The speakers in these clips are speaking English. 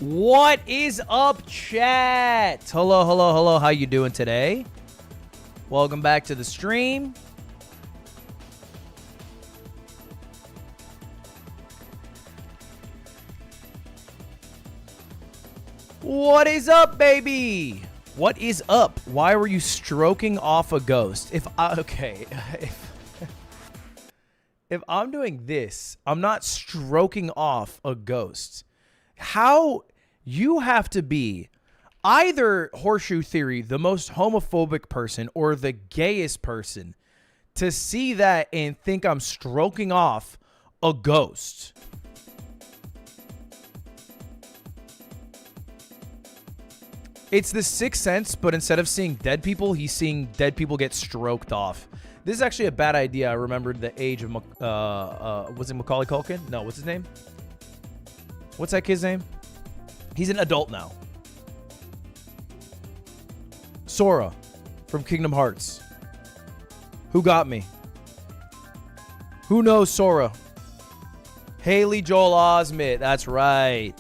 What is up, chat? Hello, hello, hello. How you doing today? Welcome back to the stream. What is up, baby? What is up? Why were you stroking off a ghost? If I'm doing this, I'm not stroking off a ghost. How you have to be either, Horseshoe Theory, the most homophobic person or the gayest person to see that and think I'm stroking off a ghost. It's the Sixth Sense, but instead of seeing dead people, he's seeing dead people get stroked off. This is actually a bad idea. I remembered the age of, was it Macaulay Culkin? No, what's his name? What's that kid's name? He's an adult now. Sora from Kingdom Hearts. Who got me? Who knows Sora? Haley Joel Osment. That's right.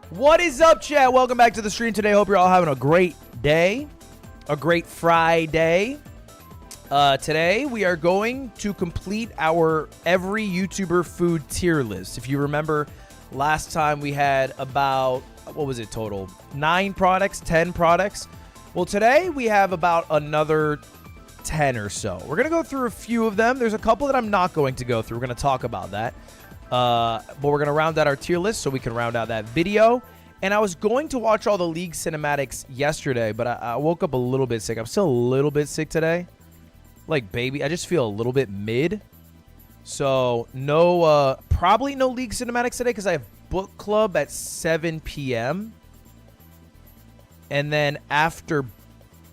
What is up, chat? Welcome back to the stream today. Hope you're all having a great day. A great Friday. Today, we are going to complete our every YouTuber food tier list. If you remember, last time we had about, what was it total? 9 products, 10 products. Well, today we have about another 10 or so. We're going to go through a few of them. There's a couple that I'm not going to go through. We're going to talk about that. But we're going to round out our tier list so we can round out that video. And I was going to watch all the League cinematics yesterday, but I woke up a little bit sick. I'm still a little bit sick today. Like, baby, I just feel a little bit mid. So, no, probably no League cinematics today because I have book club at 7 p.m. And then after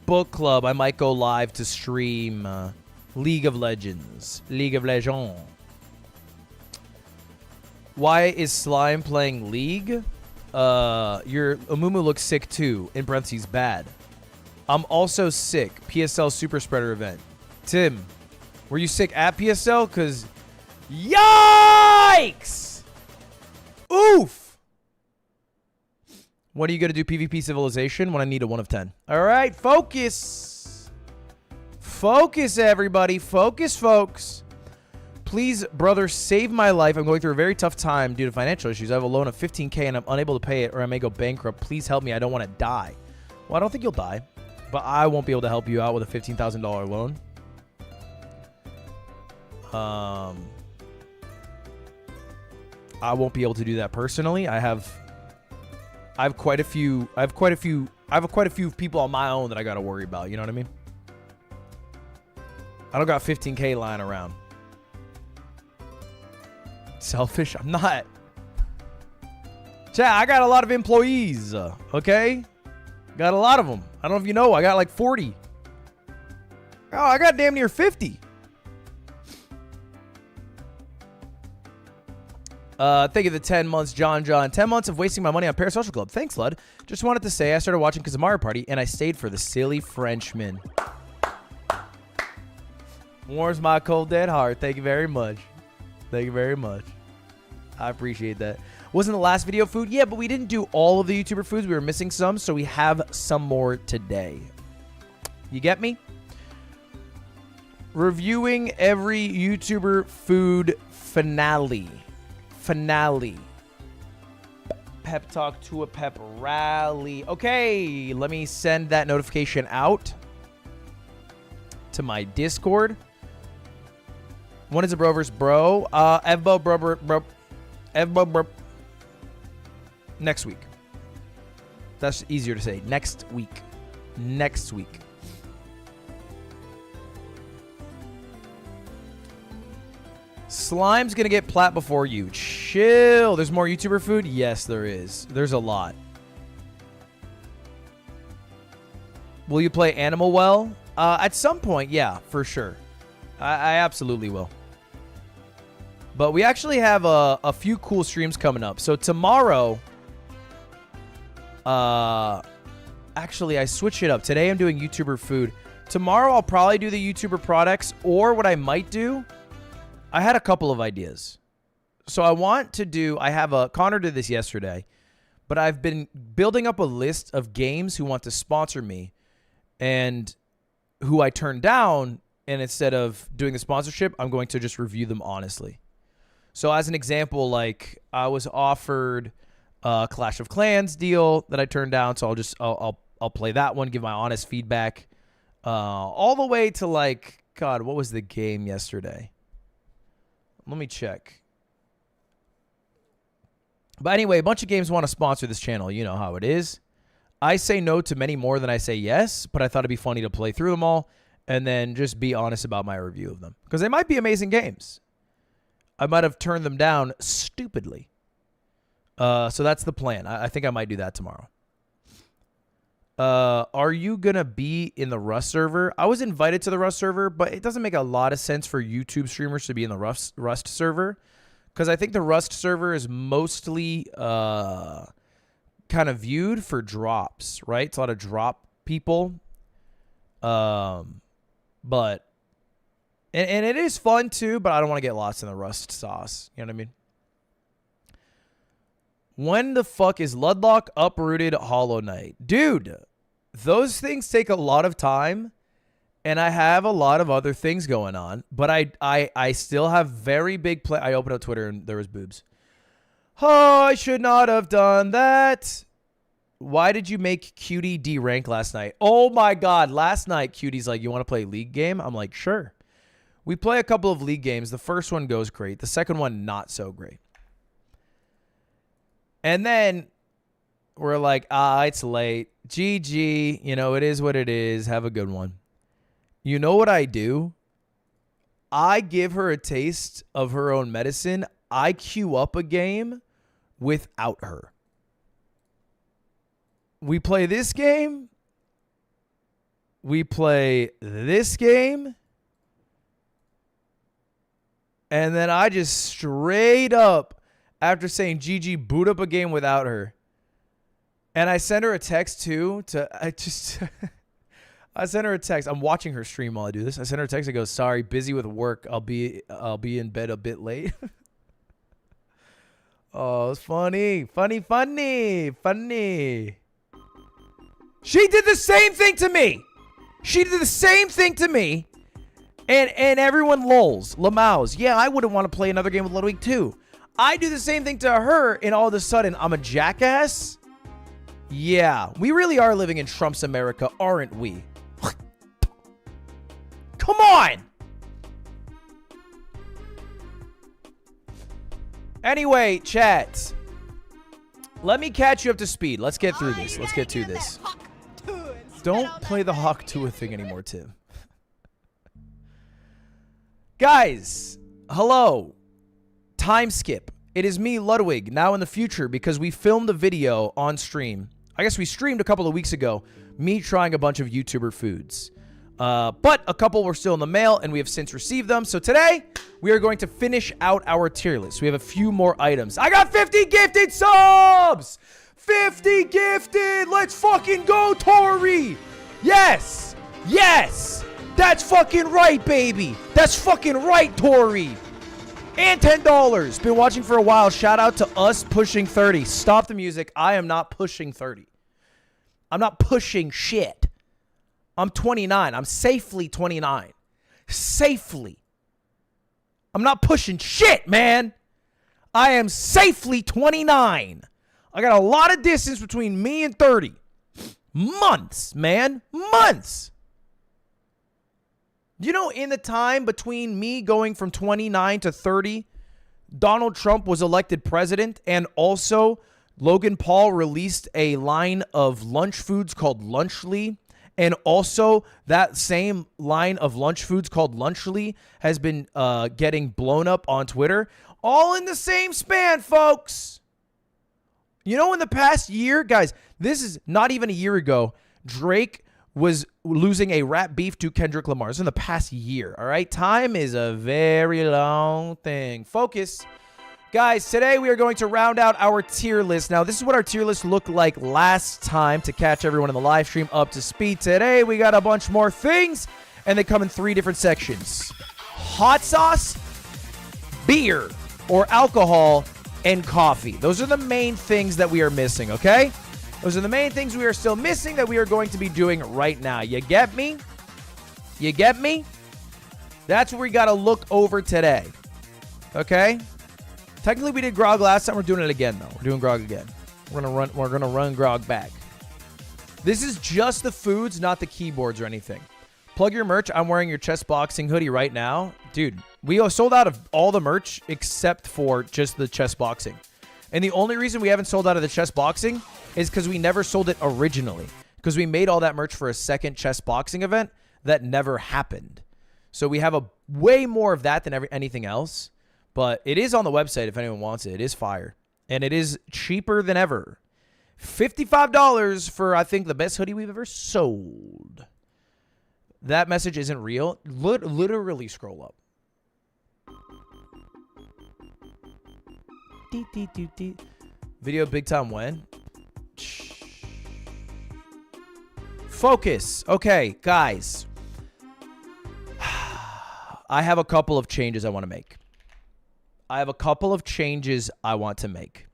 book club, I might go live to stream League of Legends. League of Legends. Why is Slime playing League? Your Amumu looks sick too. In parentheses, bad. I'm also sick. PSL Super Spreader event. Tim, were you sick at PSL? Because, yikes! Oof! When are you going to do PvP Civilization? When I need a 1 of 10. All right, focus. Focus, everybody. Focus, folks. Please, brother, save my life. I'm going through a very tough time due to financial issues. I have a loan of $15K and I'm unable to pay it or I may go bankrupt. Please help me. I don't want to die. Well, I don't think you'll die, but I won't be able to help you out with a $15,000 loan. I won't be able to do that personally. I have quite a few people on my own that I got to worry about. You know what I mean? I don't got 15K lying around. Selfish? I'm not. Chat, I got a lot of employees, okay? Got a lot of them. I don't know if you know, I got like 40. Oh, I got damn near 50. Thank you for the 10 months, John. 10 months of wasting my money on Parasocial Club. Thanks, Lud. Just wanted to say I started watching because of Mario Party, and I stayed for the silly Frenchman. Warms my cold dead heart. Thank you very much. Thank you very much. I appreciate that. Wasn't the last video food? Yeah, but we didn't do all of the YouTuber foods. We were missing some, so we have some more today. You get me? Reviewing every YouTuber food finale. Pep talk to a pep rally. Okay, let me send that notification out to my Discord. When is a bro versus bro? Evbo bro. Evbo bro. Next week. That's easier to say. Next week. Next week. Slime's gonna get plat before you. Chill. There's more YouTuber food? Yes, there is. There's a lot. Will you play Animal Well? At some point, yeah, for sure. I absolutely will. But we actually have a few cool streams coming up. So tomorrow, actually, I switched it up. Today I'm doing YouTuber food. Tomorrow, I'll probably do the YouTuber products, or what I might do, I had a couple of ideas. So Connor did this yesterday, but I've been building up a list of games who want to sponsor me and who I turned down, and instead of doing the sponsorship, I'm going to just review them honestly. So as an example, like I was offered a Clash of Clans deal that I turned down, so I'll play that one, give my honest feedback, all the way to like, God, what was the game yesterday? Let me check. But anyway, a bunch of games want to sponsor this channel. You know how it is. I say no to many more than I say yes, but I thought it'd be funny to play through them all and then just be honest about my review of them. Because they might be amazing games. I might have turned them down stupidly. So that's the plan. I think I might do that tomorrow. Are you going to be in the Rust server? I was invited to the Rust server, but it doesn't make a lot of sense for YouTube streamers to be in the Rust server. Because I think the Rust server is mostly kind of viewed for drops, right? It's a lot of drop people. But it is fun too, but I don't want to get lost in the Rust sauce. You know what I mean? When the fuck is Ludwig uprooted Hollow Knight? Dude, those things take a lot of time, and I have a lot of other things going on, but I still have very big play. I opened up Twitter and there was boobs. Oh, I should not have done that. Why did you make Cutie D rank last night? Oh my God. Last night, Cutie's like, you want to play a league game? I'm like, sure. We play a couple of league games. The first one goes great. The second one, not so great. And then we're like, it's late. GG. You know, it is what it is. Have a good one. You know what I do? I give her a taste of her own medicine. I queue up a game without her. We play this game. We play this game. And then I just straight up, after saying GG, boot up a game without her. And I send her a text too. I sent her a text. I'm watching her stream while I do this. I sent her a text that goes, sorry, busy with work. I'll be in bed a bit late. Oh, it's funny. Funny. She did the same thing to me. And everyone lulls. Lamaus. Yeah, I wouldn't want to play another game with Ludwig too. I do the same thing to her, and all of a sudden, I'm a jackass? Yeah, we really are living in Trump's America, aren't we? Come on! Anyway, chat. Let me catch you up to speed. Let's get through this. Let's get to this. Don't play the Hawk Tua thing anymore, Tim. Guys, hello. Time skip. It is me, Ludwig, now in the future, because we filmed a video on stream. I guess we streamed a couple of weeks ago, me trying a bunch of YouTuber foods. But a couple were still in the mail, and we have since received them. So today, we are going to finish out our tier list. We have a few more items. I got 50 gifted subs! 50 gifted! Let's fucking go, Tori! Yes! Yes! That's fucking right, baby! That's fucking right, Tori! And $10. Been watching for a while. Shout out to us pushing 30. Stop the music. I am not pushing 30. I'm not pushing shit. I'm 29. I'm safely 29. Safely. I'm not pushing shit, man. I am safely 29. I got a lot of distance between me and 30. Months, man. Months. You know, in the time between me going from 29 to 30, Donald Trump was elected president, and also Logan Paul released a line of lunch foods called Lunchly, and also that same line of lunch foods called Lunchly has been getting blown up on Twitter, all in the same span, folks. You know, in the past year, guys, this is not even a year ago, Drake was losing a rap beef to Kendrick Lamar. This is in the past year, all right? Time is a very long thing. Focus. Guys, today we are going to round out our tier list. Now, this is what our tier list looked like last time to catch everyone in the live stream up to speed. Today, we got a bunch more things, and they come in 3 different sections. Hot sauce, beer, or alcohol, and coffee. Those are the main things that we are missing, okay? Those are the main things we are still missing that we are going to be doing right now. You get me? You get me? That's what we got to look over today, okay? Technically, we did grog last time. We're doing it again, though. We're doing grog again. We're gonna run grog back. This is just the foods, not the keyboards or anything. Plug your merch. I'm wearing your chest boxing hoodie right now. Dude, we sold out of all the merch except for just the chest boxing. And the only reason we haven't sold out of the chest boxing is because we never sold it originally. Because we made all that merch for a second chest boxing event that never happened. So we have a way more of that than anything else. But it is on the website if anyone wants it. It is fire. And it is cheaper than ever. $55 for, I think, the best hoodie we've ever sold. That message isn't real. Literally scroll up. Video big time when? Focus. Okay, guys. I have a couple of changes I want to make. I want to make.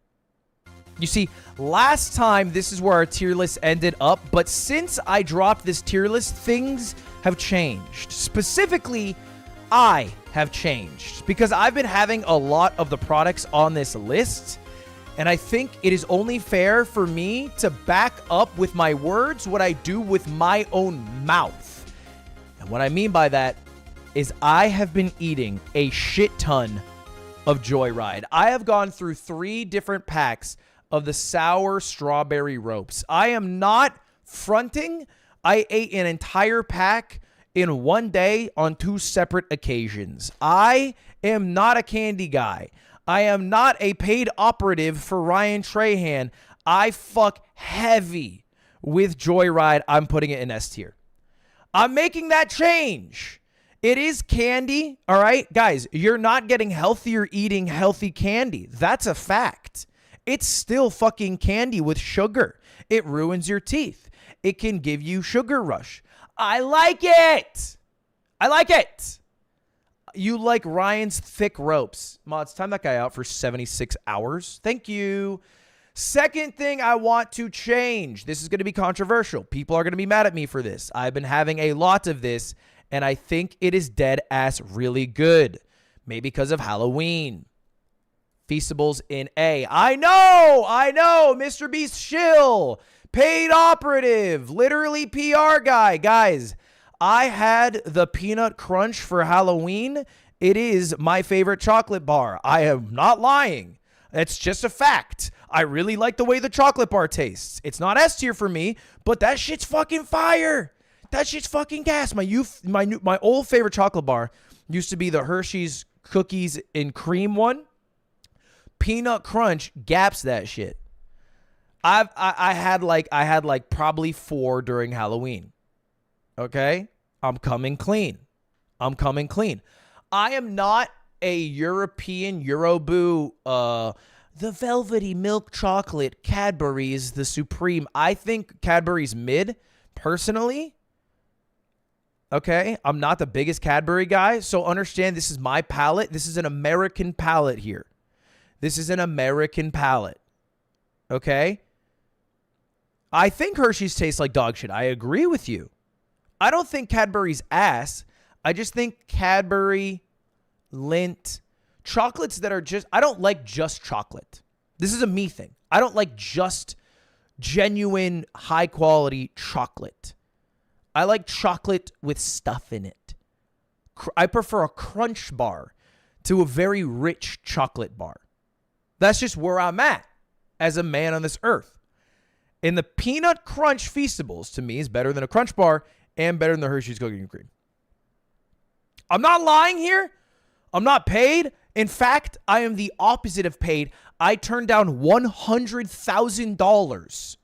You see, last time, this is where our tier list ended up, but since I dropped this tier list, things have changed. Specifically, I have changed because I've been having a lot of the products on this list, and I think it is only fair for me to back up with my words what I do with my own mouth. And what I mean by that is I have been eating a shit ton of Joyride. I have gone through 3 different packs of the sour strawberry ropes. I am not fronting. I ate an entire pack in one day on 2 separate occasions. I am not a candy guy. I am not a paid operative for Ryan Trahan. I fuck heavy with Joyride. I'm putting it in S tier. I'm making that change. It is candy, all right? Guys, you're not getting healthier eating healthy candy. That's a fact. It's still fucking candy with sugar. It ruins your teeth. It can give you sugar rush. I like it. I like it. You like Ryan's thick ropes. Mods, time that guy out for 76 hours. Thank you. Second thing I want to change. This is going to be controversial. People are going to be mad at me for this. I've been having a lot of this, and I think it is dead ass really good. Maybe because of Halloween. Feastables in A. I know. Mr. Beast shill. Paid operative. Literally PR guy. Guys, I had the peanut crunch for Halloween. It is my favorite chocolate bar. I am not lying. It's just a fact. I really like the way the chocolate bar tastes. It's not S tier for me, but that shit's fucking fire. That shit's fucking gas. My old favorite chocolate bar used to be the Hershey's cookies and cream one. Peanut crunch gaps that shit. I had like probably 4 during Halloween. Okay? I'm coming clean. I am not a European Euroboo, the velvety milk chocolate Cadbury's the supreme. I think Cadbury's mid, personally. Okay? I'm not the biggest Cadbury guy, so understand this is my palate. This is an American palate here. This is an American palate. Okay? I think Hershey's tastes like dog shit. I agree with you. I don't think Cadbury's ass. I just think Cadbury, Lindt, chocolates that are just... I don't like just chocolate. This is a me thing. I don't like just genuine, high-quality chocolate. I like chocolate with stuff in it. I prefer a crunch bar to a very rich chocolate bar. That's just where I'm at as a man on this earth. And the peanut crunch Feastables, to me, is better than a crunch bar and better than the Hershey's cookies and cream. I'm not lying here. I'm not paid. In fact, I am the opposite of paid. I turned down $100,000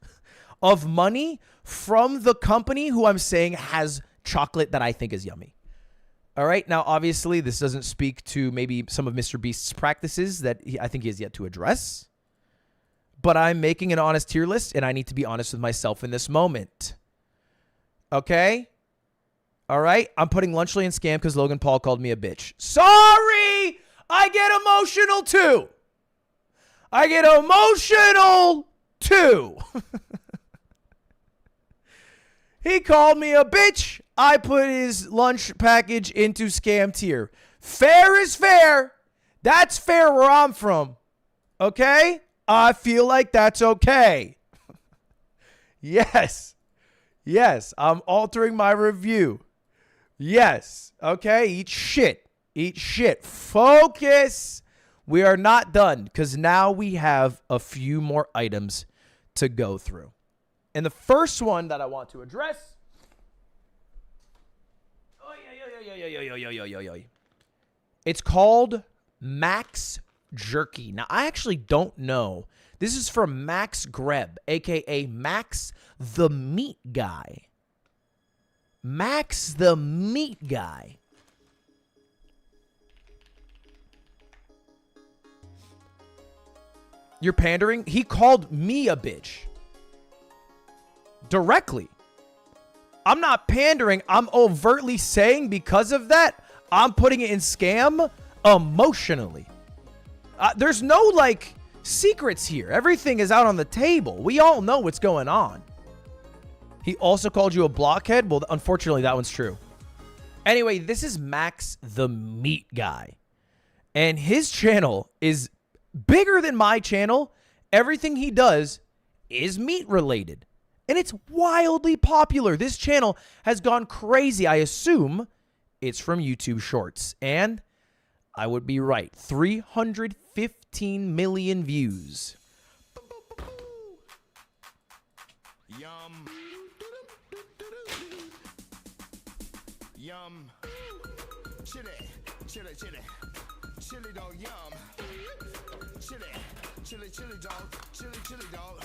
of money from the company who I'm saying has chocolate that I think is yummy. All right. Now, obviously, this doesn't speak to maybe some of Mr. Beast's practices that I think he has yet to address. But I'm making an honest tier list, and I need to be honest with myself in this moment. Okay? All right? I'm putting Lunchley in scam because Logan Paul called me a bitch. Sorry! I get emotional, too. I get emotional, too. He called me a bitch. I put his lunch package into scam tier. Fair is fair. That's fair where I'm from. Okay? I feel like that's okay. Yes. Yes, I'm altering my review. Yes. Okay, eat shit. Eat shit. Focus. We are not done because now we have a few more items to go through. And the first one that I want to address. It's called Max Jerky. Now, I actually don't know. This is from Max Greb, a.k.a. Max the Meat Guy. Max the Meat Guy. You're pandering? He called me a bitch. Directly. I'm not pandering. I'm overtly saying because of that, I'm putting it in scam emotionally. There's no, like, secrets here. Everything is out on the table. We all know what's going on. He also called you a blockhead. Well, unfortunately, that one's true. Anyway, this is Max the Meat Guy. And his channel is bigger than my channel. Everything he does is meat related. And it's wildly popular. This channel has gone crazy. I assume it's from YouTube Shorts. And I would be right. 315 million views. Yum. Yum. Chili. Chili, chili. Chili dog, yum. Chili. Chili, chili dog. Chili, chili dog.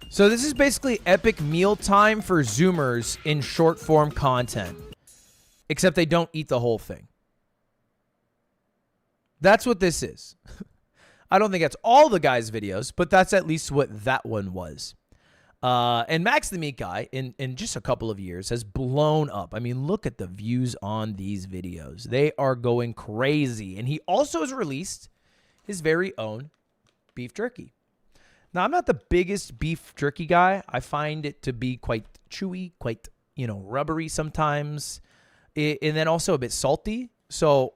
So this is basically epic mealtime for Zoomers in short form content. Except they don't eat the whole thing. That's what this is. I don't think that's all the guy's videos, but that's at least what that one was. And Max the Meat Guy, in just a couple of years, has blown up. I mean, look at the views on these videos. They are going crazy. And he also has released his very own beef jerky. Now, I'm not the biggest beef jerky guy. I find it to be quite chewy, quite, rubbery sometimes. And then also a bit salty. So,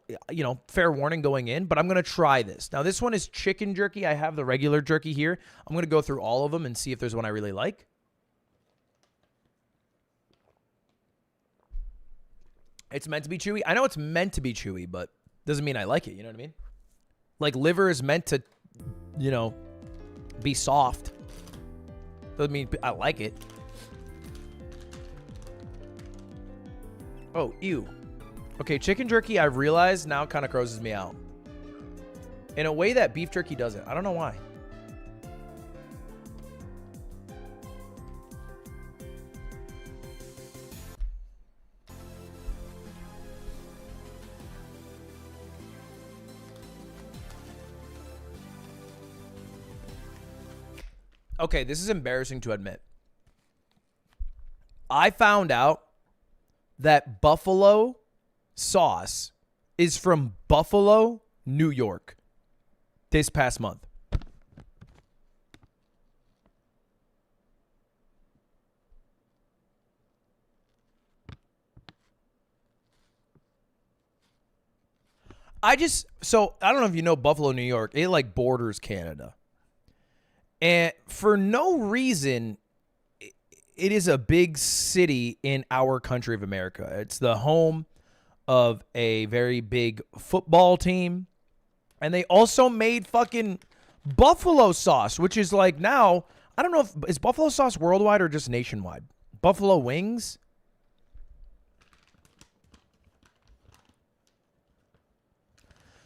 fair warning going in. But I'm going to try this. Now, this one is chicken jerky. I have the regular jerky here. I'm going to go through all of them and see if there's one I really like. It's meant to be chewy. I know it's meant to be chewy, but doesn't mean I like it. You know what I mean? Like liver is meant to, be soft. Doesn't mean I like it. Oh, ew. Okay, chicken jerky, I've realized now kind of grosses me out. In a way that beef jerky doesn't. I don't know why. Okay, this is embarrassing to admit. I found out that buffalo sauce is from Buffalo, New York, this past month. So I don't know if you know Buffalo, New York. It like borders Canada. And for no reason, it is a big city in our country of America. It's the home of a very big football team. And they also made fucking buffalo sauce, which is like now, I don't know is buffalo sauce worldwide or just nationwide? Buffalo wings?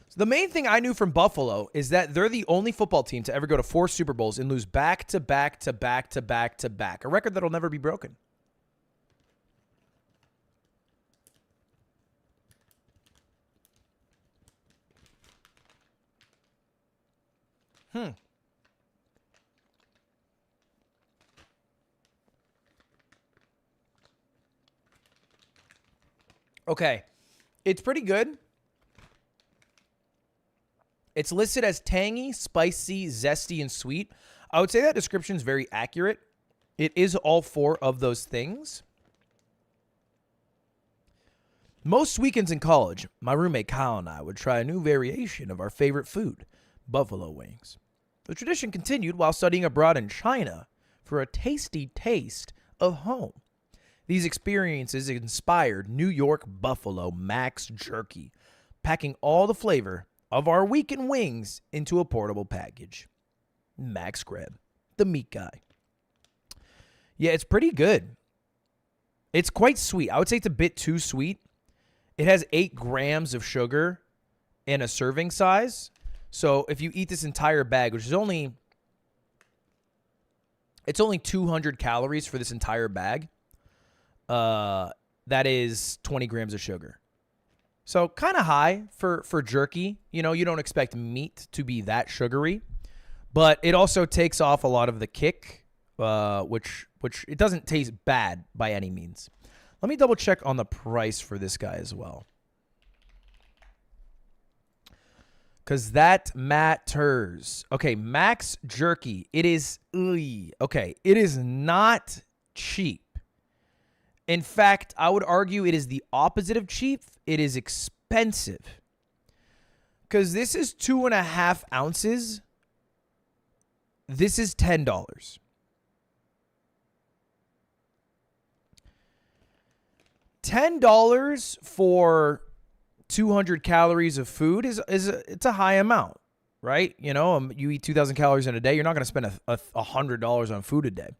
So The main thing I knew from Buffalo is that they're the only football team to ever go to 4 Super Bowls and lose back to back to back to back to back. A record that'll never be broken. Okay. It's pretty good. It's listed as tangy, spicy, zesty, and sweet. I would say that description is very accurate. It is all 4 of those things. Most weekends in college, my roommate Kyle and I would try a new variation of our favorite food, buffalo wings. The tradition continued while studying abroad in China for a tasty taste of home. These experiences inspired New York Buffalo Max Jerky, packing all the flavor of our weekend wings into a portable package. Max Greb, the meat guy. Yeah, it's pretty good. It's quite sweet. I would say it's a bit too sweet. It has 8 grams of sugar in a serving size. So if you eat this entire bag, which is only 200 calories for this entire bag, that is 20 grams of sugar. So kind of high for jerky. You know, you don't expect meat to be that sugary, but it also takes off a lot of the kick, which it doesn't taste bad by any means. Let me double check on the price for this guy as well, because that matters. Okay, Max Jerky. It is okay. It is not cheap. In fact, I would argue it is the opposite of cheap. It is expensive. Because this is 2.5 ounces. This is $10. $10 for 200 calories of food it's a high amount, right? You know, you eat 2,000 calories in a day. You're not going to spend $100 on food a day.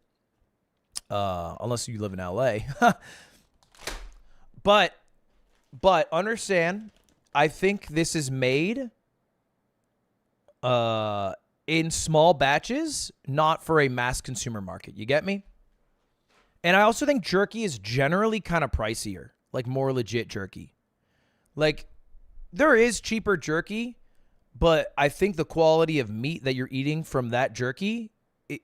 Unless you live in LA. But understand, I think this is made in small batches, not for a mass consumer market. You get me? And I also think jerky is generally kind of pricier, like more legit jerky. Like, there is cheaper jerky, but I think the quality of meat that you're eating from that jerky,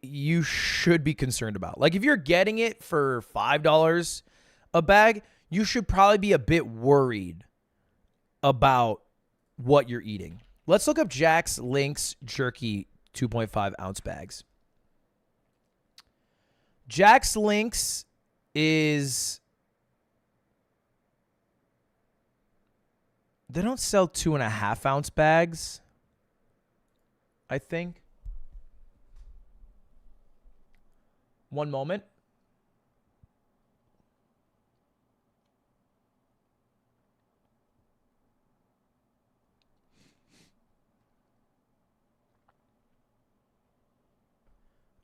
you should be concerned about. Like, if you're getting it for $5 a bag, you should probably be a bit worried about what you're eating. Let's look up Jack's Link's jerky 2.5 ounce bags. Jack's Link's is... They don't sell 2.5 ounce bags, I think. One moment.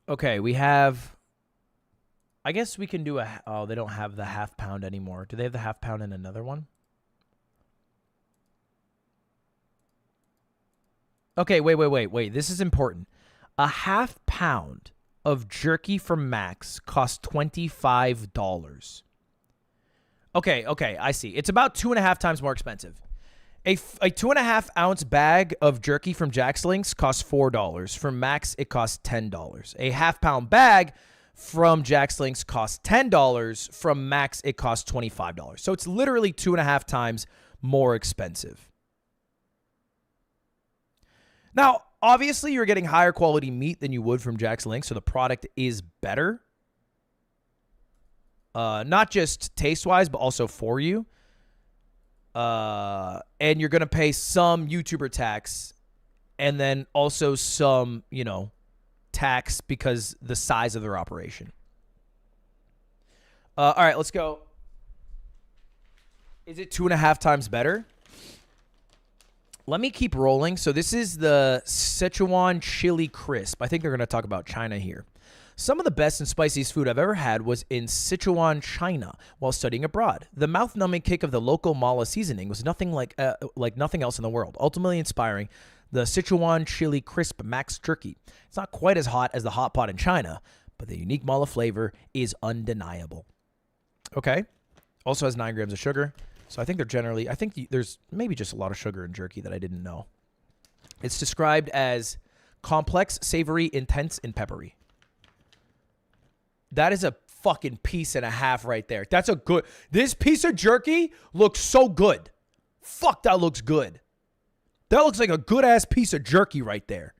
Okay, we have... I guess we can do a... Oh, they don't have the half pound anymore. Do they have the half pound in another one? Okay, wait. This is important. A half pound of jerky from Max costs $25. Okay, I see. It's about 2.5 times more expensive. A 2.5 ounce bag of jerky from Jack's Links costs $4. From Max, it costs $10. A half pound bag from Jack's Links costs $10. From Max, it costs $25. So it's literally 2.5 times more expensive. Now, obviously, you're getting higher quality meat than you would from Jack's Links, so the product is better. Not just taste-wise, but also for you. And you're going to pay some YouTuber tax and then also some, tax because the size of their operation. All right, let's go. Is it 2.5 times better? Let me keep rolling. So this is the Sichuan Chili Crisp. I think they're going to talk about China here. Some of the best and spiciest food I've ever had was in Sichuan, China, while studying abroad. The mouth-numbing kick of the local mala seasoning was nothing like nothing else in the world, ultimately inspiring the Sichuan chili crisp max jerky. It's not quite as hot as the hot pot in China, but the unique mala flavor is undeniable. Okay. Also has 9 grams of sugar. So I think there's maybe just a lot of sugar in jerky that I didn't know. It's described as complex, savory, intense, and peppery. That is a fucking piece and a half right there. That's a good... This piece of jerky looks so good. Fuck, that looks good. That looks like a good-ass piece of jerky right there.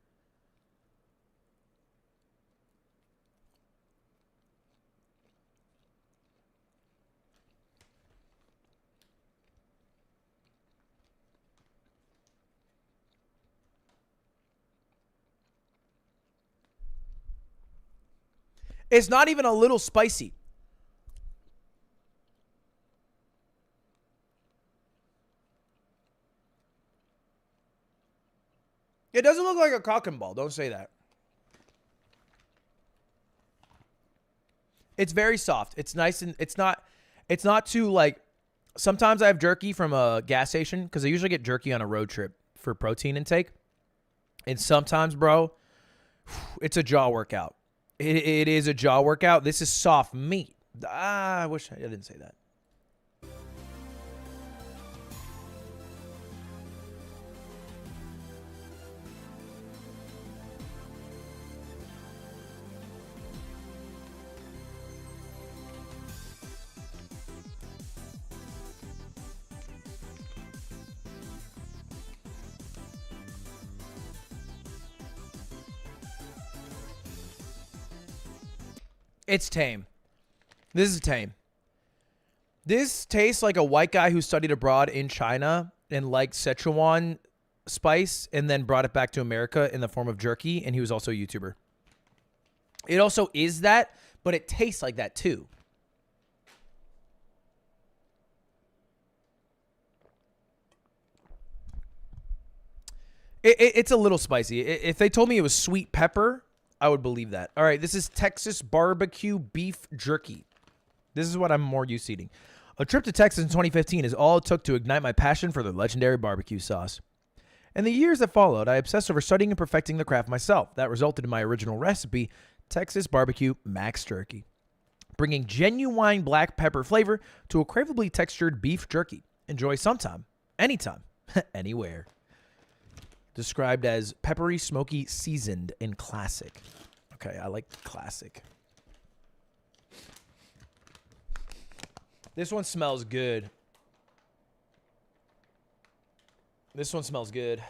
It's not even a little spicy. It doesn't look like a cock and ball. Don't say that. It's very soft. It's nice and it's not too like, sometimes I have jerky from a gas station because I usually get jerky on a road trip for protein intake. And sometimes, bro, it's a jaw workout. It is a jaw workout. This is soft meat. I wish I didn't say that. It's tame. This is tame. This tastes like a white guy who studied abroad in China and liked Sichuan spice and then brought it back to America in the form of jerky, and he was also a YouTuber. It also is that, but it tastes like that too. It's a little spicy. If they told me it was sweet pepper, I would believe that. All right, this is Texas barbecue beef jerky. This is what I'm more used to eating. A trip to Texas in 2015 is all it took to ignite my passion for the legendary barbecue sauce. In the years that followed, I obsessed over studying and perfecting the craft myself. That resulted in my original recipe, Texas barbecue max jerky, bringing genuine black pepper flavor to a craveably textured beef jerky. Enjoy sometime, anytime, anywhere. Described as peppery, smoky, seasoned, and classic. Okay, I like classic. This one smells good. This one smells good.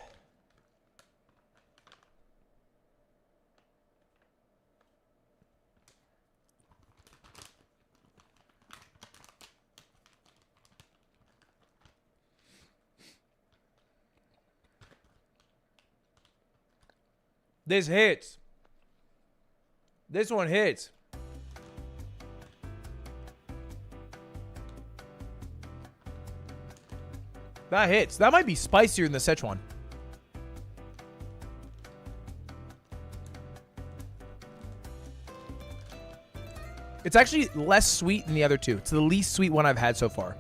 This hits. This one hits. That hits. That might be spicier than the Sichuan. It's actually less sweet than the other two. It's the least sweet one I've had so far.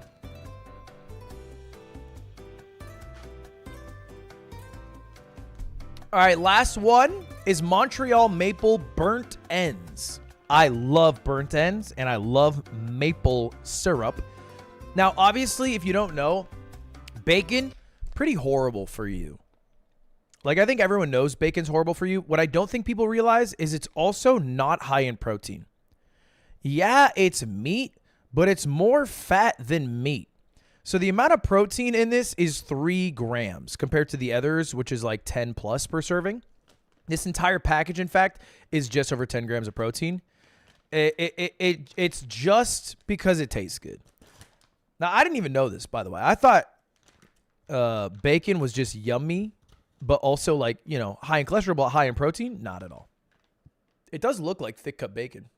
All right, last one is Montreal Maple Burnt Ends. I love burnt ends, and I love maple syrup. Now, obviously, if you don't know, bacon, pretty horrible for you. Like, I think everyone knows bacon's horrible for you. What I don't think people realize is it's also not high in protein. Yeah, it's meat, but it's more fat than meat. So the amount of protein in this is 3 grams compared to the others, which is like 10 plus per serving. This entire package, in fact, is just over 10 grams of protein. It's just because it tastes good. Now, I didn't even know this, by the way. I thought bacon was just yummy, but also like, you know, high in cholesterol, but high in protein. Not at all. It does look like thick cut bacon.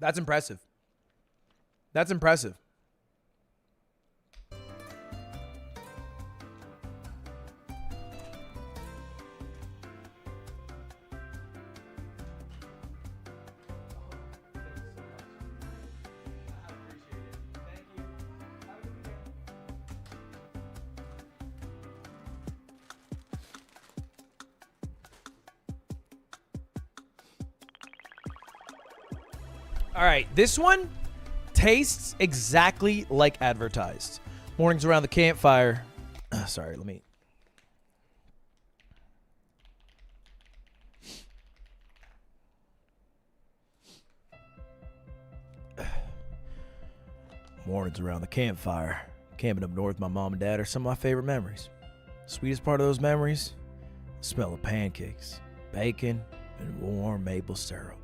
That's impressive. That's impressive. All right, this one tastes exactly like advertised. Mornings around the campfire. Sorry, let me. Mornings around the campfire. Camping up north with my mom and dad are some of my favorite memories. Sweetest part of those memories? The smell of pancakes, bacon, and warm maple syrup.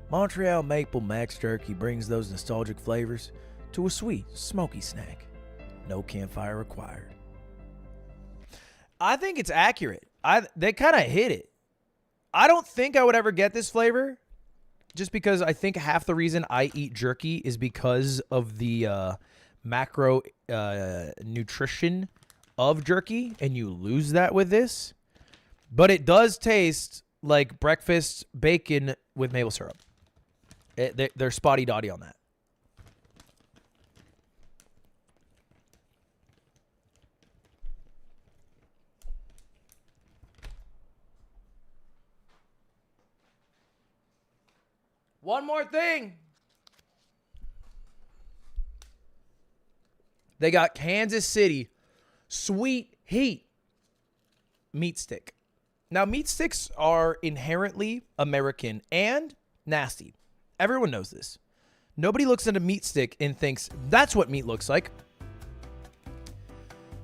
Montreal Maple Max Jerky brings those nostalgic flavors to a sweet, smoky snack. No campfire required. I think it's accurate. They kind of hit it. I don't think I would ever get this flavor just because I think half the reason I eat jerky is because of the macro nutrition of jerky, and you lose that with this. But it does taste like breakfast bacon with maple syrup. They're spotty dotty on that. One more thing. They got Kansas City Sweet Heat meat stick. Now, meat sticks are inherently American and nasty. Everyone knows this. Nobody looks at a meat stick and thinks, that's what meat looks like.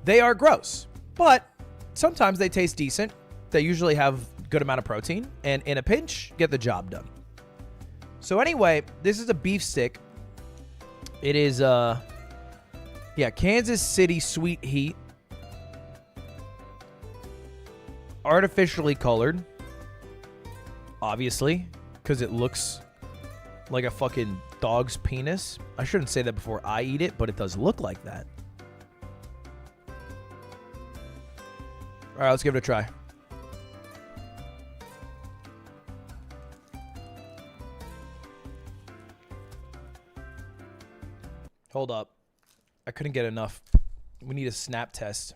They are gross, but sometimes they taste decent. They usually have good amount of protein, and in a pinch, get the job done. So anyway, this is a beef stick. It is, Kansas City Sweet Heat. Artificially colored. Obviously, because it looks like a fucking dog's penis. I shouldn't say that before I eat it, but it does look like that. All right, let's give it a try. Hold up. I couldn't get enough. We need a snap test.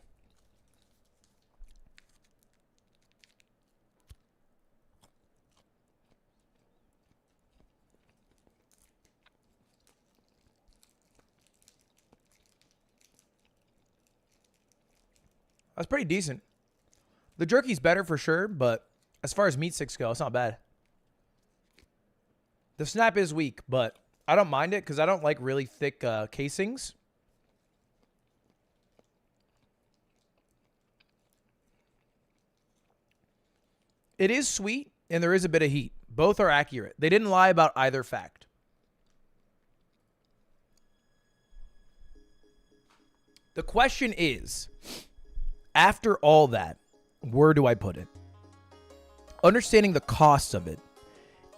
That's pretty decent. The jerky's better for sure, but as far as meat sticks go, it's not bad. The snap is weak, but I don't mind it because I don't like really thick casings. It is sweet, and there is a bit of heat. Both are accurate. They didn't lie about either fact. The question is, after all that, where do I put it? Understanding the cost of it,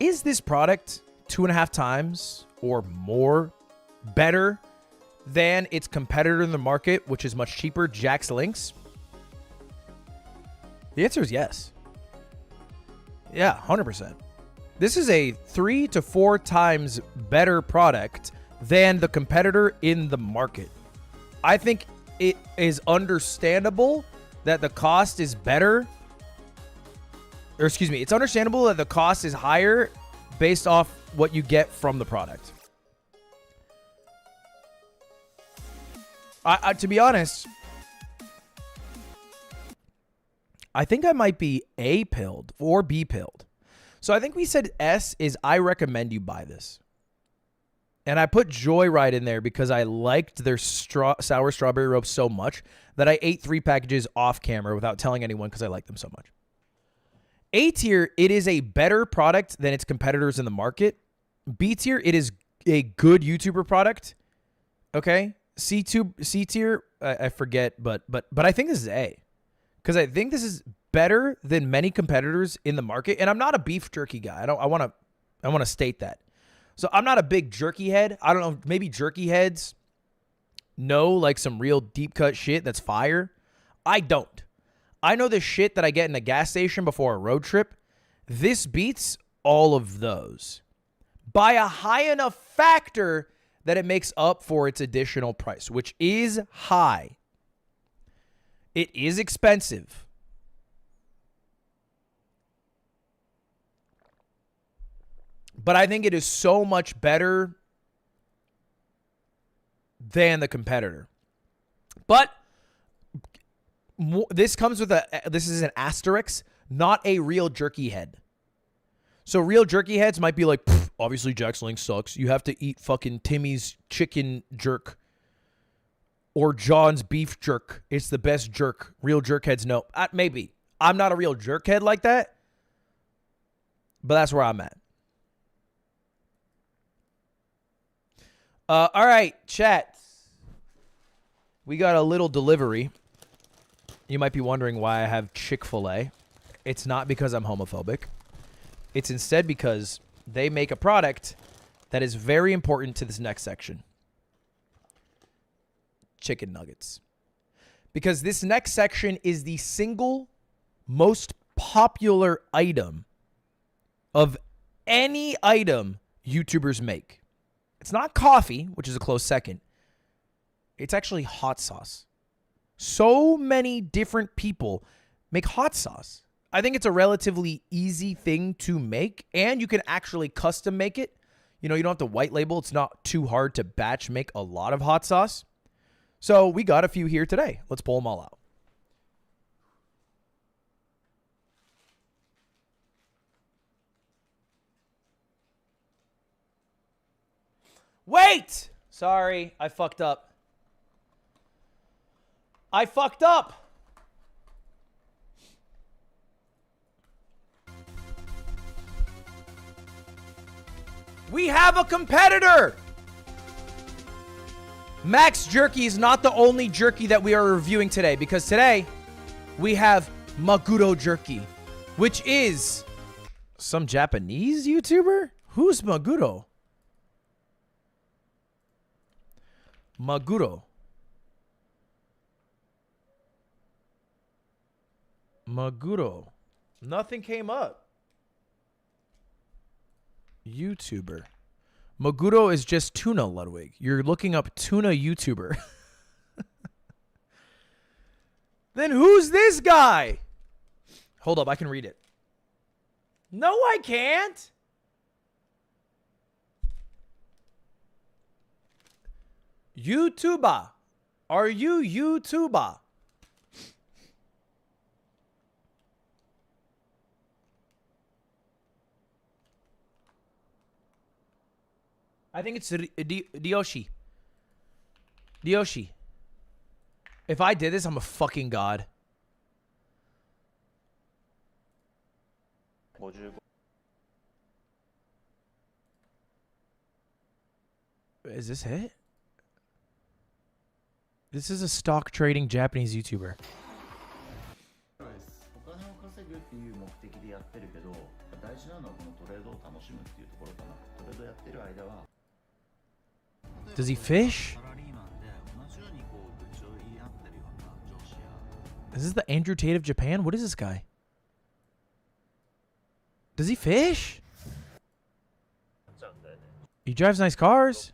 is this product 2.5 times or more better than its competitor in the market, which is much cheaper, Jack's Links? The answer is yes. Yeah, 100%. This is a 3 to 4 times better product than the competitor in the market. I think it is understandable that the cost is better. Or excuse me, it's understandable that the cost is higher based off what you get from the product. To be honest, I think I might be A-pilled or B-pilled. So I think we said S is I recommend you buy this. And I put Joyride in there because I liked their sour strawberry rope so much that I ate 3 packages off camera without telling anyone because I like them so much. A tier, it is a better product than its competitors in the market. B tier, it is a good YouTuber product. Okay? C tier, I forget, but I think this is A. Because I think this is better than many competitors in the market. And I'm not a beef jerky guy. I want to state that. So I'm not a big jerky head. I don't know, maybe jerky heads know like some real deep cut shit that's fire. I don't. I know the shit that I get in a gas station before a road trip. This beats all of those by a high enough factor that it makes up for its additional price, which is high. It is expensive. But I think it is so much better than the competitor. But this comes with this is an asterisk, not a real jerky head. So real jerky heads might be like, obviously Jack's Link sucks. You have to eat fucking Timmy's chicken jerk or John's beef jerk. It's the best jerk. Real jerk heads, no. Maybe. I'm not a real jerk head like that, but that's where I'm at. All right, chat. We got a little delivery. You might be wondering why I have Chick-fil-A. It's not because I'm homophobic. It's instead because they make a product that is very important to this next section. Chicken nuggets. Because this next section is the single most popular item of any item YouTubers make. It's not coffee, which is a close second. It's actually hot sauce. So many different people make hot sauce. I think it's a relatively easy thing to make, and you can actually custom make it. You know, you don't have to white label. It's not too hard to batch make a lot of hot sauce. So we got a few here today. Let's pull them all out. Wait! Sorry, I fucked up. I fucked up. We have a competitor. Max Jerky is not the only jerky that we are reviewing today, because today we have Maguro Jerky, which is some Japanese YouTuber? Who's Maguro? Maguro. Maguro. Nothing came up. YouTuber. Maguro is just tuna, Ludwig. You're looking up tuna YouTuber. Then who's this guy? Hold up, I can read it. No, I can't. YouTuber. Are you YouTuber? I think it's Ryoshi. Ryoshi. If I did this, I'm a fucking god. Is this it? This is a stock trading Japanese YouTuber. お金を稼ぐっていう目的でやってるけど、大事なのはこのトレードを楽しむっていうところかな。トレードやってる間は Does he fish? Is this the Andrew Tate of Japan? What is this guy? Does he fish? He drives nice cars.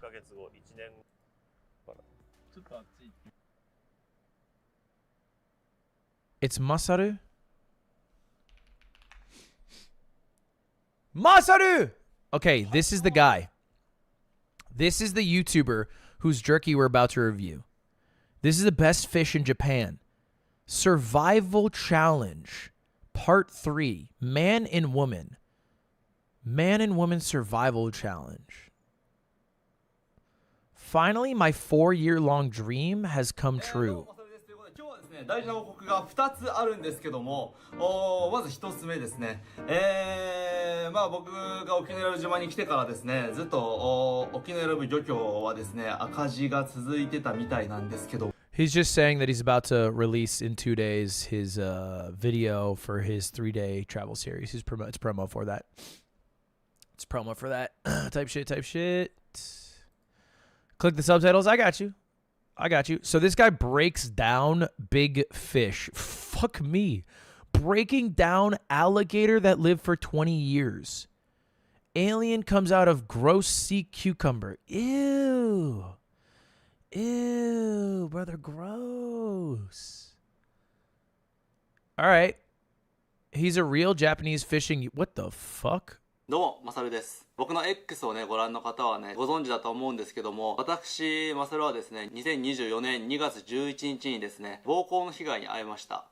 It's Masaru. Masaru! Okay, this is the guy. This is the YouTuber whose jerky we're about to review. This is the best fish in Japan. Survival Challenge. Part 3. Man and Woman. Man and Woman Survival Challenge. Finally, my 4-year-long dream has come true. 大事な報告が2つあるんですけども、まず1つ目ですね。まあ僕が沖永良部島に来てからですね、ずっと沖永良部漁協はですね、赤字が続いてたみたいなんですけど。 He's just saying that he's about to release in 2 days his video for his 3-day travel series. It's promo for that. It's promo for that. Type shit. Click the subtitles. I got you. So this guy breaks down big fish. Fuck me. Breaking down alligator that lived for 20 years. Alien comes out of gross sea cucumber. Ew. Ew, brother, gross. All right. He's a real Japanese fishing. What the fuck? どうも、マサルです。僕の X をね、ご覧の方はね、ご存知だと思うんですけども、私、マサルはですね、2024年2月11日にですね、暴行の被害に遭いました。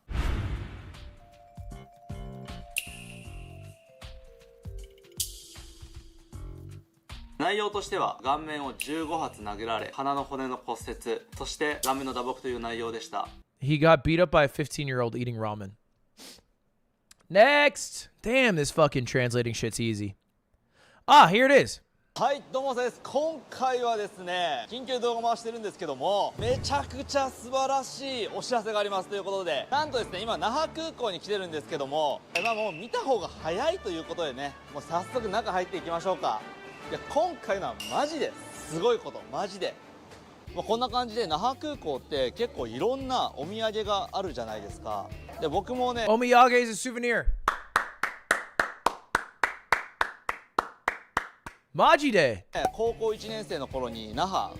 内容としては顔面を15発投げられ、鼻の骨の骨折、そして顔面の打撲という内容でした。He got beat up by a 15-year-old eating ramen. Next! Damn, this fucking translating shit's easy. Ah, here it is. はい、どうもです。今回はですね、緊急動画回してるんですけども、めちゃくちゃ素晴らしいお知らせがありますということで、なんとですね、今那覇空港に来てるんですけども、もう見た方が早いということでね、もう早速中入っていきましょうか。いや、今回のはマジですごいこと、マジで。こんな感じで那覇空港って結構いろんなお土産があるじゃないですか。で、僕もね、Omiyage is a souvenir. マジで高校1年生の頃に那覇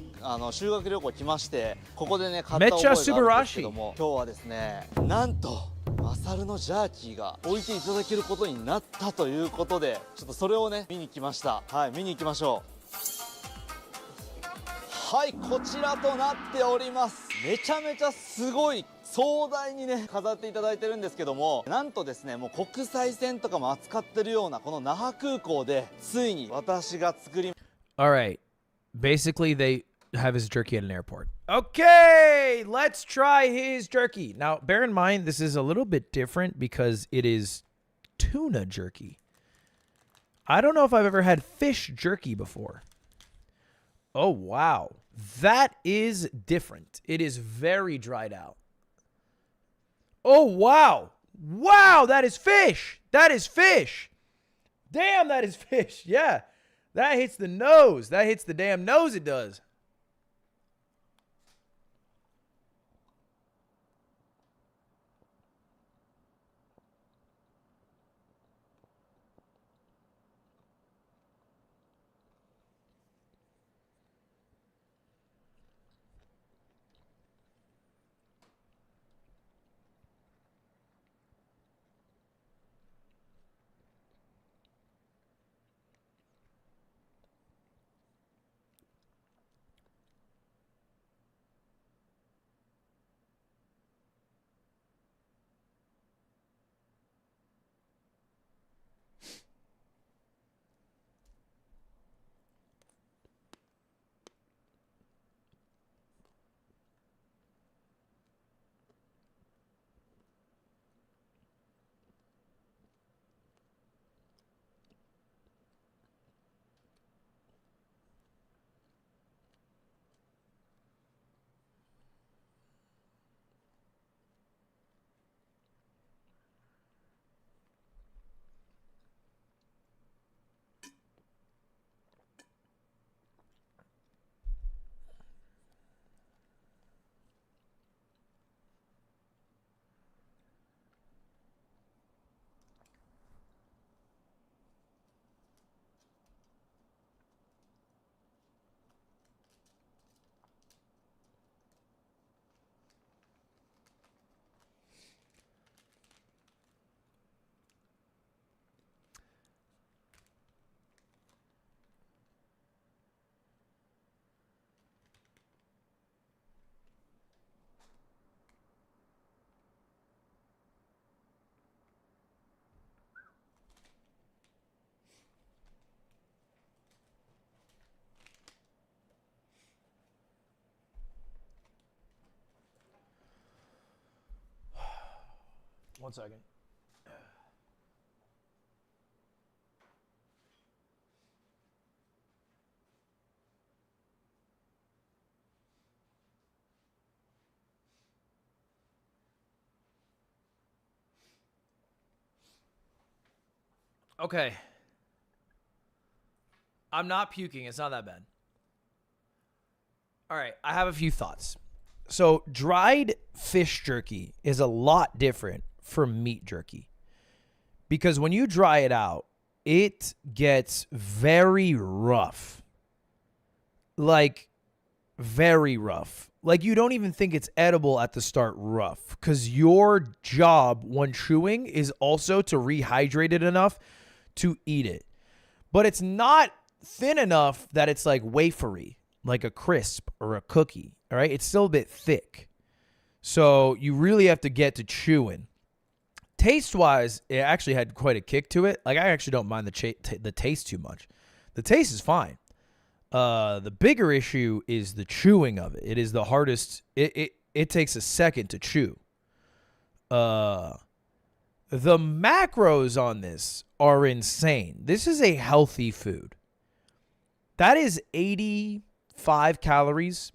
修学旅行来まして、ここでね買った覚えがあるんですけども、今日はですね、なんとマサルのジャーキーが置いていただけることになったということで、ちょっとそれをね見に来ました。はい、見に行きましょう。はい、こちらとなっております。めちゃめちゃすごい壮大にね飾っていただいてるんですけども、なんとですね、もう国際線とかも扱ってるようなこの那覇空港でついに私が作り。 Alright, basically they have his jerky at an airport. Okay, let's try his jerky. Now, bear in mind, this is a little bit different because it is tuna jerky. I don't know if I've ever had fish jerky before. Oh, wow. That is different. It is very dried out. Oh, wow. Wow, that is fish. That is fish. Damn, that is fish. Yeah, that hits the nose. That hits the damn nose, it does. One second. Okay. I'm not puking. It's not that bad. All right, I have a few thoughts. So dried fish jerky is a lot different from meat jerky. Because when you dry it out, it gets very rough. Like, very rough. Like, you don't even think it's edible at the start rough. Because your job when chewing is also to rehydrate it enough to eat it. But it's not thin enough that it's like wafery, like a crisp or a cookie. All right? It's still a bit thick. So you really have to get to chewing. Taste-wise, it actually had quite a kick to it. Like, I actually don't mind the taste too much. The taste is fine. The bigger issue is the chewing of it. It is the hardest. It takes a second to chew. The macros on this are insane. This is a healthy food. That is 85 calories,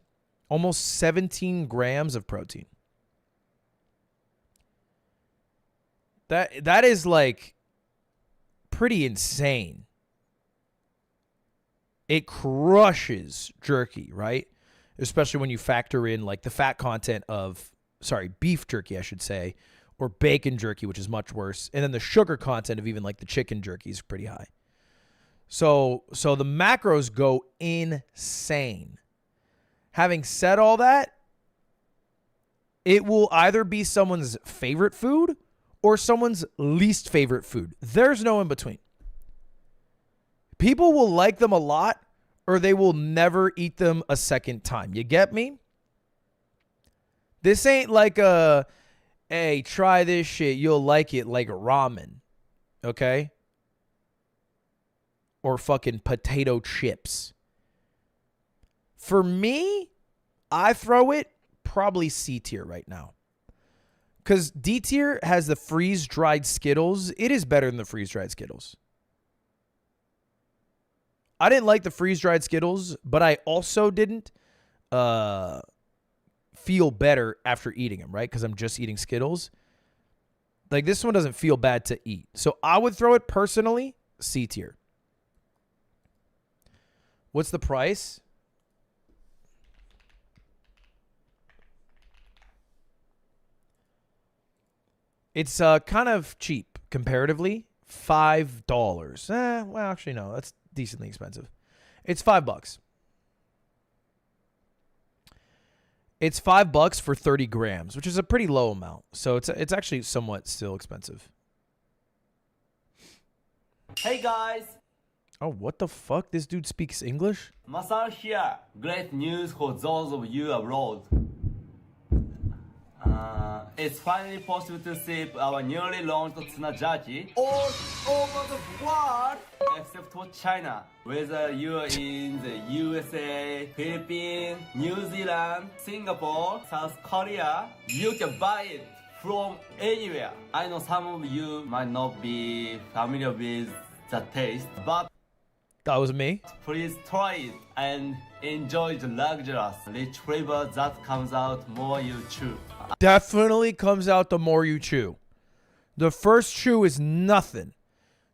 almost 17 grams of protein. That is like pretty insane. It crushes jerky, right? Especially when you factor in like the fat content of, beef jerky, I should say, or bacon jerky, which is much worse. And then the sugar content of even like the chicken jerky is pretty high. So the macros go insane. Having said all that, it will either be someone's favorite food or someone's least favorite food. There's no in between. People will like them a lot or they will never eat them a second time. You get me? This ain't like hey, try this shit. You'll like it like ramen. Okay? Or fucking potato chips. For me, I throw it probably C tier right now. Because D tier has the freeze-dried Skittles. It is better than the freeze-dried Skittles. I didn't like the freeze-dried Skittles, but I also didn't feel better after eating them, right? Because I'm just eating Skittles. Like, this one doesn't feel bad to eat. So I would throw it personally C tier. What's the price? It's kind of cheap comparatively. $5. Well, actually, no. That's decently expensive. It's $5. It's $5 for 30 grams, which is a pretty low amount. So it's actually somewhat still expensive. Hey guys, Oh, what the fuck? This dude speaks English? Masaru here. Great news for those of you abroad. It's finally possible to sip our newly launched tuna jerky all over the world, except for China. Whether you're in the USA, Philippines, New Zealand, Singapore, South Korea, you can buy it from anywhere. I know some of you might not be familiar with the taste, but That was me. please try it and enjoy the luxurious, rich flavor that comes out more you chew. Definitely comes out the more you chew. The first chew is nothing.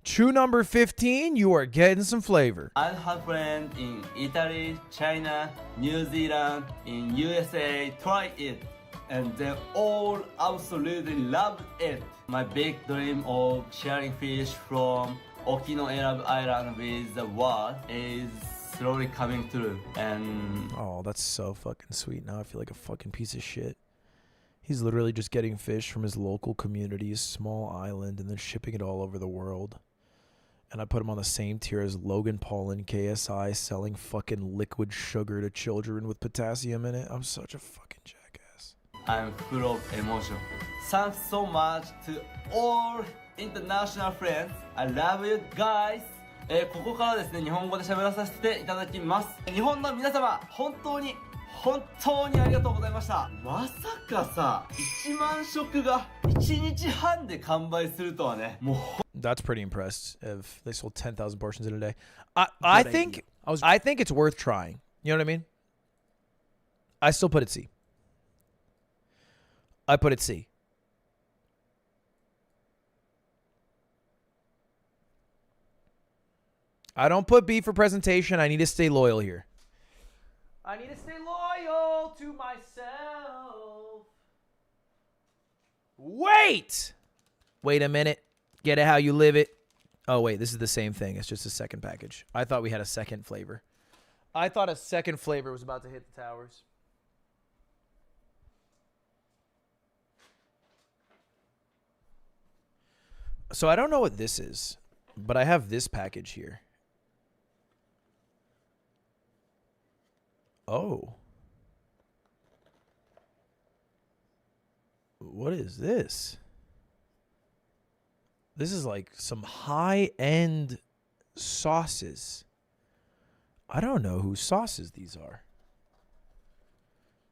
Chew number 15, you are getting some flavor. I have friends in Italy, China, New Zealand, in USA. Try it, and they all absolutely loved it. My big dream of sharing fish from Okinawa Island with the world is slowly coming true. And Oh, that's so fucking sweet. Now I feel like a fucking piece of shit. He's literally just getting fish from his local community, his small island, and then shipping it all over the world. And I put him on the same tier as Logan Paul and KSI selling fucking liquid sugar to children with potassium in it. I'm such a fucking jackass. I'm full of emotion. Thanks so much to all international friends. I love you guys. ここからですね、日本語で喋らさせていただきます。日本の皆様、本当にありがとうございました。まさかさ、1万食が1日半で完売するとはね、もう That's pretty impressed if they sold 10,000 portions in a day. I think it's worth trying. You know what I mean? I still put it C. I put it C. I don't put B for presentation. I need to stay loyal here. I need to stay loyal to myself. Wait a minute. Get it how you live it. Oh, wait. This is the same thing. It's just a second package. I thought we had a second flavor. I thought a second flavor was about to hit the towers. So I don't know what this is, but I have this package here. Oh. What is this? This is like some high-end sauces. I don't know whose sauces these are.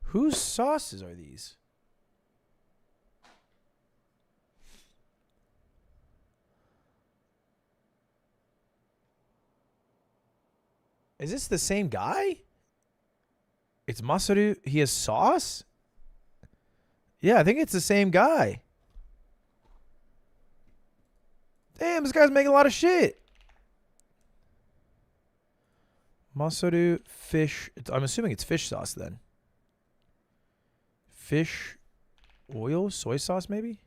Whose sauces are these? Is this the same guy? It's Masaru. He has sauce? Yeah, I think it's the same guy. Damn, this guy's making a lot of shit. Masaru fish. I'm assuming it's fish sauce then. Fish oil? Soy sauce maybe?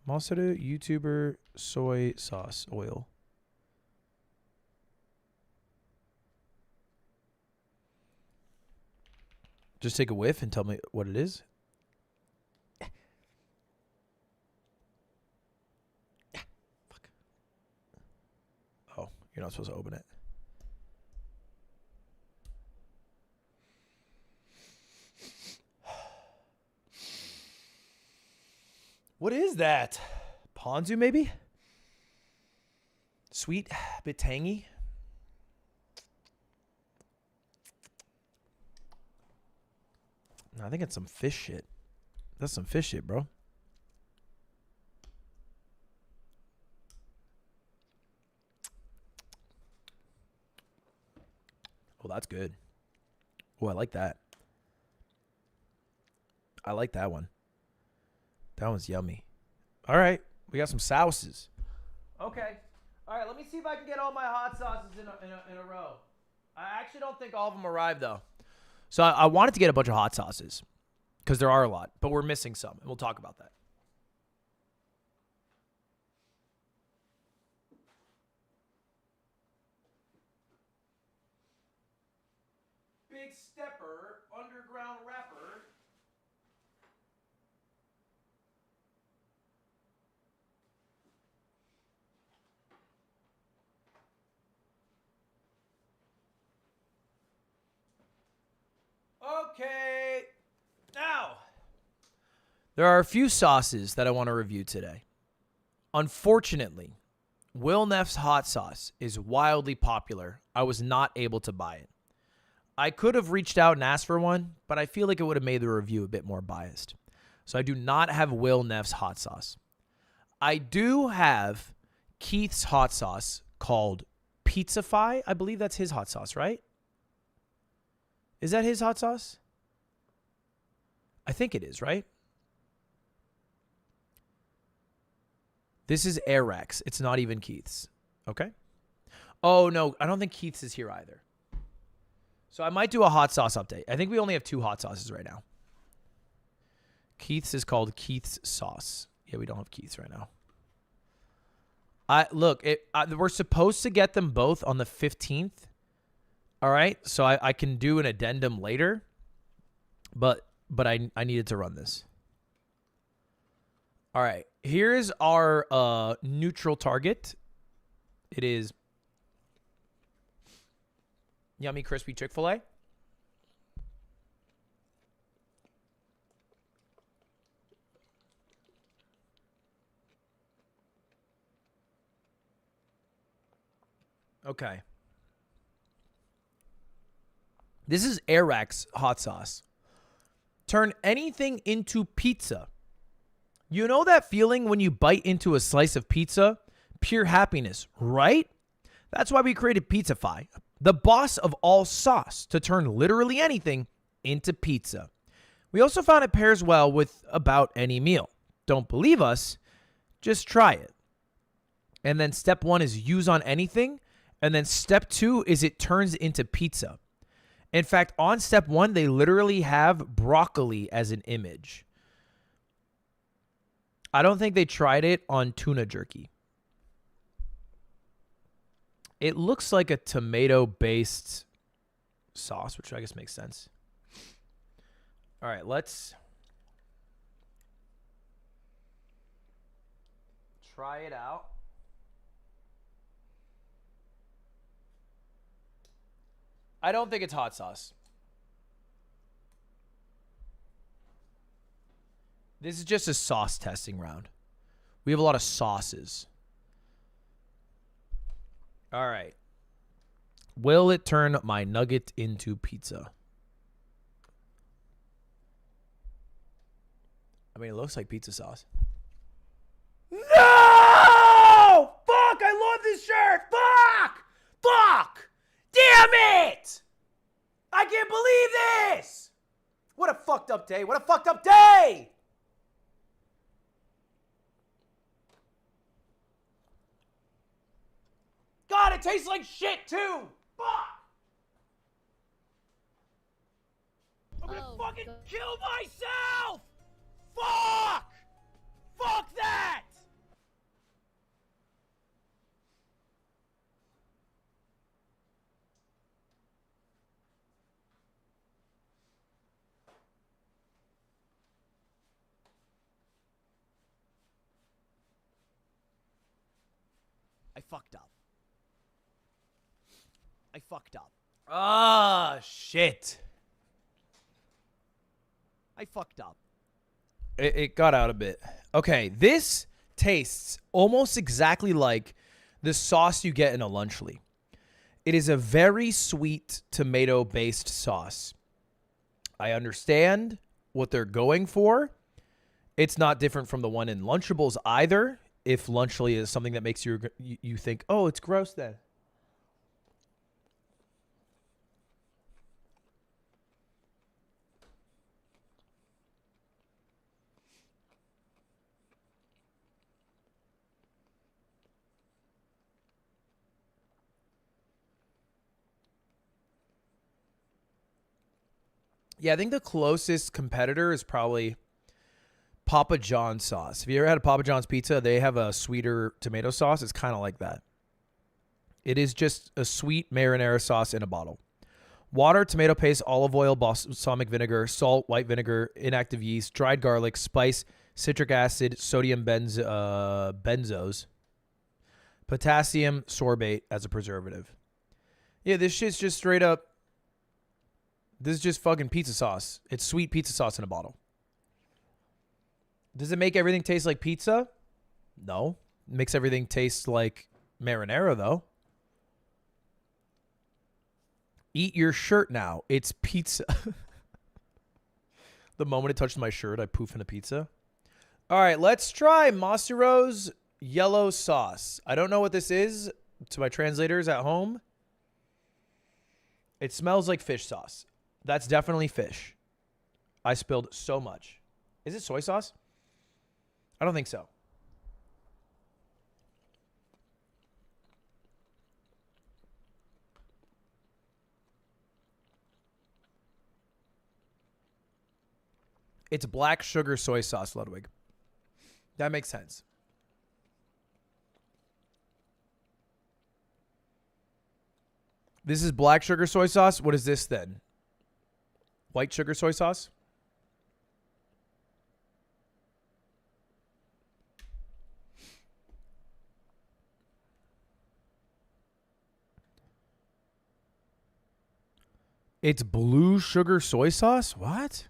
Masaru YouTuber soy sauce oil. Just take a whiff and tell me what it is. Fuck. Oh, you're not supposed to open it. What is that? Ponzu maybe? Sweet, a bit tangy. I think it's some fish shit. That's some fish shit, bro. Oh, that's good. Oh, I like that. I like that one. That one's yummy. All right. We got some sauces. Okay. All right. Let me see if I can get all my hot sauces in a row. I actually don't think all of them arrived, though. So I wanted to get a bunch of hot sauces because there are a lot, but we're missing some, and we'll talk about that. Big stepper, underground rapper. Okay. Now, there are a few sauces that I want to review today. Unfortunately, Will Neff's hot sauce is wildly popular. I was not able to buy it. I could have reached out and asked for one, but I feel like it would have made the review a bit more biased. So I do not have Will Neff's hot sauce. I do have Keith's hot sauce called Pizzafy. I believe that's his hot sauce, right? Is that his hot sauce? I think it is, right? This is Airrex. It's not even Keith's. Okay? Oh, no. I don't think Keith's is here either. So I might do a hot sauce update. I think we only have 2 hot sauces right now. Keith's is called Keith's sauce. Yeah, we don't have Keith's right now. We're supposed to get them both on the 15th. All right, so I can do an addendum later, but I needed to run this. All right, here is our neutral target. It is yummy, crispy Chick-fil-A. Okay. This is Airrex hot sauce. Turn anything into pizza. You know that feeling when you bite into a slice of pizza? Pure happiness, right? That's why we created Pizzafy, the boss of all sauce, to turn literally anything into pizza. We also found it pairs well with about any meal. Don't believe us? Just try it. And then step 1 is use on anything. And then step 2 is it turns into pizza. In fact, on step 1, they literally have broccoli as an image. I don't think they tried it on tuna jerky. It looks like a tomato-based sauce, which I guess makes sense. All right, let's try it out. I don't think it's hot sauce. This is just a sauce testing round. We have a lot of sauces. All right. Will it turn my nugget into pizza? I mean, it looks like pizza sauce. No! Fuck! I love this shirt! Fuck! Fuck! Damn it! I can't believe this! What a fucked up day. What a fucked up day! God, it tastes like shit too! Fuck! I'm gonna fucking kill myself! Fuck! Fuck that! I fucked up. I fucked up. Ah, shit. I fucked up. It got out a bit. Okay, this tastes almost exactly like the sauce you get in a Lunchly. It is a very sweet tomato-based sauce. I understand what they're going for. It's not different from the one in Lunchables either. If Lunchly is something that makes you think, oh, it's gross then. Yeah, I think the closest competitor is probably Papa John's sauce. Have you ever had a Papa John's pizza? They have a sweeter tomato sauce. It's kind of like that. It is just a sweet marinara sauce in a bottle. Water, tomato paste, olive oil, balsamic vinegar, salt, white vinegar, inactive yeast, dried garlic, spice, citric acid, sodium benzos, potassium sorbate as a preservative. Yeah, this shit's just straight up. This is just fucking pizza sauce. It's sweet pizza sauce in a bottle. Does it make everything taste like pizza? No. It makes everything taste like marinara, though. Eat your shirt now. It's pizza. The moment it touched my shirt, I poof into pizza. All right, let's try Masaru's yellow sauce. I don't know what this is to my translators at home. It smells like fish sauce. That's definitely fish. I spilled so much. Is it soy sauce? I don't think so. It's black sugar soy sauce, Ludwig. That makes sense. This is black sugar soy sauce. What is this then? White sugar soy sauce? It's blue sugar soy sauce? What?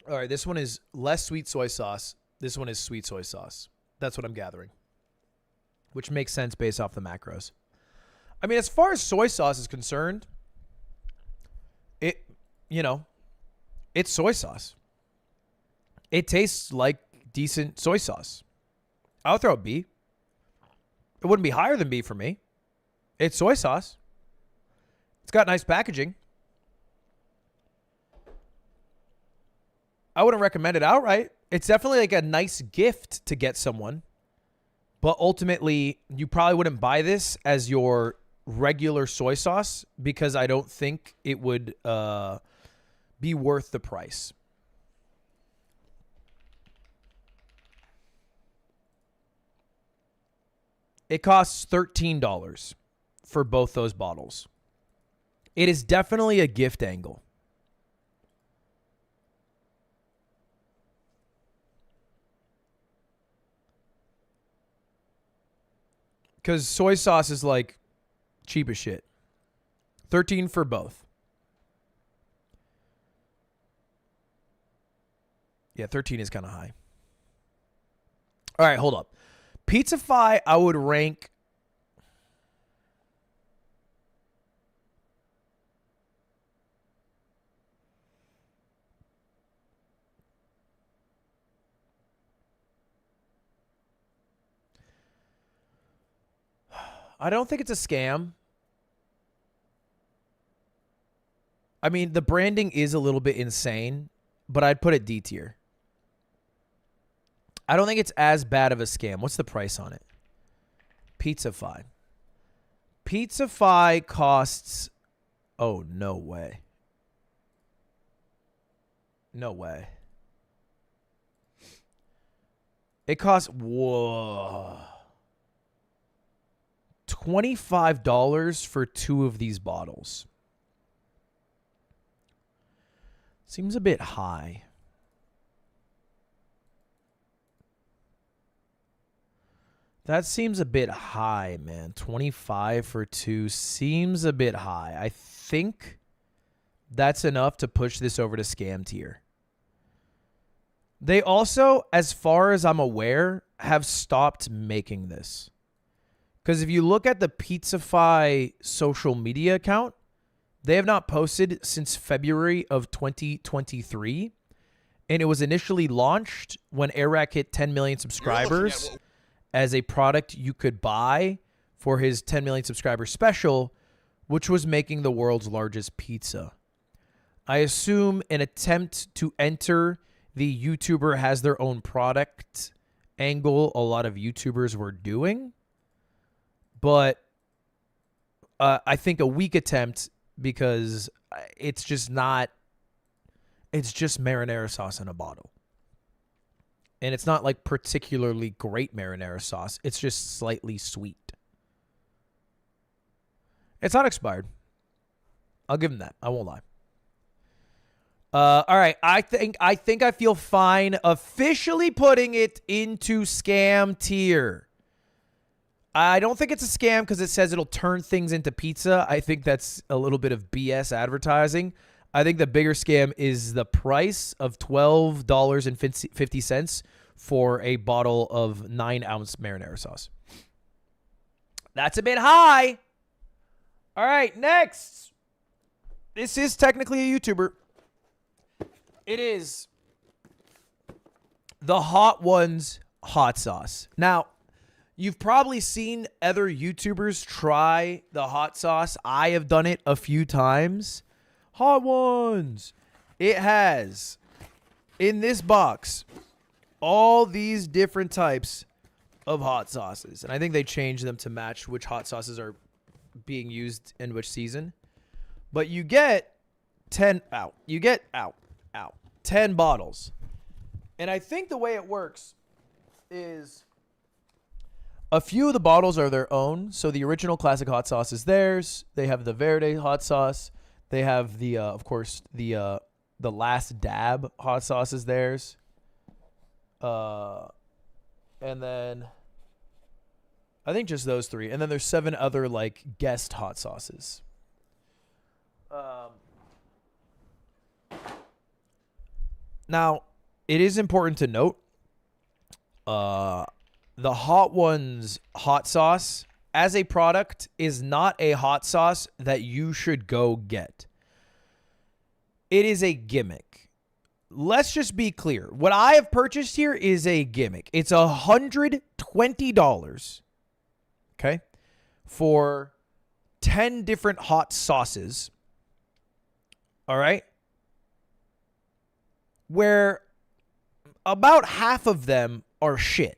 All right, this one is less sweet soy sauce. This one is sweet soy sauce. That's what I'm gathering, which makes sense based off the macros. I mean, as far as soy sauce is concerned, you know, it's soy sauce. It tastes like decent soy sauce. I'll throw a B. It wouldn't be higher than B for me. It's soy sauce. It's got nice packaging. I wouldn't recommend it outright. It's definitely like a nice gift to get someone. But ultimately, you probably wouldn't buy this as your regular soy sauce because I don't think it would be worth the price. It costs $13 for both those bottles. It is definitely a gift angle. Because soy sauce is like cheap as shit. 13 for both. Yeah, 13 is kind of high. All right, hold up. Pizza-Fi, I would rank... I don't think it's a scam. I mean, the branding is a little bit insane, but I'd put it D tier. I don't think it's as bad of a scam. What's the price on it? Pizza-Fi. Pizza-Fi costs... Oh, no way. No way. It costs... Whoa. $25 for 2 of these bottles. Seems a bit high. That seems a bit high, man. 25 for 2 seems a bit high. I think that's enough to push this over to scam tier. They also, as far as I'm aware, have stopped making this. Because if you look at the Pizza-Fi social media account, they have not posted since February of 2023. And it was initially launched when Airrack hit 10 million subscribers as a product you could buy for his 10 million subscriber special, which was making the world's largest pizza. I assume an attempt to enter the YouTuber has their own product angle a lot of YouTubers were doing. But I think a weak attempt because it's just not, it's just marinara sauce in a bottle. And it's not like particularly great marinara sauce. It's just slightly sweet. It's not expired. I'll give them that. I won't lie. All right. I think I feel fine officially putting it into scam tier. I don't think it's a scam because it says it'll turn things into pizza. I think that's a little bit of BS advertising. I think the bigger scam is the price of $12.50 for a bottle of 9-ounce marinara sauce. That's a bit high. All right, next. This is technically a YouTuber. It is the Hot Ones hot sauce. Now, you've probably seen other YouTubers try the hot sauce. I have done it a few times. Hot Ones. It has, in this box, all these different types of hot sauces. And I think they changed them to match which hot sauces are being used in which season. But you get 10 out. You get out. 10 bottles. And I think the way it works is a few of the bottles are their own. So the original classic hot sauce is theirs. They have the Verde hot sauce. They have the, of course, the last dab hot sauce is theirs. And then I think just those 3. And then there's 7 other like guest hot sauces. Now, it is important to note, the Hot Ones hot sauce as a product is not a hot sauce that you should go get. It is a gimmick. Let's just be clear. What I have purchased here is a gimmick. It's $120, okay, for 10 different hot sauces. All right? Where about half of them are shit.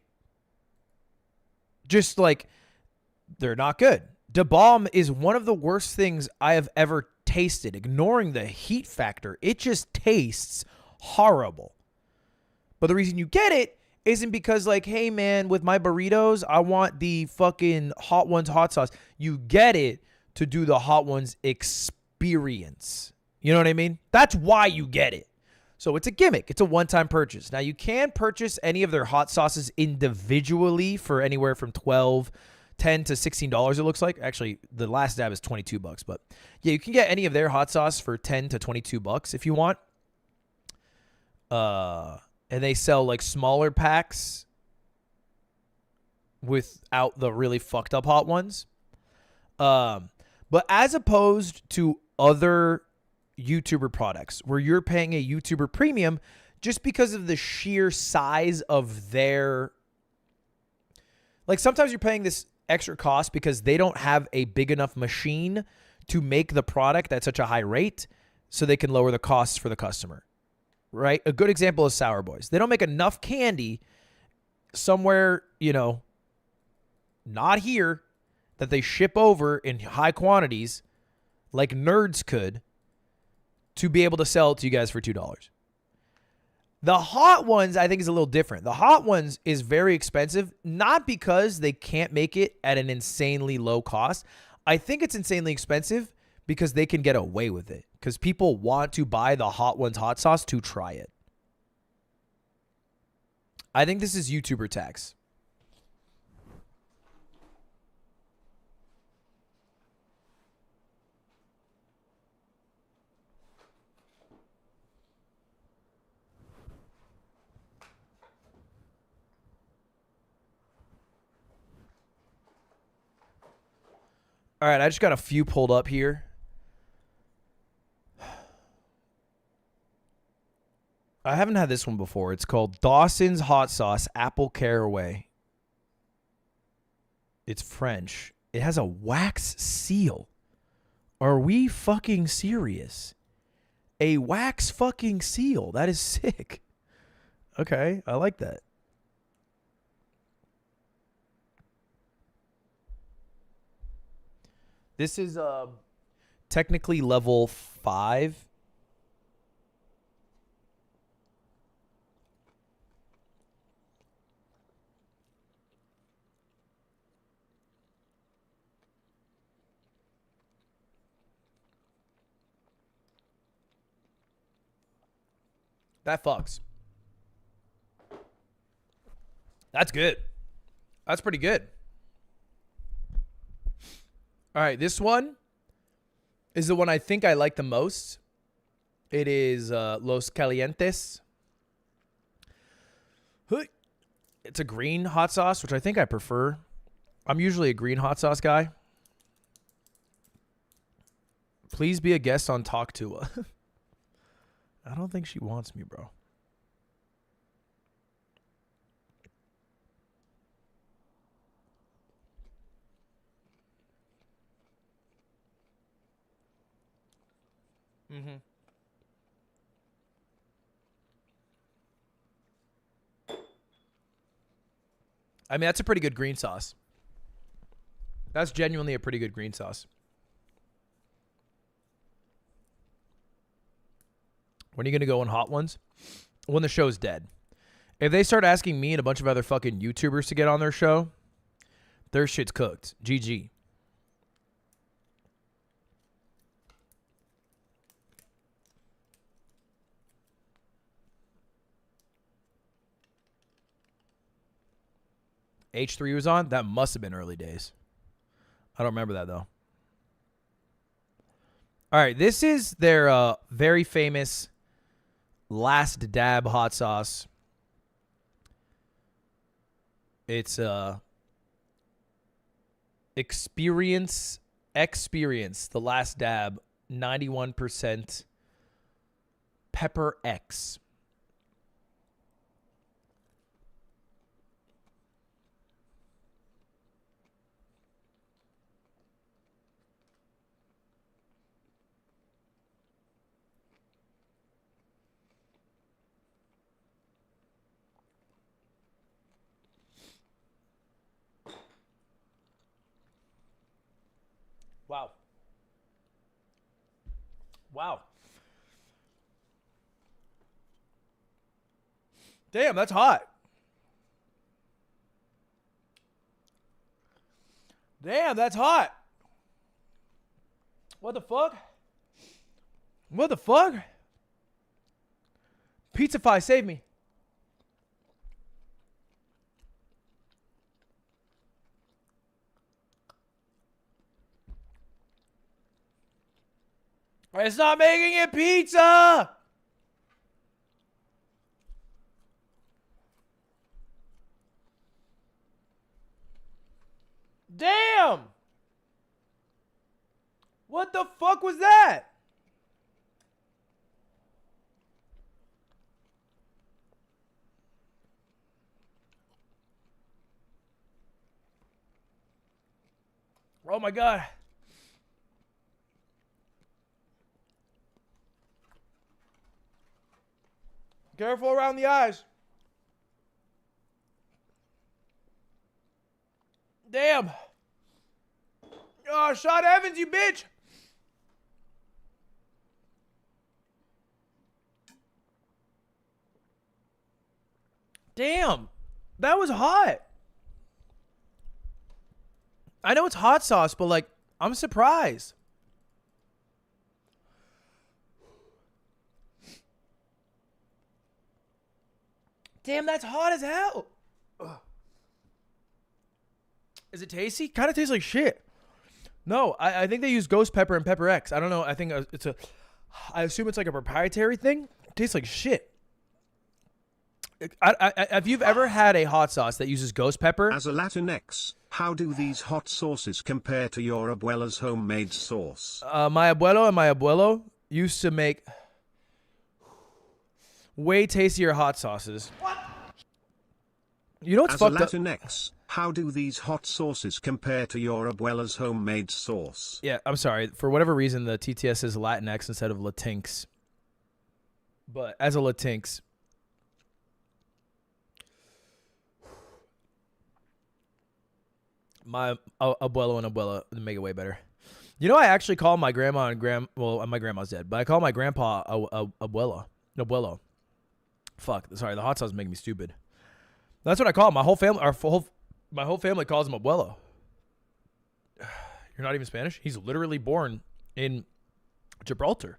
Just like, they're not good. Da Bomb is one of the worst things I have ever tasted. Ignoring the heat factor, it just tastes horrible. But the reason you get it isn't because, like, hey man, with my burritos, I want the fucking Hot Ones hot sauce. You get it to do the Hot Ones experience. You know what I mean? That's why you get it. So it's a gimmick. It's a one-time purchase. Now, you can purchase any of their hot sauces individually for anywhere from $10 to $16, it looks like. Actually, the last dab is $22, but yeah, you can get any of their hot sauce for $10 to $22 if you want. And they sell like smaller packs without the really fucked up hot ones. But as opposed to other YouTuber products where you're paying a YouTuber premium just because of the sheer size of their, like, sometimes you're paying this extra cost because they don't have a big enough machine to make the product at such a high rate so they can lower the costs for the customer, right? A good example is Sour Boys. They don't make enough candy somewhere, you know, not here, that they ship over in high quantities like Nerds could to be able to sell it to you guys for $2. The Hot Ones, I think, is a little different. The Hot Ones is very expensive, not because they can't make it at an insanely low cost. I think it's insanely expensive because they can get away with it, because people want to buy the Hot Ones hot sauce to try it. I think this is YouTuber tax. All right, I just got a few pulled up here. I haven't had this one before. It's called Dawson's Hot Sauce Apple Caraway. It's French. It has a wax seal. Are we fucking serious? A wax fucking seal. That is sick. Okay, I like that. This is technically level 5. That fucks. That's good. That's pretty good. All right, this one is the one I think I like the most. It is Los Calientes. It's a green hot sauce, which I think I prefer. I'm usually a green hot sauce guy. Please be a guest on Talk Tua. I don't think she wants me, bro. Mm-hmm. I mean, that's a pretty good green sauce. That's genuinely a pretty good green sauce. When are you going to go on Hot Ones? When the show's dead. If they start asking me and a bunch of other fucking YouTubers to get on their show, their shit's cooked. GG. H3 was on? That must have been early days. I don't remember that, though. All right, this is their very famous Last Dab hot sauce. It's Experience, The Last Dab, 91% Pepper X. Wow. Wow. Damn, that's hot. Damn, that's hot. What the fuck? What the fuck? Pizzafy, save me. It's not making it pizza. Damn. What the fuck was that? Oh my God. Careful around the eyes. Damn. Oh, Sean Evans, you bitch. Damn. That was hot. I know it's hot sauce, but like, I'm surprised. Damn, that's hot as hell. Ugh. Is it tasty? Kind of tastes like shit. No, I think they use ghost pepper and Pepper X. I don't know. I think I assume it's like a proprietary thing. It tastes like shit. If you've ever had a hot sauce that uses ghost pepper. As a Latinx, how do these hot sauces compare to your abuela's homemade sauce? My abuelo and my abuelo used to make way tastier hot sauces. What? You know what's fucked up? As a Latinx, how do these hot sauces compare to your abuela's homemade sauce? Yeah, I'm sorry. For whatever reason, the TTS is Latinx instead of Latinx. But as a Latinx, my abuelo and abuela make it way better. You know, I actually call my grandma and well, my grandma's dead, but I call my grandpa abuelo. Fuck, sorry, the hot sauce is making me stupid. That's what I call him. My whole family calls him abuelo. You're not even Spanish? He's literally born in Gibraltar.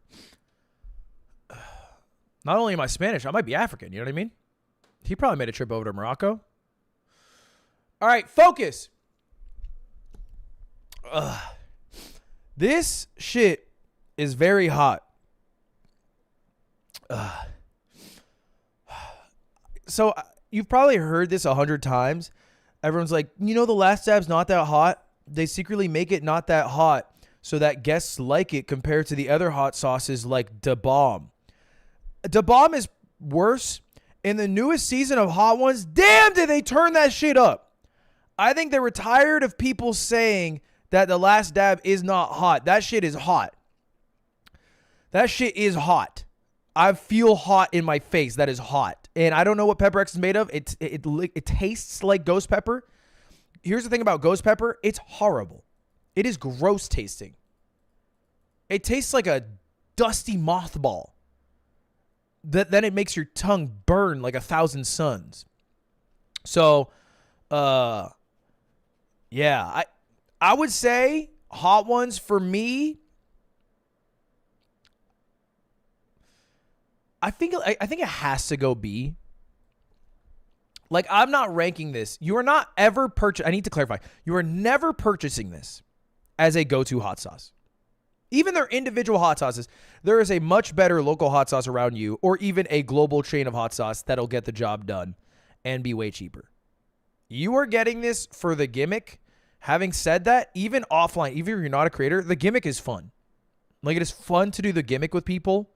Not only am I Spanish, I might be African. You know what I mean? He probably made a trip over to Morocco. All right, focus. This shit is very hot. So you've probably heard this 100 times. Everyone's like, you know, the last dab's not that hot. They secretly make it not that hot so that guests like it compared to the other hot sauces like Da Bomb. Da Bomb is worse. In the newest season of Hot Ones, damn, did they turn that shit up. I think they were tired of people saying that the last dab is not hot. That shit is hot. That shit is hot. I feel hot in my face. That is hot. And I don't know what Pepper X is made of. It tastes like ghost pepper. Here's the thing about ghost pepper. It's horrible. It is gross tasting. It tastes like a dusty mothball. Then it makes your tongue burn like 1,000 suns. So, yeah. I would say Hot Ones for me. I think it has to go B. Like, I'm not ranking this. You are not ever I need to clarify. You are never purchasing this as a go-to hot sauce. Even their individual hot sauces, there is a much better local hot sauce around you, or even a global chain of hot sauce that'll get the job done and be way cheaper. You are getting this for the gimmick. Having said that, even offline, even if you're not a creator, the gimmick is fun. Like, it is fun to do the gimmick with people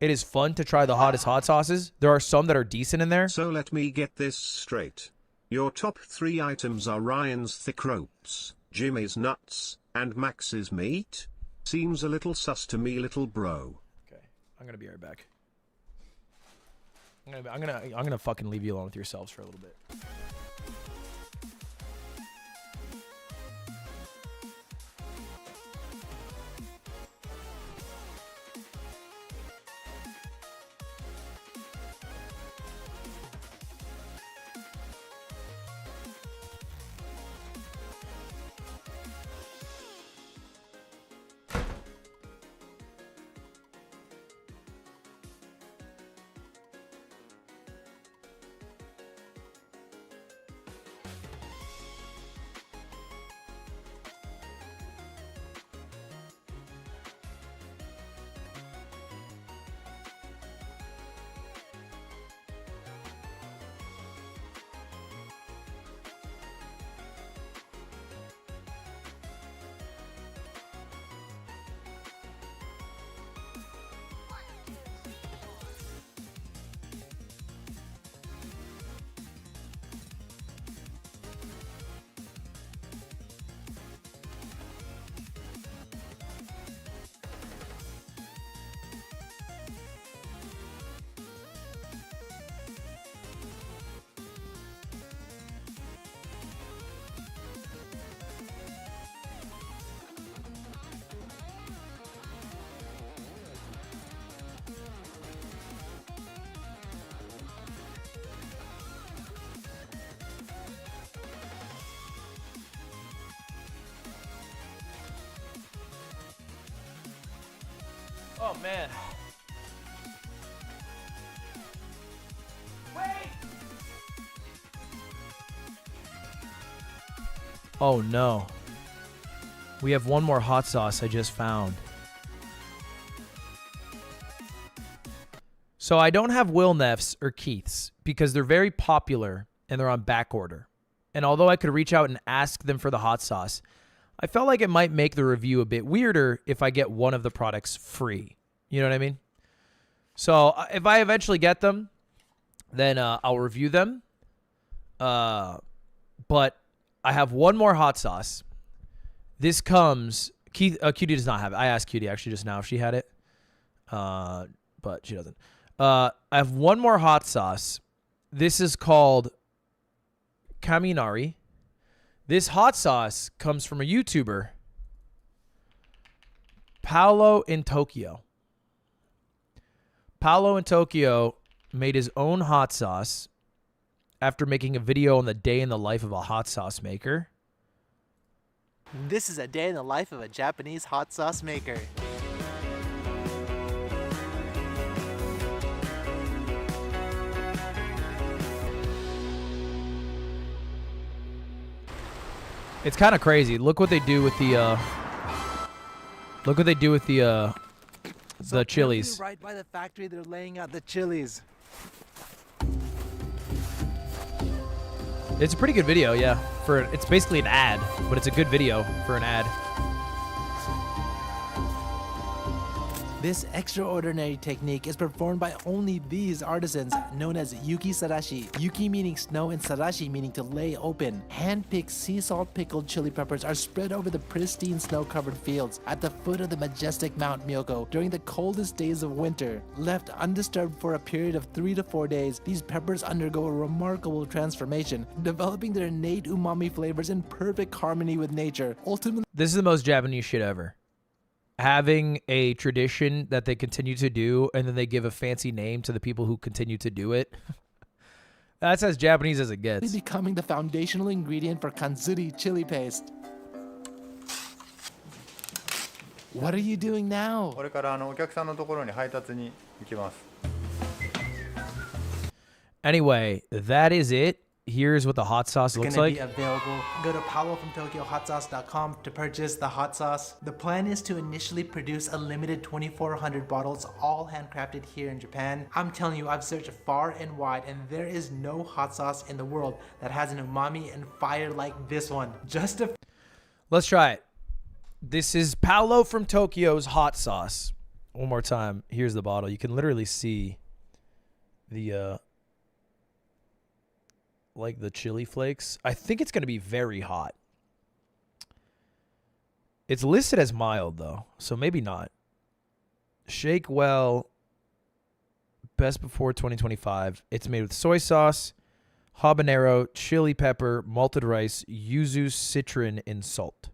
it is fun to try the hottest hot sauces. There are some that are decent in there. So let me get this straight. Your top 3 items are Ryan's thick ropes, Jimmy's nuts, and Max's meat? Seems a little sus to me, little bro. Okay, I'm gonna be right back. I'm gonna fucking leave you alone with yourselves for a little bit. Oh man. Wait. Oh no. We have one more hot sauce I just found. So I don't have Wilneff's or Keith's because they're very popular and they're on back order. And although I could reach out and ask them for the hot sauce, I felt like it might make the review a bit weirder if I get one of the products free. You know what I mean? So if I eventually get them, then I'll review them. But I have one more hot sauce. This comes... Cutie does not have it. I asked Cutie actually just now if she had it. But she doesn't. I have one more hot sauce. This is called Kaminari. This hot sauce comes from a YouTuber, Paolo in Tokyo. Paolo in Tokyo made his own hot sauce after making a video on the day in the life of a hot sauce maker. This is a day in the life of a Japanese hot sauce maker. It's kind of crazy. Look what they do with the the chilies. Right by the factory, they're laying out the chilies. It's a pretty good video, yeah. It's basically an ad, but it's a good video for an ad. This extraordinary technique is performed by only these artisans, known as Yuki Sarashi. Yuki meaning snow and Sarashi meaning to lay open. Hand-picked sea salt pickled chili peppers are spread over the pristine snow-covered fields at the foot of the majestic Mount Myoko during the coldest days of winter. Left undisturbed for a period of 3 to 4 days, these peppers undergo a remarkable transformation, developing their innate umami flavors in perfect harmony with nature. Ultimately, This is the most Japanese shit ever. Having a tradition that they continue to do, and then they give a fancy name to the people who continue to do it. That's as Japanese as it gets. becoming the foundational ingredient for kanzuri chili paste. What are you doing now? これからお客さんのところに配達に行きます。 Anyway, that is it. Here's what the hot sauce looks Gonna like. be available. Go to paolofromtokyohotsauce.com to purchase the hot sauce. The plan is to initially produce a limited 2,400 bottles, all handcrafted here in Japan. I'm telling you, I've searched far and wide, and there is no hot sauce in the world that has an umami and fire like this one. Just a... Let's try it. This is Paolo from Tokyo's hot sauce. One more time. Here's the bottle. You can literally see the like the chili flakes. I think it's going to be very hot. It's listed as mild though, so maybe not. Shake well. Best before 2025. It's made with soy sauce, habanero, chili pepper, malted rice, yuzu, citron, and salt.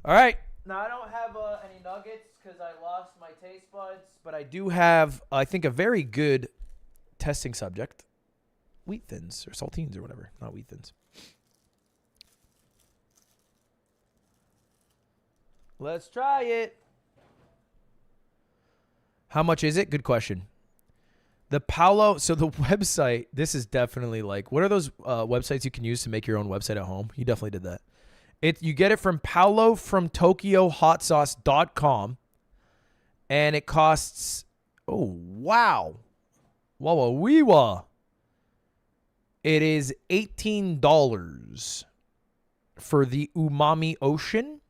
All right. Now, I don't have any nuggets because I lost my taste buds, but I do have, I think, a very good testing subject. Wheat thins or saltines or whatever. Not wheat thins. Let's try it. How much is it? Good question. The Paolo, so the website, this is definitely like, what are those websites you can use to make your own website at home? You definitely did that. You get it from paolofromtokyohotsauce.com, and it costs, oh, wow. Wawa-wee-wa. It is $18 for the Umami Ocean.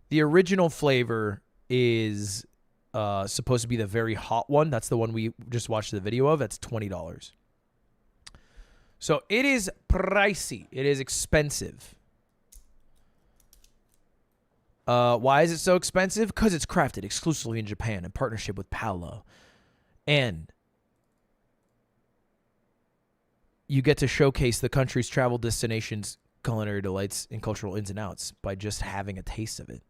The original flavor is supposed to be the very hot one. That's the one we just watched the video of. That's $20. So it is pricey. It is expensive. Why is it so expensive? Because it's crafted exclusively in Japan in partnership with Paolo. And you get to showcase the country's travel destinations, culinary delights, and cultural ins and outs by just having a taste of it.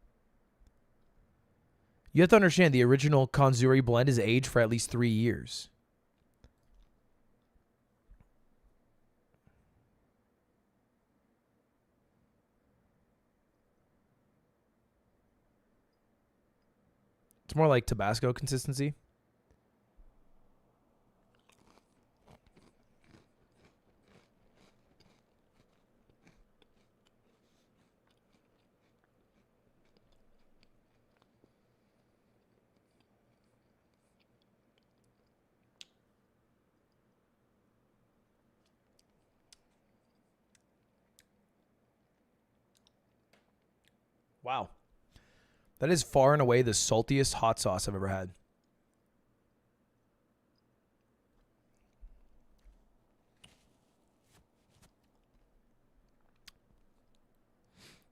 You have to understand the original Kanzuri blend is aged for at least 3 years. It's more like Tabasco consistency. Wow. That is far and away the saltiest hot sauce I've ever had.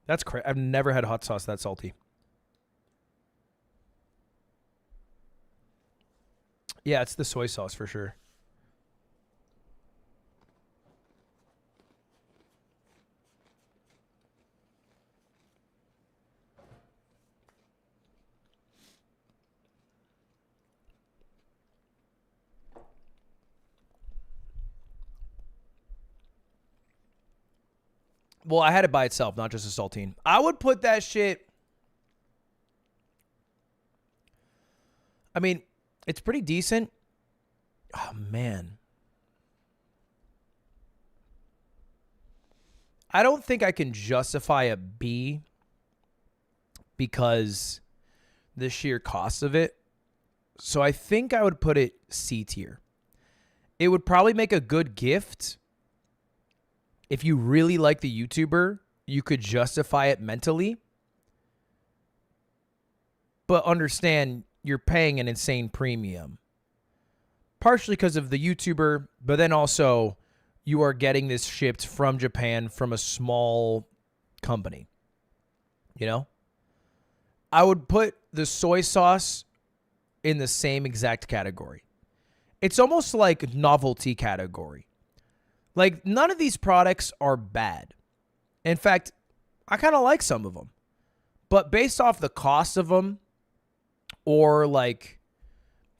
That's crazy. I've never had hot sauce that salty. Yeah, it's the soy sauce for sure. Well, I had it by itself, not just a saltine. I would put that shit. I mean, it's pretty decent. Oh, man. I don't think I can justify a B because the sheer cost of it. So I think I would put it C tier. It would probably make a good gift. If you really like the YouTuber, you could justify it mentally. But understand you're paying an insane premium. Partially because of the YouTuber, but then also you are getting this shipped from Japan from a small company. You know? I would put the soy sauce in the same exact category. It's almost like novelty category. Like, none of these products are bad. In fact, I kind of like some of them. But based off the cost of them or, like,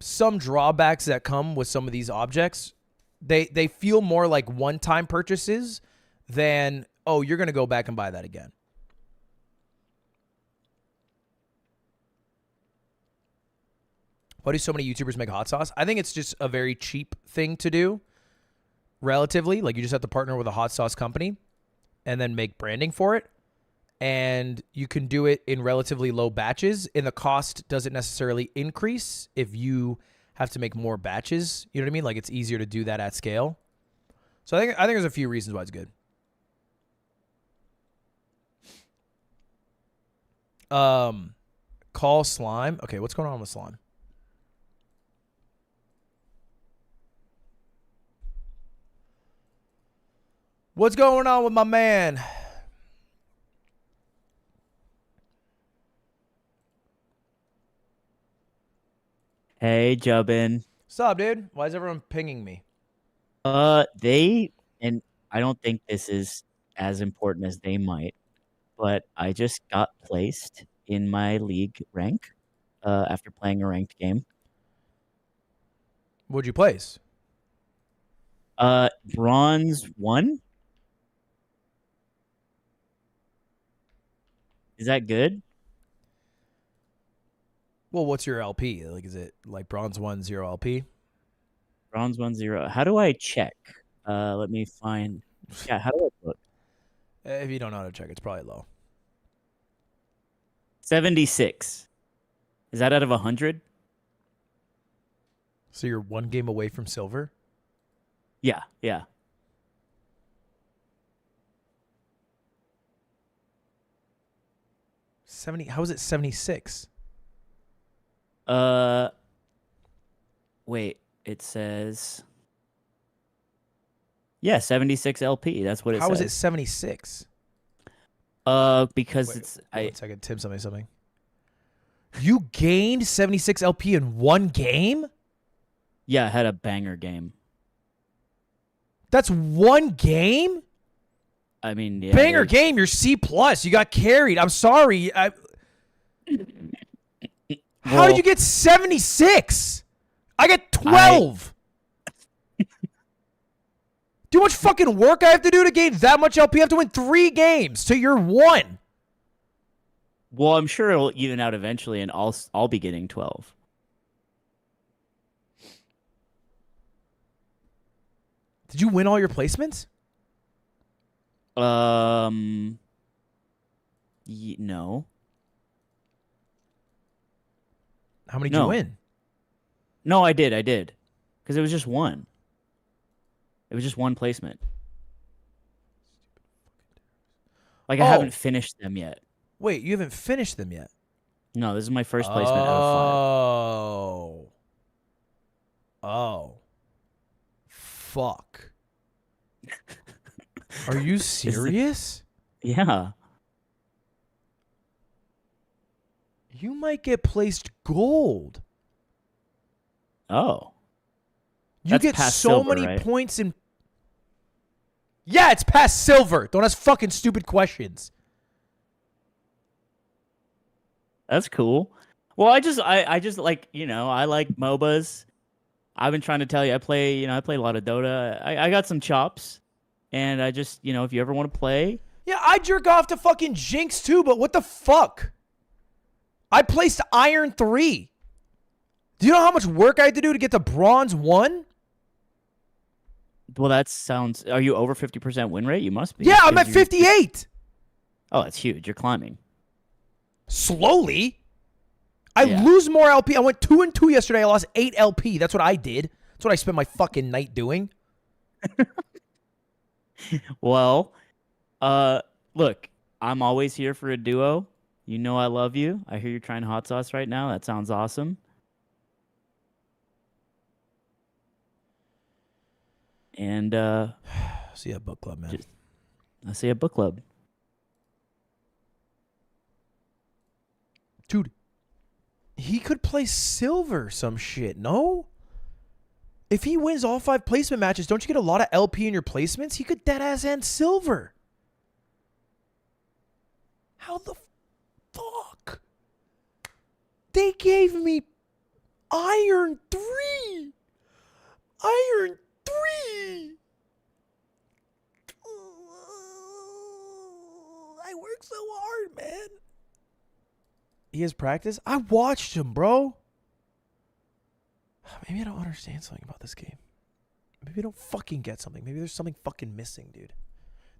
some drawbacks that come with some of these objects, they feel more like one-time purchases than, oh, you're going to go back and buy that again. Why do so many YouTubers make hot sauce? I think it's just a very cheap thing to do. Relatively, like you just have to partner with a hot sauce company and then make branding for it. And you can do it in relatively low batches, and the cost doesn't necessarily increase if you have to make more batches. You know what I mean? Like it's easier to do that at scale. So I think there's a few reasons why it's good. Call slime. Okay, what's going on with slime? What's going on with my man? Hey, Jubbin. What's up, dude? Why is everyone pinging me? And I don't think this is as important as they might, but I just got placed in my league rank after playing a ranked game. What'd you place? Bronze 1? Is that good? Well, what's your LP? Like, is it like bronze 1 0 LP? Bronze 1-0. How do I check? Let me find. Yeah, how do I look? If you don't know how to check, it's probably low. 76. Is that out of 100? So you're one game away from silver? Yeah, yeah. How is it 76? Wait, it says. Yeah, 76 LP. That's what it How says. is it 76? Because Wait, it's one second. Tim, something. You gained 76 LP in one game? Yeah, I had a banger game. That's one game? I mean, yeah. Banger game. You're C+. You got carried. I'm sorry. How did you get 76? I get 12. Do you know how much fucking work I have to do to gain that much LP? I have to win 3 games to your 1. Well, I'm sure it'll even out eventually, and I'll be getting 12. Did you win all your placements? No. How many did you win? No, I did. Because it was just one. It was just one placement. Like, I haven't finished them yet. Wait, you haven't finished them yet? No, this is my first placement out of 5. Oh. Fuck. Are you serious? Yeah. You might get placed gold. Oh. You That's get past so silver, many right? points in. Yeah, it's past silver. Don't ask fucking stupid questions. That's cool. Well, I just like, I like MOBAs. I've been trying to tell you, I play a lot of Dota. I got some chops, and I just, if you ever want to play. Yeah, I jerk off to fucking Jinx too, but what the fuck? I placed Iron 3. Do you know how much work I had to do to get to Bronze 1? Well, that sounds. Are you over 50% win rate? You must be. Yeah, I'm at Because 58. Oh, that's huge. You're climbing. Slowly. I Yeah. lose more LP. I went 2-2 yesterday. I lost 8 LP. That's what I did. That's what I spent my fucking night doing. Well, look, I'm always here for a duo. You know I love you. I hear you're trying hot sauce right now. That sounds awesome. And See you at book club, man. I see a book club. Dude, he could play silver some shit, no? If he wins all 5 placement matches, don't you get a lot of LP in your placements? He could deadass end silver. How the fuck? They gave me Iron 3. Iron 3. I work so hard, man. He has practice? I watched him, bro. Maybe I don't understand something about this game. Maybe I don't fucking get something. Maybe there's something fucking missing, dude.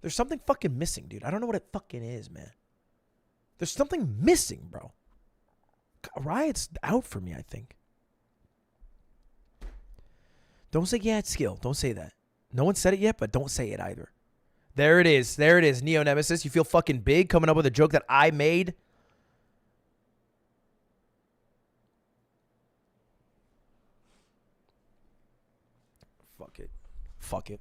There's something fucking missing, dude. I don't know what it fucking is, man. There's something missing, bro. Riot's out for me, I think. Don't say, yeah, it's skill. Don't say that. No one said it yet, but don't say it either. There it is. There it is. Neo Nemesis, you feel fucking big coming up with a joke that I made? fuck it.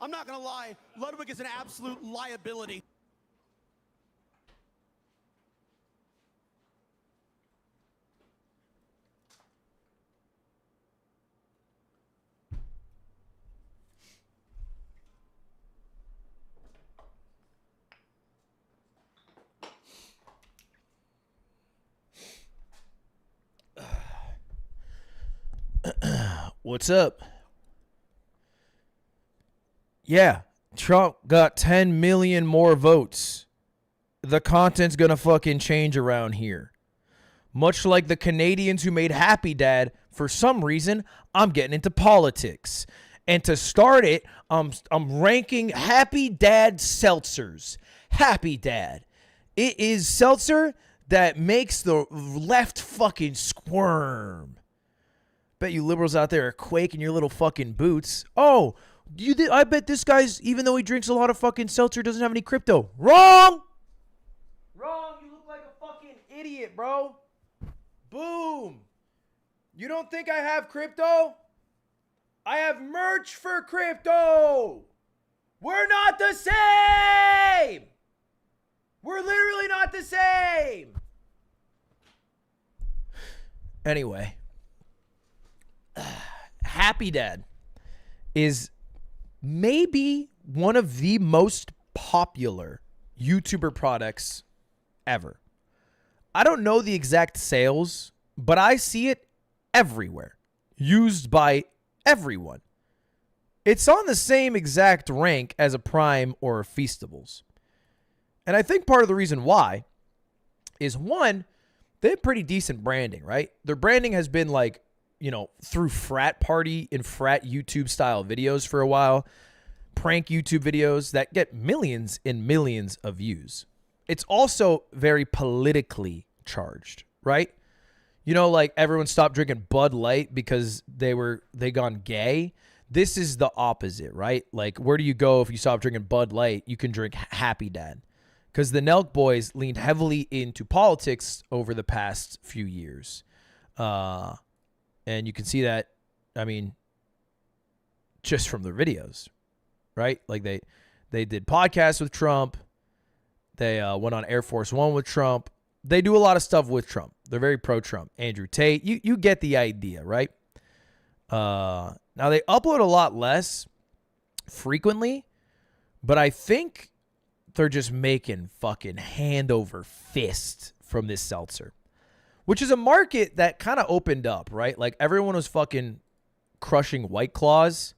I'm not gonna lie, Ludwig is an absolute liability. What's up? Yeah, Trump got 10 million more votes. The content's gonna fucking change around here. Much like the Canadians who made Happy Dad, for some reason, I'm getting into politics. And to start it, I'm ranking Happy Dad seltzers. Happy Dad. It is seltzer that makes the left fucking squirm. Bet you liberals out there are quaking your little fucking boots. Oh, I bet this guy's, even though he drinks a lot of fucking seltzer, doesn't have any crypto. Wrong! Wrong. You look like a fucking idiot, bro. Boom. You don't think I have crypto? I have merch for crypto. We're not the same. We're literally not the same. Anyway. Happy Dad is maybe one of the most popular YouTuber products ever. I don't know the exact sales, but I see it everywhere, used by everyone. It's on the same exact rank as a Prime or a Feastables. And I think part of the reason why is, one, they have pretty decent branding, right? Their branding has been like, you know, through frat party and frat YouTube style videos for a while, prank YouTube videos that get millions and millions of views. It's also very politically charged, right? You know, like everyone stopped drinking Bud Light because they gone gay. This is the opposite, right? Like, where do you go if you stop drinking Bud Light? You can drink Happy Dad. Because the Nelk boys leaned heavily into politics over the past few years. And you can see that, I mean, just from their videos, right? Like they did podcasts with Trump. They went on Air Force One with Trump. They do a lot of stuff with Trump. They're very pro-Trump. Andrew Tate, you get the idea, right? Now, they upload a lot less frequently, but I think they're just making fucking hand over fist from this seltzer, which is a market that kind of opened up, right? Like everyone was fucking crushing White Claws,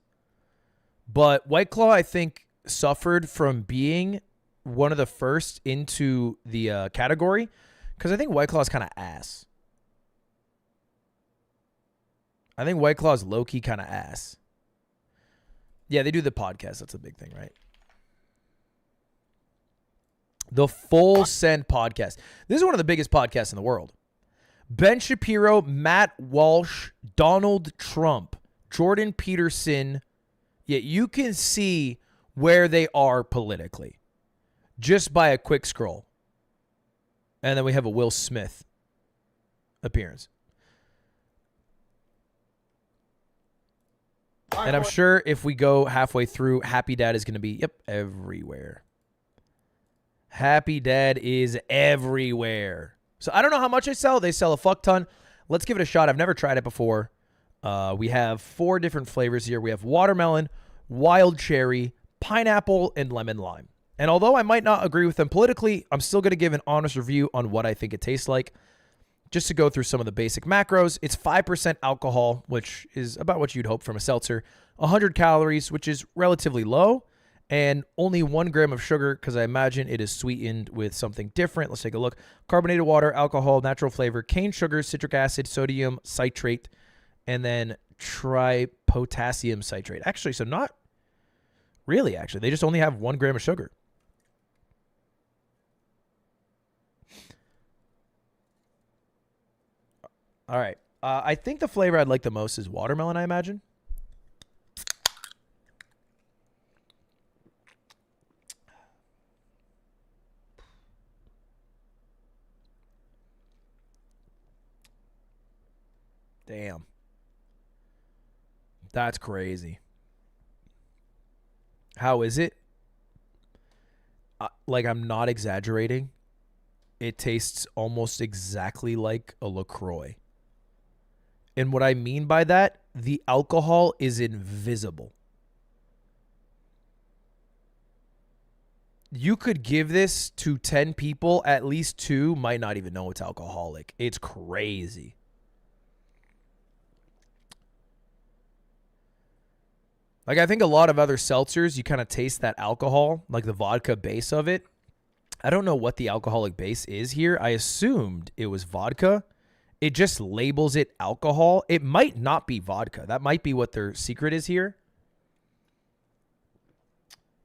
but White Claw, I think, suffered from being one of the first into the category, because I think White Claw is kind of ass. I think White Claw is low-key kind of ass. Yeah, they do the podcast. That's a big thing, right? The Full Send podcast. This is one of the biggest podcasts in the world. Ben Shapiro, Matt Walsh, Donald Trump, Jordan Peterson. Yeah, you can see where they are politically just by a quick scroll. And then we have a Will Smith appearance. And I'm sure if we go halfway through, Happy Dad is going to be, everywhere. Happy Dad is everywhere. So I don't know how much they sell. They sell a fuck ton. Let's give it a shot. I've never tried it before. We have 4 different flavors here. We have watermelon, wild cherry, pineapple, and lemon lime. And although I might not agree with them politically, I'm still going to give an honest review on what I think it tastes like. Just to go through some of the basic macros, it's 5% alcohol, which is about what you'd hope from a seltzer. 100 calories, which is relatively low. And only 1 gram of sugar, because I imagine it is sweetened with something different. Let's take a look. Carbonated water, alcohol, natural flavor, cane sugar, citric acid, sodium citrate, and then tripotassium citrate. Actually, so not really, actually. They just only have 1 gram of sugar. All right. I think the flavor I'd like the most is watermelon, I imagine. Damn. That's crazy. How is it? Like, I'm not exaggerating. It tastes almost exactly like a LaCroix. And what I mean by that, the alcohol is invisible. You could give this to 10 people, at least 2 might not even know it's alcoholic. It's crazy. Like, I think a lot of other seltzers, you kind of taste that alcohol, like the vodka base of it. I don't know what the alcoholic base is here. I assumed it was vodka. It just labels it alcohol. It might not be vodka. That might be what their secret is here.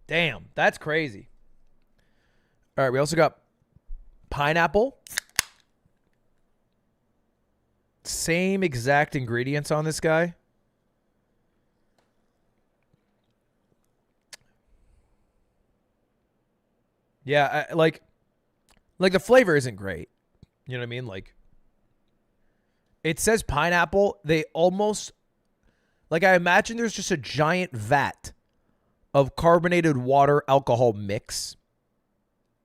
Damn, that's crazy. All right, we also got pineapple. Same exact ingredients on this guy. Yeah, like the flavor isn't great. You know what I mean? Like, it says pineapple. They almost, like, I imagine there's just a giant vat of carbonated water alcohol mix,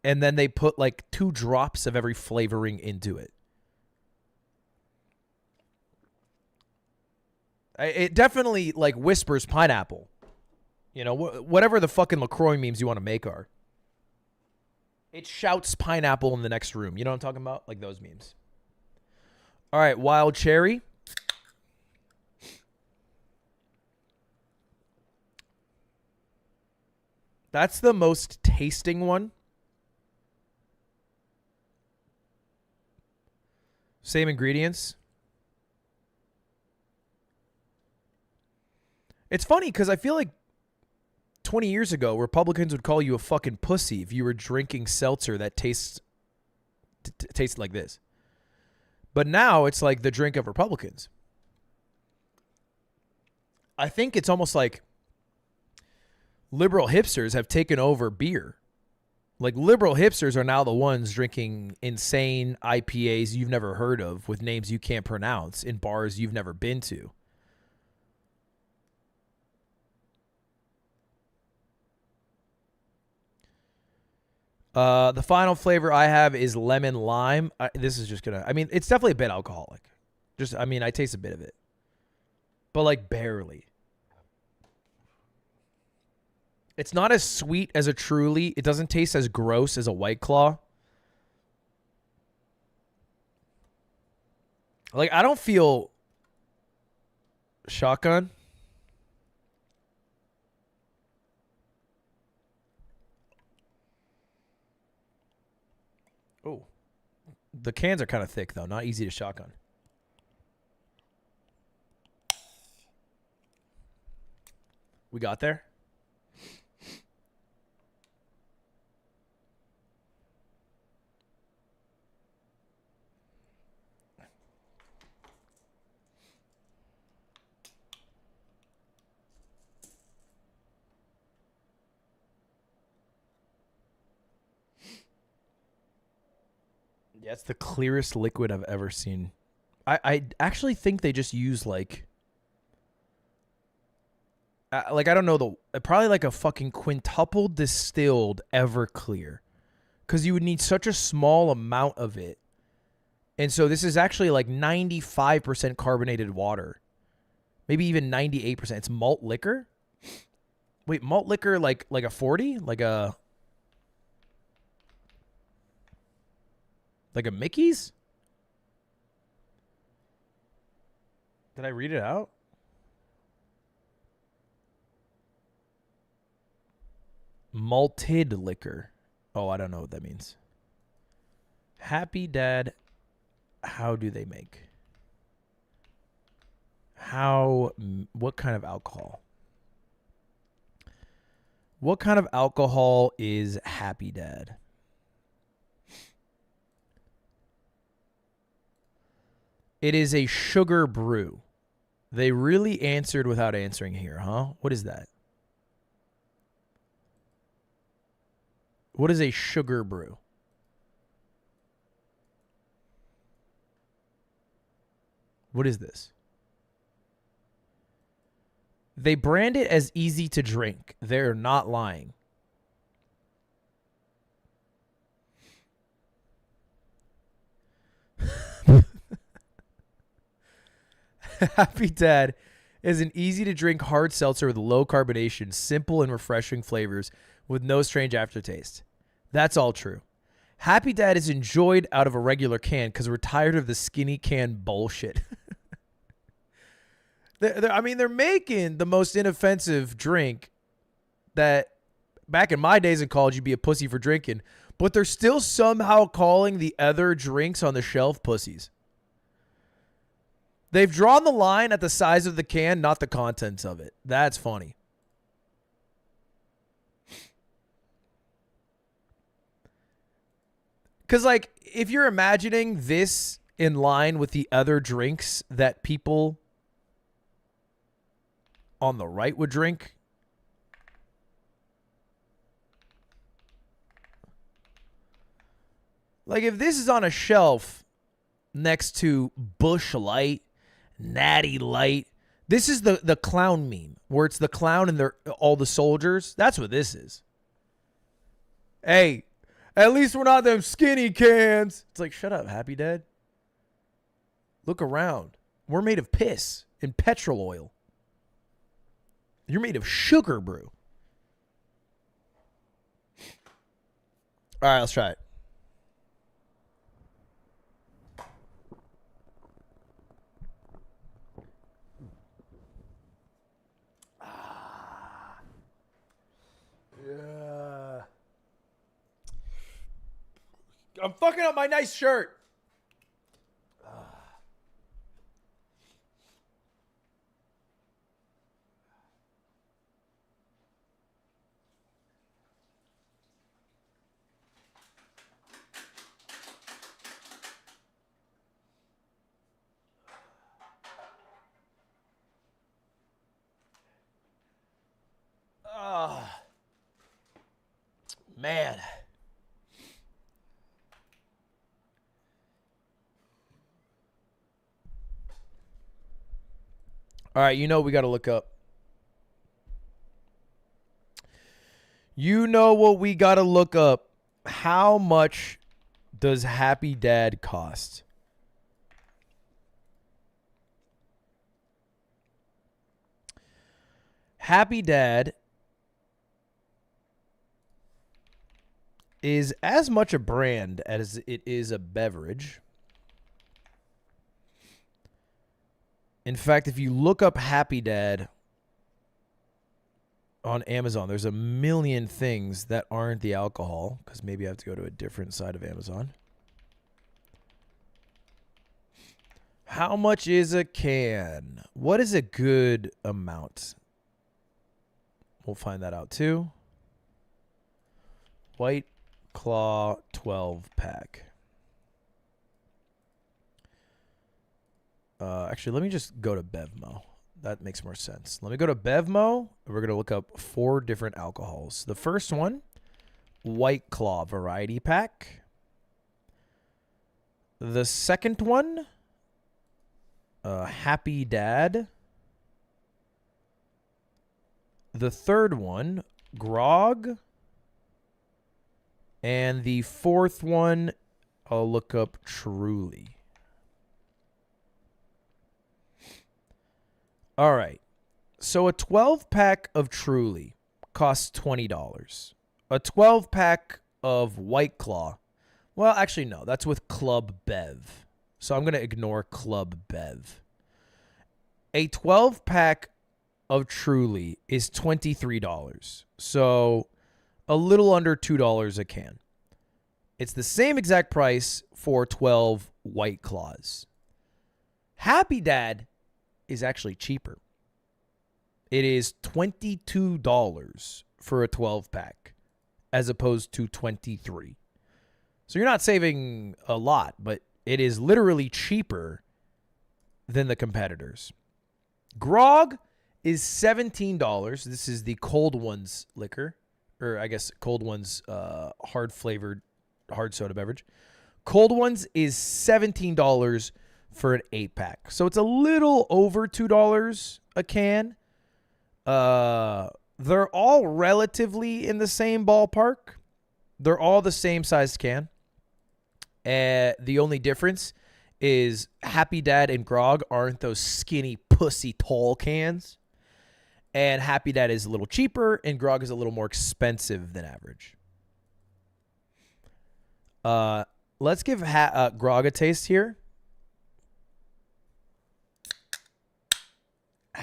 and then they put like 2 drops of every flavoring into it. It definitely like whispers pineapple. You know, whatever the fucking LaCroix memes you want to make are. It shouts pineapple in the next room. You know what I'm talking about? Like those memes. All right, wild cherry. That's the most tasting one. Same ingredients. It's funny because I feel like 20 years ago, Republicans would call you a fucking pussy if you were drinking seltzer that tastes like this. But now it's like the drink of Republicans. I think it's almost like liberal hipsters have taken over beer. Like, liberal hipsters are now the ones drinking insane IPAs you've never heard of with names you can't pronounce in bars you've never been to. The final flavor I have is lemon lime. This is just gonna, I mean, it's definitely a bit alcoholic. Just, I mean, I taste a bit of it, but like barely. It's not as sweet as a Truly. It doesn't taste as gross as a White Claw. Like, I don't feel shotgun. Oh, the cans are kind of thick though. Not easy to shotgun. We got there. Yeah, it's the clearest liquid I've ever seen. I actually think they just use like I don't know, probably like a fucking quintuple distilled Everclear, because you would need such a small amount of it. And so this is actually like 95% carbonated water, maybe even 98%. It's malt liquor. Wait, malt liquor like a 40, like a Mickey's? Did I read it out? Malted liquor. Oh, I don't know what that means. Happy Dad. How do they make? What kind of alcohol? What kind of alcohol is Happy Dad? It is a sugar brew. They really answered without answering here, huh? What is that? What is a sugar brew? What is this? They brand it as easy to drink. They're not lying. Happy Dad is an easy to drink hard seltzer with low carbonation, simple and refreshing flavors with no strange aftertaste. That's all true. Happy Dad is enjoyed out of a regular can because we're tired of the skinny can bullshit. They're making the most inoffensive drink that back in my days in college you'd be a pussy for drinking, but they're still somehow calling the other drinks on the shelf pussies. They've drawn the line at the size of the can, not the contents of it. That's funny. Because, like, if you're imagining this in line with the other drinks that people on the right would drink, like, if this is on a shelf next to Bush Light, Natty Light, this is the clown meme, where it's the clown and all the soldiers. That's what this is. Hey, at least we're not them skinny cans. It's like, shut up, Happy Dad. Look around. We're made of piss and petrol oil. You're made of sugar brew. All right, let's try it. Yeah. I'm fucking up my nice shirt. Man. All right, you know we got to look up. You know what we got to look up. How much does Happy Dad cost? Happy Dad is as much a brand as it is a beverage. In fact, if you look up Happy Dad on Amazon, there's a million things that aren't the alcohol, because maybe I have to go to a different side of Amazon. How much is a can? What is a good amount? We'll find that out too. White Claw 12 pack. Actually, let me just go to Bevmo. That makes more sense. Let me go to Bevmo. We're going to look up 4 different alcohols. The first one, White Claw variety pack. The second one, Happy Dad. The third one, Grog. And the fourth one, I'll look up Truly. All right. So a 12-pack of Truly costs $20. A 12-pack of White Claw, well, actually, no. That's with Club Bev. So I'm going to ignore Club Bev. A 12-pack of Truly is $23. So a little under $2 a can. It's the same exact price for 12 White Claws. Happy Dad is actually cheaper. It is $22 for a 12-pack as opposed to $23. So you're not saving a lot, but it is literally cheaper than the competitors. Grog is $17. This is the Cold Ones liquor, or I guess Cold Ones hard-flavored hard soda beverage. Cold Ones is $17 for an 8-pack. So it's a little over $2 a can, They're all relatively in the same ballpark. They're all the same sized can. The only difference is Happy Dad and Grog aren't those skinny, pussy, tall cans. And Happy Dad is a little cheaper, and Grog is a little more expensive than average. Let's give Grog a taste here. Ow.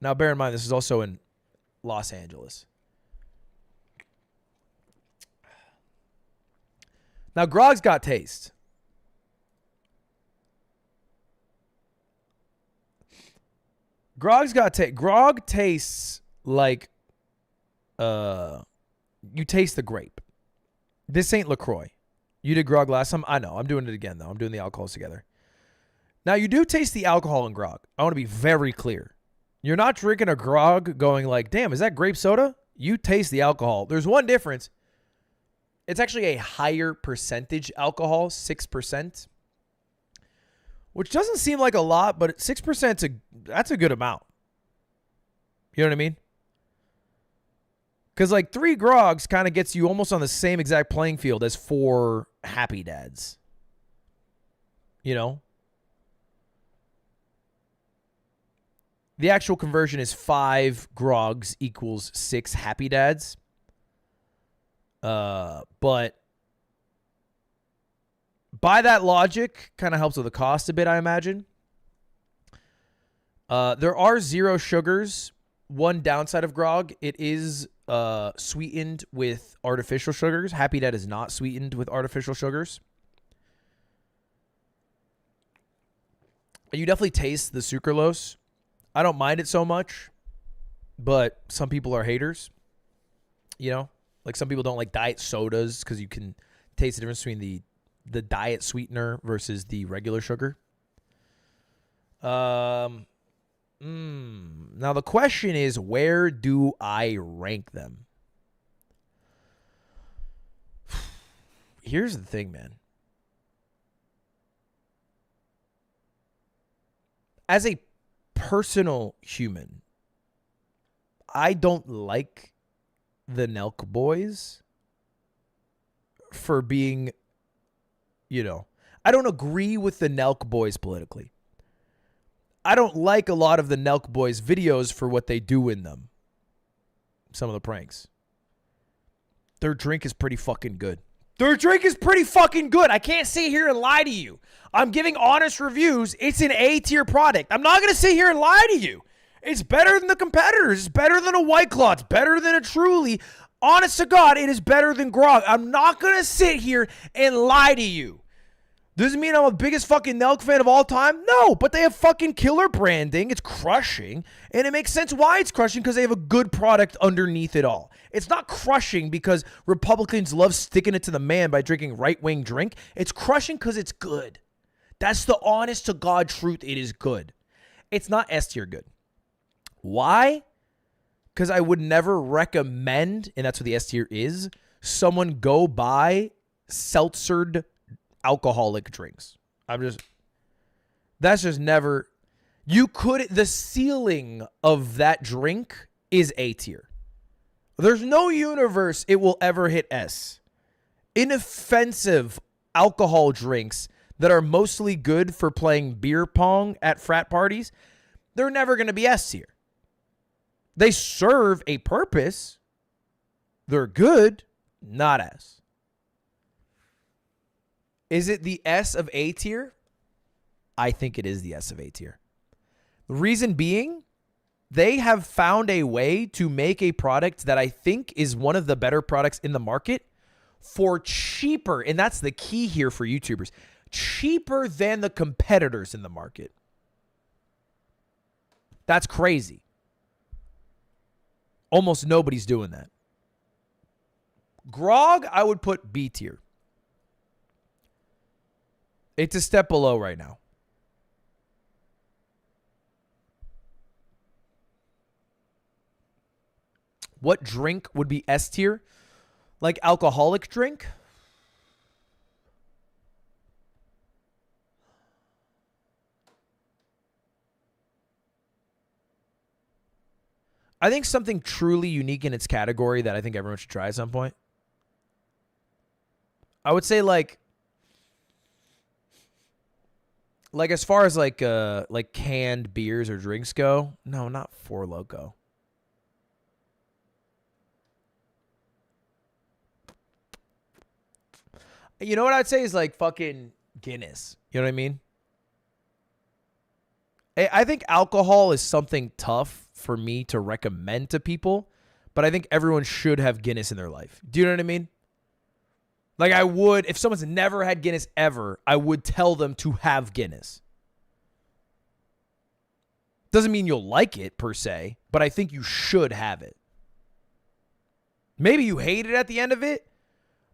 Now, bear in mind, this is also in Los Angeles. Now, Grog's got taste. Grog's got taste. Grog tastes like you taste the grape. This ain't LaCroix. You did Grog last time? I know. I'm doing it again, though. I'm doing the alcohols together. Now, you do taste the alcohol in Grog. I want to be very clear. You're not drinking a Grog going like, damn, is that grape soda? You taste the alcohol. There's one difference. It's actually a higher percentage alcohol, 6%, which doesn't seem like a lot, but 6%, that's a good amount. You know what I mean? Because like 3 Grogs kind of gets you almost on the same exact playing field as 4 Happy Dads. You know? The actual conversion is 5 Grogs equals 6 Happy Dads. But by that logic, kind of helps with the cost a bit, I imagine. There are 0 sugars. One downside of Grog, it is sweetened with artificial sugars. Happy Dad is not sweetened with artificial sugars. You definitely taste the sucralose. I don't mind it so much, but some people are haters. You know? Like some people don't like diet sodas because you can taste the difference between the diet sweetener versus the regular sugar. Now the question is, where do I rank them? Here's the thing, man. As a personal human, I don't like the Nelk Boys for being, you know, I don't agree with the Nelk Boys politically. I don't like a lot of the Nelk Boys videos for what they do in them. Some of the pranks. Their drink is pretty fucking good. Their drink is pretty fucking good. I can't sit here and lie to you. I'm giving honest reviews. It's an A-tier product. I'm not going to sit here and lie to you. It's better than the competitors. It's better than a White Claw. It's better than a Truly. Honest to God, it is better than Grog. I'm not going to sit here and lie to you. Does it mean I'm the biggest fucking Nelk fan of all time? No, but they have fucking killer branding. It's crushing. And it makes sense why it's crushing, because they have a good product underneath it all. It's not crushing because Republicans love sticking it to the man by drinking right-wing drink. It's crushing because it's good. That's the honest to God truth. It is good. It's not S tier good. Why? Because I would never recommend, and that's what the S tier is, someone go buy seltzered alcoholic drinks. That's just never, the ceiling of that drink is A tier. There's no universe it will ever hit S. Inoffensive alcohol drinks that are mostly good for playing beer pong at frat parties, they're never going to be S tier. They serve a purpose. They're good, not S. Is it the S of A tier? I think it is the S of A tier. The reason being, they have found a way to make a product that I think is one of the better products in the market for cheaper, and that's the key here for YouTubers, cheaper than the competitors in the market. That's crazy. Almost nobody's doing that. Grog, I would put B tier. It's a step below right now. What drink would be S tier? Like alcoholic drink? I think something truly unique in its category that I think everyone should try at some point. I would say like as far as like canned beers or drinks go, no, not Four Loko. You know what I'd say is like fucking Guinness. You know what I mean? I think alcohol is something tough for me to recommend to people, but I think everyone should have Guinness in their life. Do you know what I mean? Like I would, if someone's never had Guinness ever, I would tell them to have Guinness. Doesn't mean you'll like it per se, but I think you should have it. Maybe you hate it at the end of it,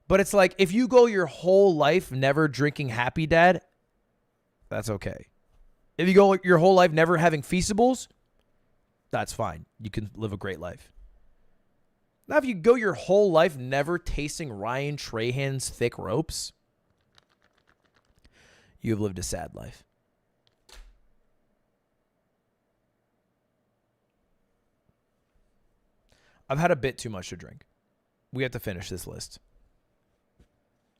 but it's like if you go your whole life never drinking Happy Dad, that's okay. If you go your whole life never having Feastables, that's fine. You can live a great life. Now, if you go your whole life never tasting Ryan Trahan's thick ropes, you've lived a sad life. I've had a bit too much to drink. We have to finish this list.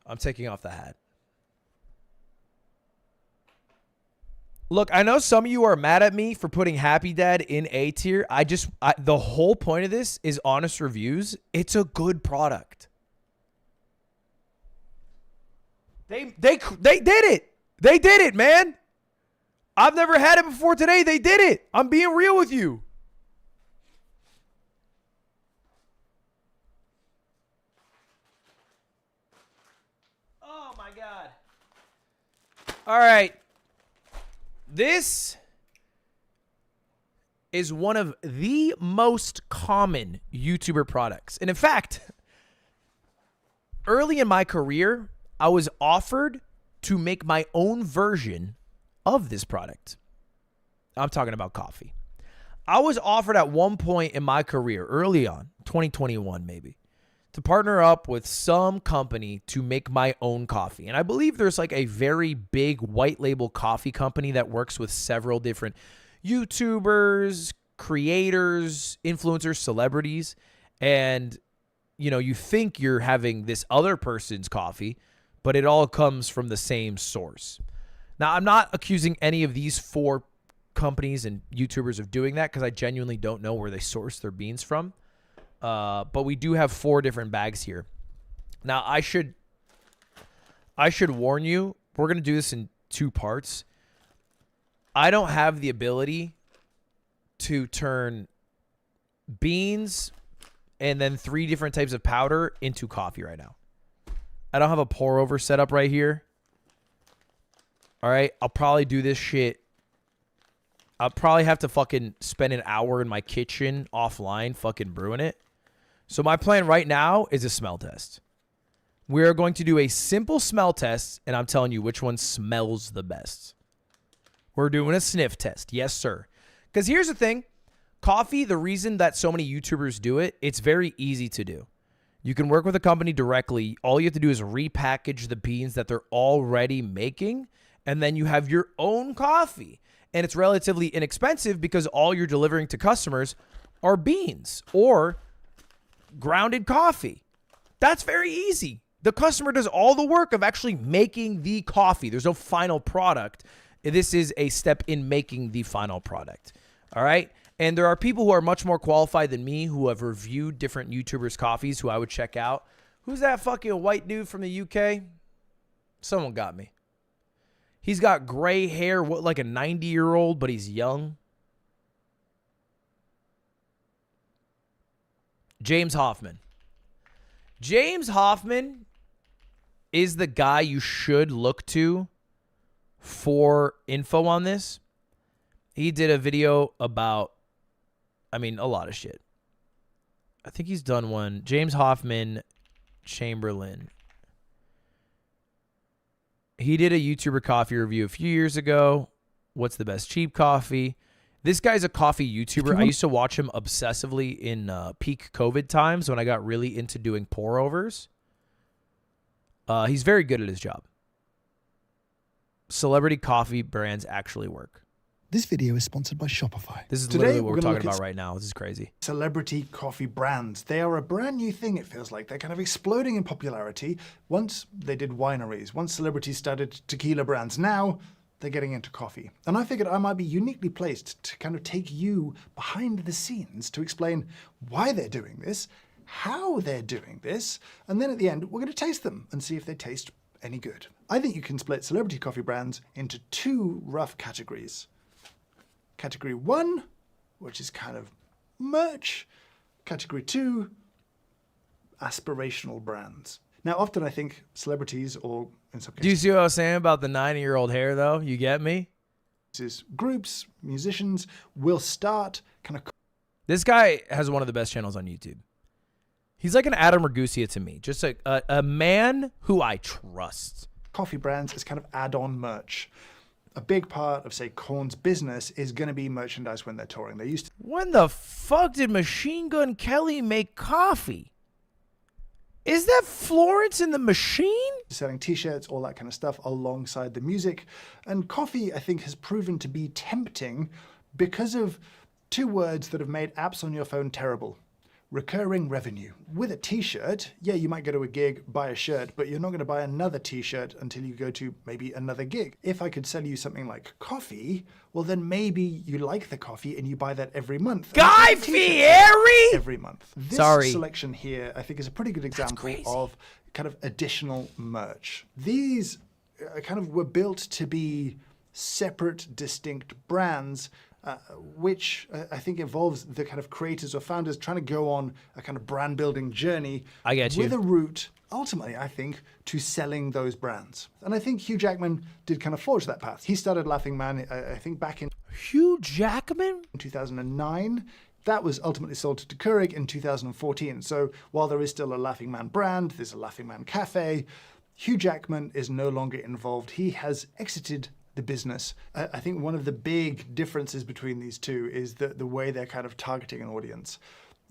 I'm taking off the hat. Look, I know some of you are mad at me for putting Happy Dad in A tier. The whole point of this is honest reviews. It's a good product. They did it. They did it, man. I've never had it before today. They did it. I'm being real with you. Oh my God. All right. This is one of the most common YouTuber products. And in fact, early in my career, I was offered to make my own version of this product. I'm talking about coffee. I was offered at one point in my career, early on, 2021 maybe, to partner up with some company to make my own coffee. And I believe there's like a very big white label coffee company that works with several different YouTubers, creators, influencers, celebrities. And, you know, you think you're having this other person's coffee, but it all comes from the same source. Now, I'm not accusing any of these four companies and YouTubers of doing that because I genuinely don't know where they source their beans from. But we do have 4 different bags here. Now, I should warn you, we're going to do this in 2 parts. I don't have the ability to turn beans and then 3 different types of powder into coffee right now. I don't have a pour over set up right here. All right, I'll probably do this shit. I'll probably have to fucking spend an hour in my kitchen offline fucking brewing it. So my plan right now is a smell test. We are going to do a simple smell test, and I'm telling you which one smells the best. We're doing a sniff test. Yes, sir. Because here's the thing. Coffee, the reason that so many YouTubers do it, it's very easy to do. You can work with a company directly. All you have to do is repackage the beans that they're already making, and then you have your own coffee. And it's relatively inexpensive because all you're delivering to customers are beans or grounded coffee. That's very easy. The customer does all the work of actually making the coffee. There's no final product. This is a step in making the final product. All right. And there are people who are much more qualified than me who have reviewed different YouTubers' coffees who I would check out. Who's that fucking white dude from the UK? Someone got me. He's got gray hair, like a 90-year-old, but he's young. James Hoffman. James Hoffman is the guy you should look to for info on this. He did a video about, a lot of shit. I think he's done one. James Hoffman Chamberlain. He did a YouTuber coffee review a few years ago. What's the best cheap coffee? This guy's a coffee YouTuber. I used to watch him obsessively in peak COVID times when I got really into doing pour overs. He's very good at his job. Celebrity coffee brands actually work. This video is sponsored by Shopify. This is Today, literally what we're we're gonna talking look at about right now. This is crazy. Celebrity coffee brands. They are a brand new thing, it feels like. They're kind of exploding in popularity. Once they did wineries, once celebrities started tequila brands, now they're getting into coffee. And I figured I might be uniquely placed to kind of take you behind the scenes to explain why they're doing this, how they're doing this, and then at the end, we're going to taste them and see if they taste any good. I think you can split celebrity coffee brands into two rough categories. Category 1, which is kind of merch. Category 2, aspirational brands. Now, often I think celebrities, or in some Do you cases, see what I was saying about the 90-year-old hair, though? You get me? groups, musicians will start kind of This guy has one of the best channels on YouTube. He's like an Adam Ragusa to me. Just a man who I trust. coffee brands as kind of add-on merch. A big part of, say, Korn's business is going to be merchandise when they're touring. They used to When the fuck did Machine Gun Kelly make coffee? Is that Florence in the Machine? selling t-shirts, all that kind of stuff alongside the music. And coffee, I think, has proven to be tempting because of two words that have made apps on your phone terrible. Recurring revenue. With a t-shirt, yeah, you might go to a gig, buy a shirt, but you're not going to buy another t-shirt until you go to maybe another gig. If I could sell you something like coffee, well then maybe you like the coffee and you buy that every month. Guy Fieri? Every month. This Sorry. selection here, I think, is a pretty good example of kind of additional merch. These kind of were built to be separate, distinct brands, which I think involves the kind of creators or founders trying to go on a kind of brand building journey. I get you. With a route, ultimately, I think, to selling those brands. And I think Hugh Jackman did kind of forge that path. He started Laughing Man, I think, back in Hugh Jackman? 2009. That was ultimately sold to Keurig in 2014. So while there is still a Laughing Man brand, there's a Laughing Man cafe, Hugh Jackman is no longer involved. He has exited the business. I think one of the big differences between these two is the way they're kind of targeting an audience.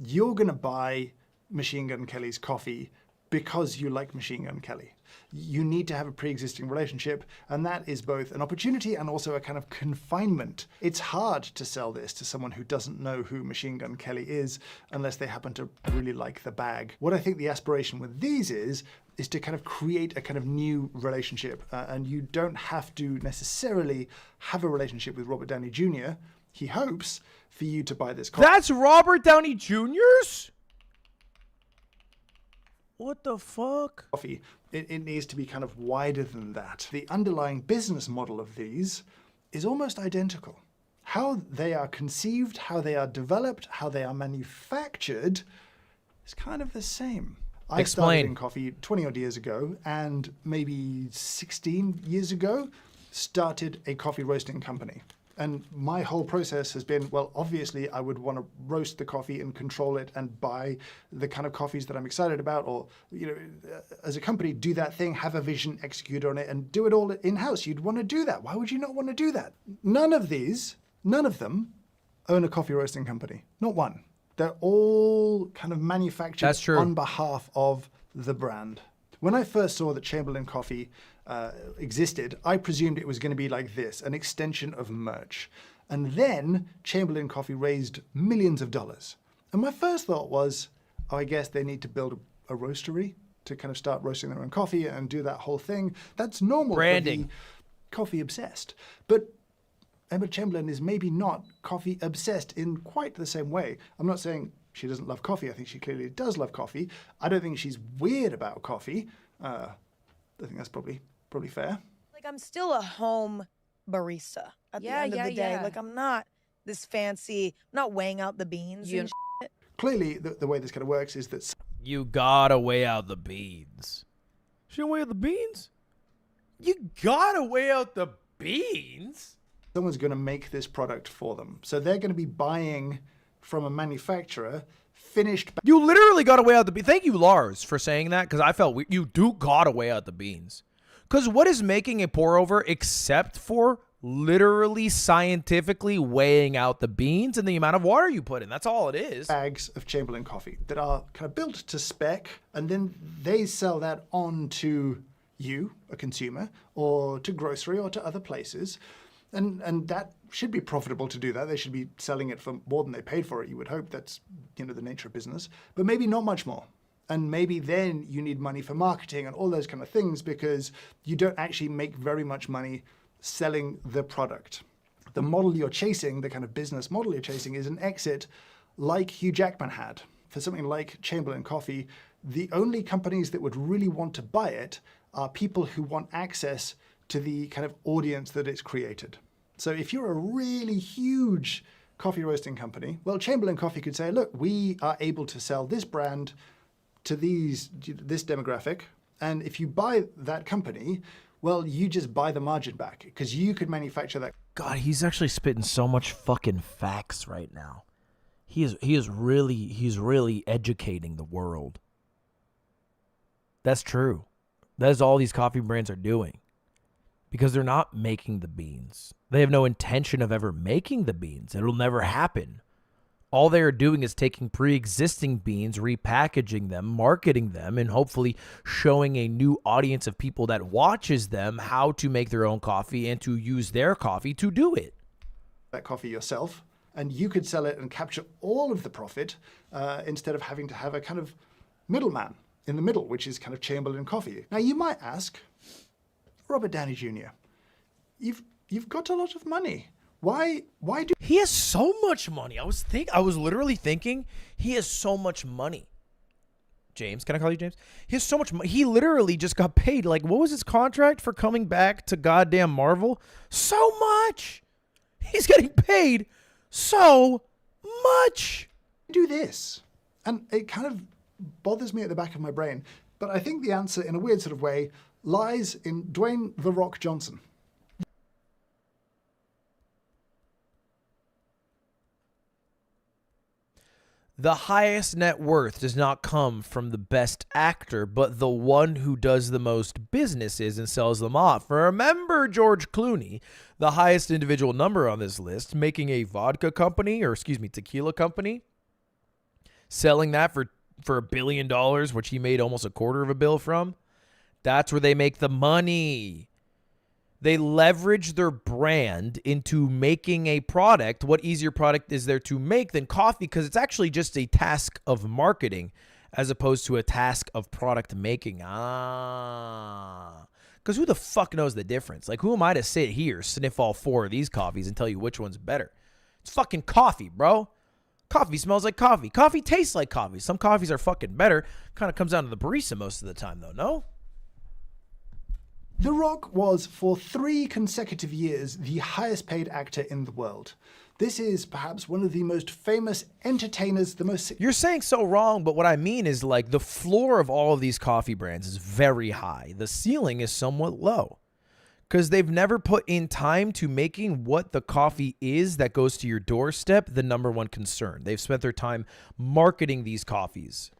You're going to buy Machine Gun Kelly's coffee because you like Machine Gun Kelly. You need to have a pre-existing relationship, and that is both an opportunity and also a kind of confinement. It's hard to sell this to someone who doesn't know who Machine Gun Kelly is unless they happen to really like the bag. What I think the aspiration with these is to kind of create a kind of new relationship, and you don't have to necessarily have a relationship with Robert Downey Jr. He hopes for you to buy this coffee. That's Robert Downey Jr.'s? What the fuck? It needs to be kind of wider than that. The underlying business model of these is almost identical. How they are conceived, how they are developed, how they are manufactured is kind of the same. I started in coffee 20 odd years ago, and maybe 16 years ago started a coffee roasting company. And my whole process has been, well, obviously I would want to roast the coffee and control it and buy the kind of coffees that I'm excited about, or, you know, as a company, do that thing, have a vision, execute on it, and do it all in-house. You'd want to do that. Why would you not want to do that? None of them own a coffee roasting company. Not one. They're all kind of manufactured on behalf of the brand. When I first saw that Chamberlain Coffee existed, I presumed it was going to be like this, an extension of merch. And then Chamberlain Coffee raised millions of dollars. And my first thought was, oh, I guess they need to build a roastery to kind of start roasting their own coffee and do that whole thing. That's normal Branding. for the coffee obsessed. But Emma Chamberlain is maybe not coffee obsessed in quite the same way. I'm not saying she doesn't love coffee. I think she clearly does love coffee. I don't think she's weird about coffee. I think that's probably fair. Like, I'm still a home barista at the end of the day. Like, I'm not this fancy, I'm not weighing out the beans and shit. Clearly, the way this kind of works is that you gotta weigh out the beans. She don't weigh out the beans? You gotta weigh out the beans? someone's going to make this product for them. So they're going to be buying from a manufacturer finished. You literally got to weigh out the beans. Thank you, Lars, for saying that, because I felt you do got to weigh out the beans. Because what is making a pour over except for literally scientifically weighing out the beans and the amount of water you put in? That's all it is. Bags of Chamberlain coffee that are kind of built to spec, and then they sell that on to you, a consumer, or to grocery or to other places. And that should be profitable to do that. They should be selling it for more than they paid for it. You would hope that's, the nature of business, but maybe not much more. And maybe then you need money for marketing and all those kind of things because you don't actually make very much money selling the product. The model you're chasing, the kind of business model you're chasing, is an exit like Hugh Jackman had. For something like Chamberlain Coffee, the only companies that would really want to buy it are people who want access to the kind of audience that it's created. So if you're a really huge coffee roasting company, well, Chamberlain Coffee could say, look, we are able to sell this brand to this demographic, and if you buy that company, well, you just buy the margin back because you could manufacture that. God, he's actually spitting so much fucking facts right now. He's really educating the world. That's true. That is all these coffee brands are doing. Because they're not making the beans. They have no intention of ever making the beans. It'll never happen. All they are doing is taking pre-existing beans, repackaging them, marketing them, and hopefully showing a new audience of people that watches them how to make their own coffee and to use their coffee to do it. That coffee yourself, and you could sell it and capture all of the profit instead of having to have a kind of middleman in the middle, which is kind of Chamberlain Coffee. Now you might ask, Robert Downey Jr., you've got a lot of money. Why do he has so much money? I was literally thinking he has so much money. James, can I call you James? He has so much money. He literally just got paid. Like, what was his contract for coming back to goddamn Marvel? So much. He's getting paid so much. do this? And it kind of bothers me at the back of my brain. But I think the answer, in a weird sort of way, lies in Dwayne "The Rock" Johnson. The highest net worth does not come from the best actor, but the one who does the most businesses and sells them off. Remember George Clooney, the highest individual number on this list, making a vodka company, or excuse me, tequila company, selling that for $1 billion, which he made almost $250 million from. That's where they make the money. They leverage their brand into making a product. What easier product is there to make than coffee? Because it's actually just a task of marketing as opposed to a task of product making. Because who the fuck knows the difference? Like, who am I to sit here, sniff all 4 of these coffees and tell you which one's better? It's fucking coffee, bro. Coffee smells like coffee. Coffee tastes like coffee. Some coffees are fucking better. Kind of comes down to the barista most of the time, though, no? The Rock was, for 3 consecutive years, the highest paid actor in the world. This is perhaps one of the most famous entertainers, the most... You're saying so wrong, but what I mean is, like, the floor of all of these coffee brands is very high. The ceiling is somewhat low. Because they've never put in time to making what the coffee is that goes to your doorstep the #1 concern. They've spent their time marketing these coffees.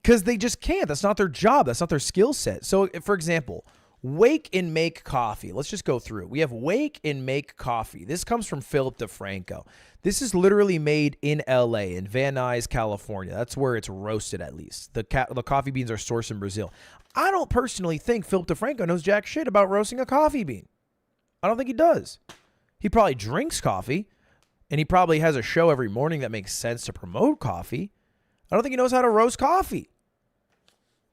Because they just can't. That's not their job. That's not their skill set. So, for example, Wake and Make Coffee. Let's just go through. We have Wake and Make Coffee. This comes from Philip DeFranco. This is literally made in LA, in Van Nuys, California. That's where it's roasted, at least. The coffee beans are sourced in Brazil. I don't personally think Philip DeFranco knows jack shit about roasting a coffee bean. I don't think he does. He probably drinks coffee, and he probably has a show every morning that makes sense to promote coffee. I don't think he knows how to roast coffee.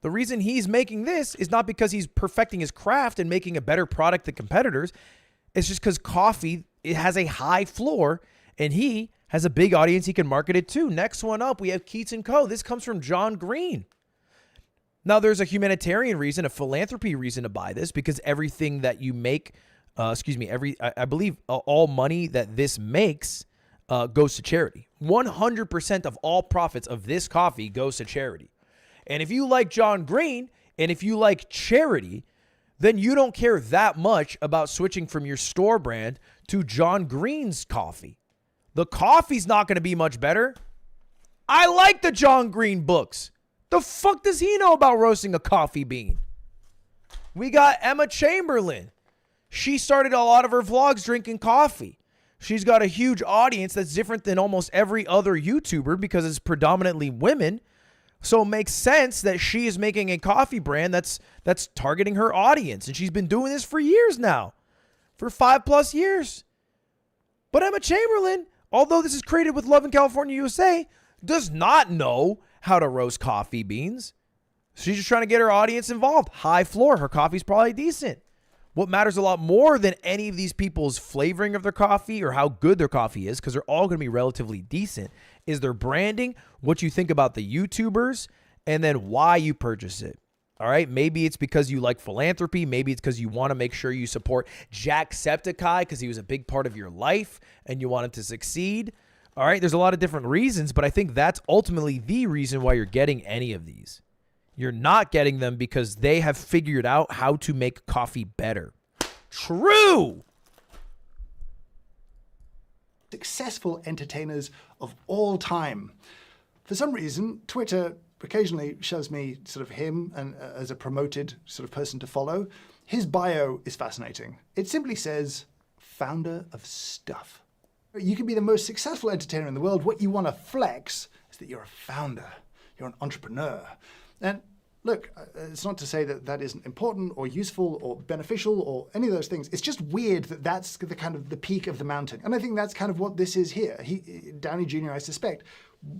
The reason he's making this is not because he's perfecting his craft and making a better product than competitors. It's just because coffee, it has a high floor, and he has a big audience he can market it to. Next one up, we have Keats & Co. This comes from John Green. Now, there's a humanitarian reason, a philanthropy reason to buy this, because everything that you make, I believe all money that this makes goes to charity. 100% of all profits of this coffee goes to charity. And if you like John Green, and if you like charity, then you don't care that much about switching from your store brand to John Green's coffee. The coffee's not going to be much better. I like the John Green books. The fuck does he know about roasting a coffee bean? We got Emma Chamberlain. She started a lot of her vlogs drinking coffee. She's got a huge audience that's different than almost every other YouTuber because it's predominantly women. So it makes sense that she is making a coffee brand that's targeting her audience. And she's been doing this for years now, for 5+ years. But Emma Chamberlain, although this is created with love in California, USA, does not know how to roast coffee beans. She's just trying to get her audience involved. High floor. Her coffee's probably decent. What matters a lot more than any of these people's flavoring of their coffee or how good their coffee is, because they're all going to be relatively decent, is their branding, what you think about the YouTubers, and then why you purchase it. All right? Maybe it's because you like philanthropy. Maybe it's because you want to make sure you support Jacksepticeye because he was a big part of your life and you want him to succeed. All right? There's a lot of different reasons, but I think that's ultimately the reason why you're getting any of these. You're not getting them because they have figured out how to make coffee better. True. Successful entertainers of all time. For some reason, Twitter occasionally shows me sort of him and as a promoted sort of person to follow. His bio is fascinating. It simply says, founder of stuff. You can be the most successful entertainer in the world. What you want to flex is that you're a founder. You're an entrepreneur. And look, it's not to say that that isn't important or useful or beneficial or any of those things. It's just weird that that's the kind of the peak of the mountain. And I think that's kind of what this is here. Downey Jr., I suspect,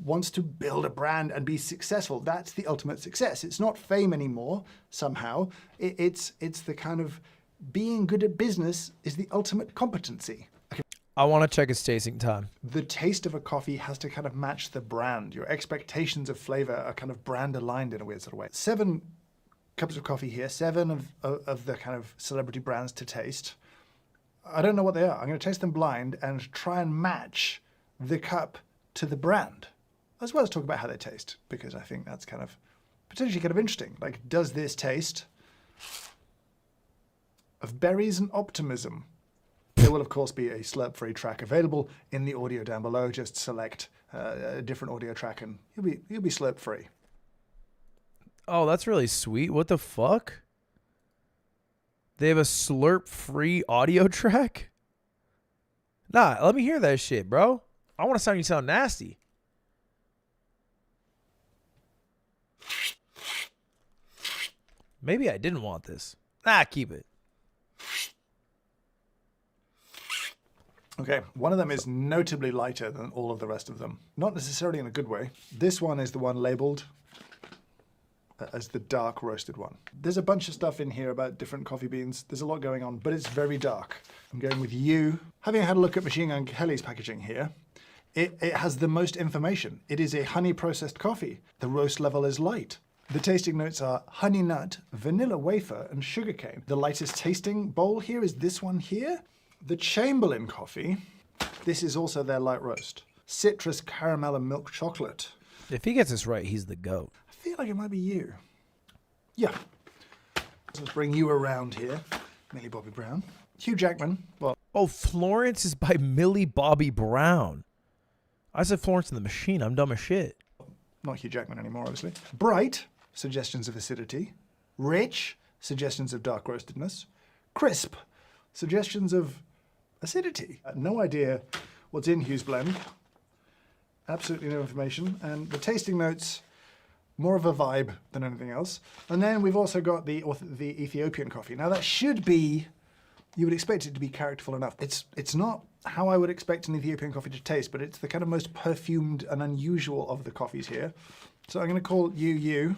wants to build a brand and be successful. That's the ultimate success. It's not fame anymore, somehow. It's the kind of being good at business is the ultimate competency. I want to check his tasting time. The taste of a coffee has to kind of match the brand. Your expectations of flavor are kind of brand aligned in a weird sort of way. 7 cups of coffee here, 7 of the kind of celebrity brands to taste. I don't know what they are. I'm going to taste them blind and try and match the cup to the brand, as well as talk about how they taste, because I think that's kind of potentially kind of interesting. Like, does this taste of berries and optimism? There will, of course, be a slurp-free track available in the audio down below. Just select a different audio track and you'll be slurp-free. Oh, that's really sweet. What the fuck? They have a slurp-free audio track? Nah, let me hear that shit, bro. I want to sound you sound nasty. Maybe I didn't want this. Nah, keep it. Okay, one of them is notably lighter than all of the rest of them. Not necessarily in a good way. This one is the one labeled as the dark roasted one. There's a bunch of stuff in here about different coffee beans. There's a lot going on, but it's very dark. I'm going with you. Having had a look at Machine Gun Kelly's packaging here, it has the most information. It is a honey processed coffee. The roast level is light. The tasting notes are honey nut, vanilla wafer, and sugarcane. The lightest tasting bowl here is this one here. The Chamberlain coffee, this is also their light roast. Citrus, caramel, and milk chocolate. If he gets this right, he's the GOAT. I feel like it might be you. Yeah. Let's bring you around here. Millie Bobby Brown. Hugh Jackman. Well, oh, Florence is by Millie Bobby Brown. I said Florence and the Machine. I'm dumb as shit. Not Hugh Jackman anymore, obviously. Bright, suggestions of acidity. Rich, suggestions of dark roastedness. Crisp, suggestions of acidity. No idea what's in Hugh's blend. Absolutely no information. And the tasting notes, more of a vibe than anything else. And then we've also got the Ethiopian coffee. Now that should be, you would expect it to be characterful enough. It's not how I would expect an Ethiopian coffee to taste, but it's the kind of most perfumed and unusual of the coffees here. So I'm going to call you.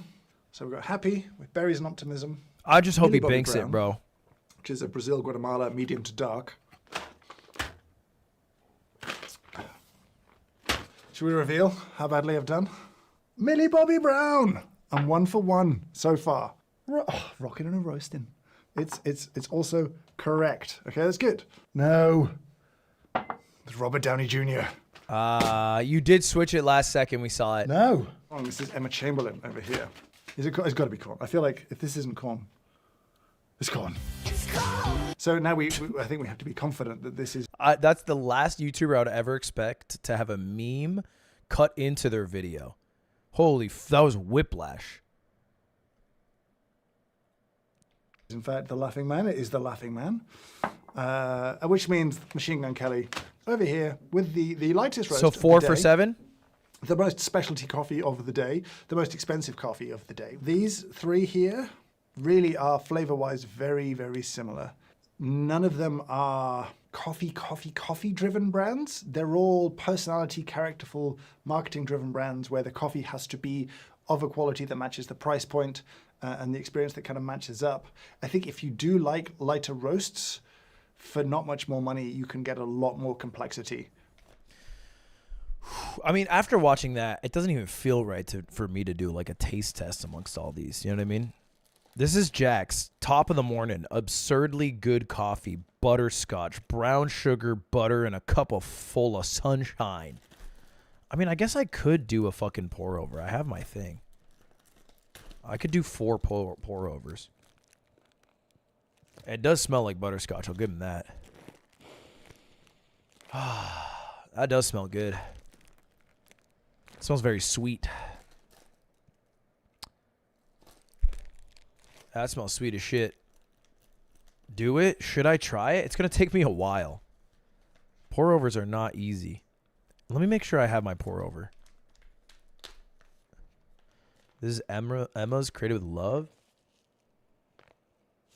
So we've got Happy with berries and optimism. I just hope Millie he Bobby banks Brown, it, bro. Which is a Brazil Guatemala medium to dark. Should we reveal how badly I've done? Millie Bobby Brown! I'm 1 for 1 so far. Rocking and a roasting. It's also correct. Okay, that's good. No. It's Robert Downey Jr. You did switch it last second. We saw it. No. Oh, this is Emma Chamberlain over here. Is it? It's got to be corn. I feel like if this isn't corn, it's corn. So now I think we have to be confident that this is. That's the last YouTuber I would ever expect to have a meme cut into their video. Holy, that was whiplash. In fact, the Laughing Man. It is the Laughing Man, which means Machine Gun Kelly over here with the lightest roast. So 4 of the for day. 7. the most specialty coffee of the day, the most expensive coffee of the day. These three here really are flavor-wise very, very similar. None of them are coffee-driven brands. They're all personality, characterful, marketing-driven brands where the coffee has to be of a quality that matches the price point and the experience that kind of matches up. I think if you do like lighter roasts, for not much more money, you can get a lot more complexity. I mean, after watching that, it doesn't even feel right for me to do like a taste test amongst all these. You know what I mean? This is Jack's top of the morning, absurdly good coffee, butterscotch, brown sugar, butter, and a cup of full of sunshine. I mean, I guess I could do a fucking pour over. I have my thing. I could do 4 pour overs. It does smell like butterscotch. I'll give him that. That does smell good. It smells very sweet. That smells sweet as shit. Do it? Should I try it? It's going to take me a while. Pour overs are not easy. Let me make sure I have my pour over. This is Emma's created with love.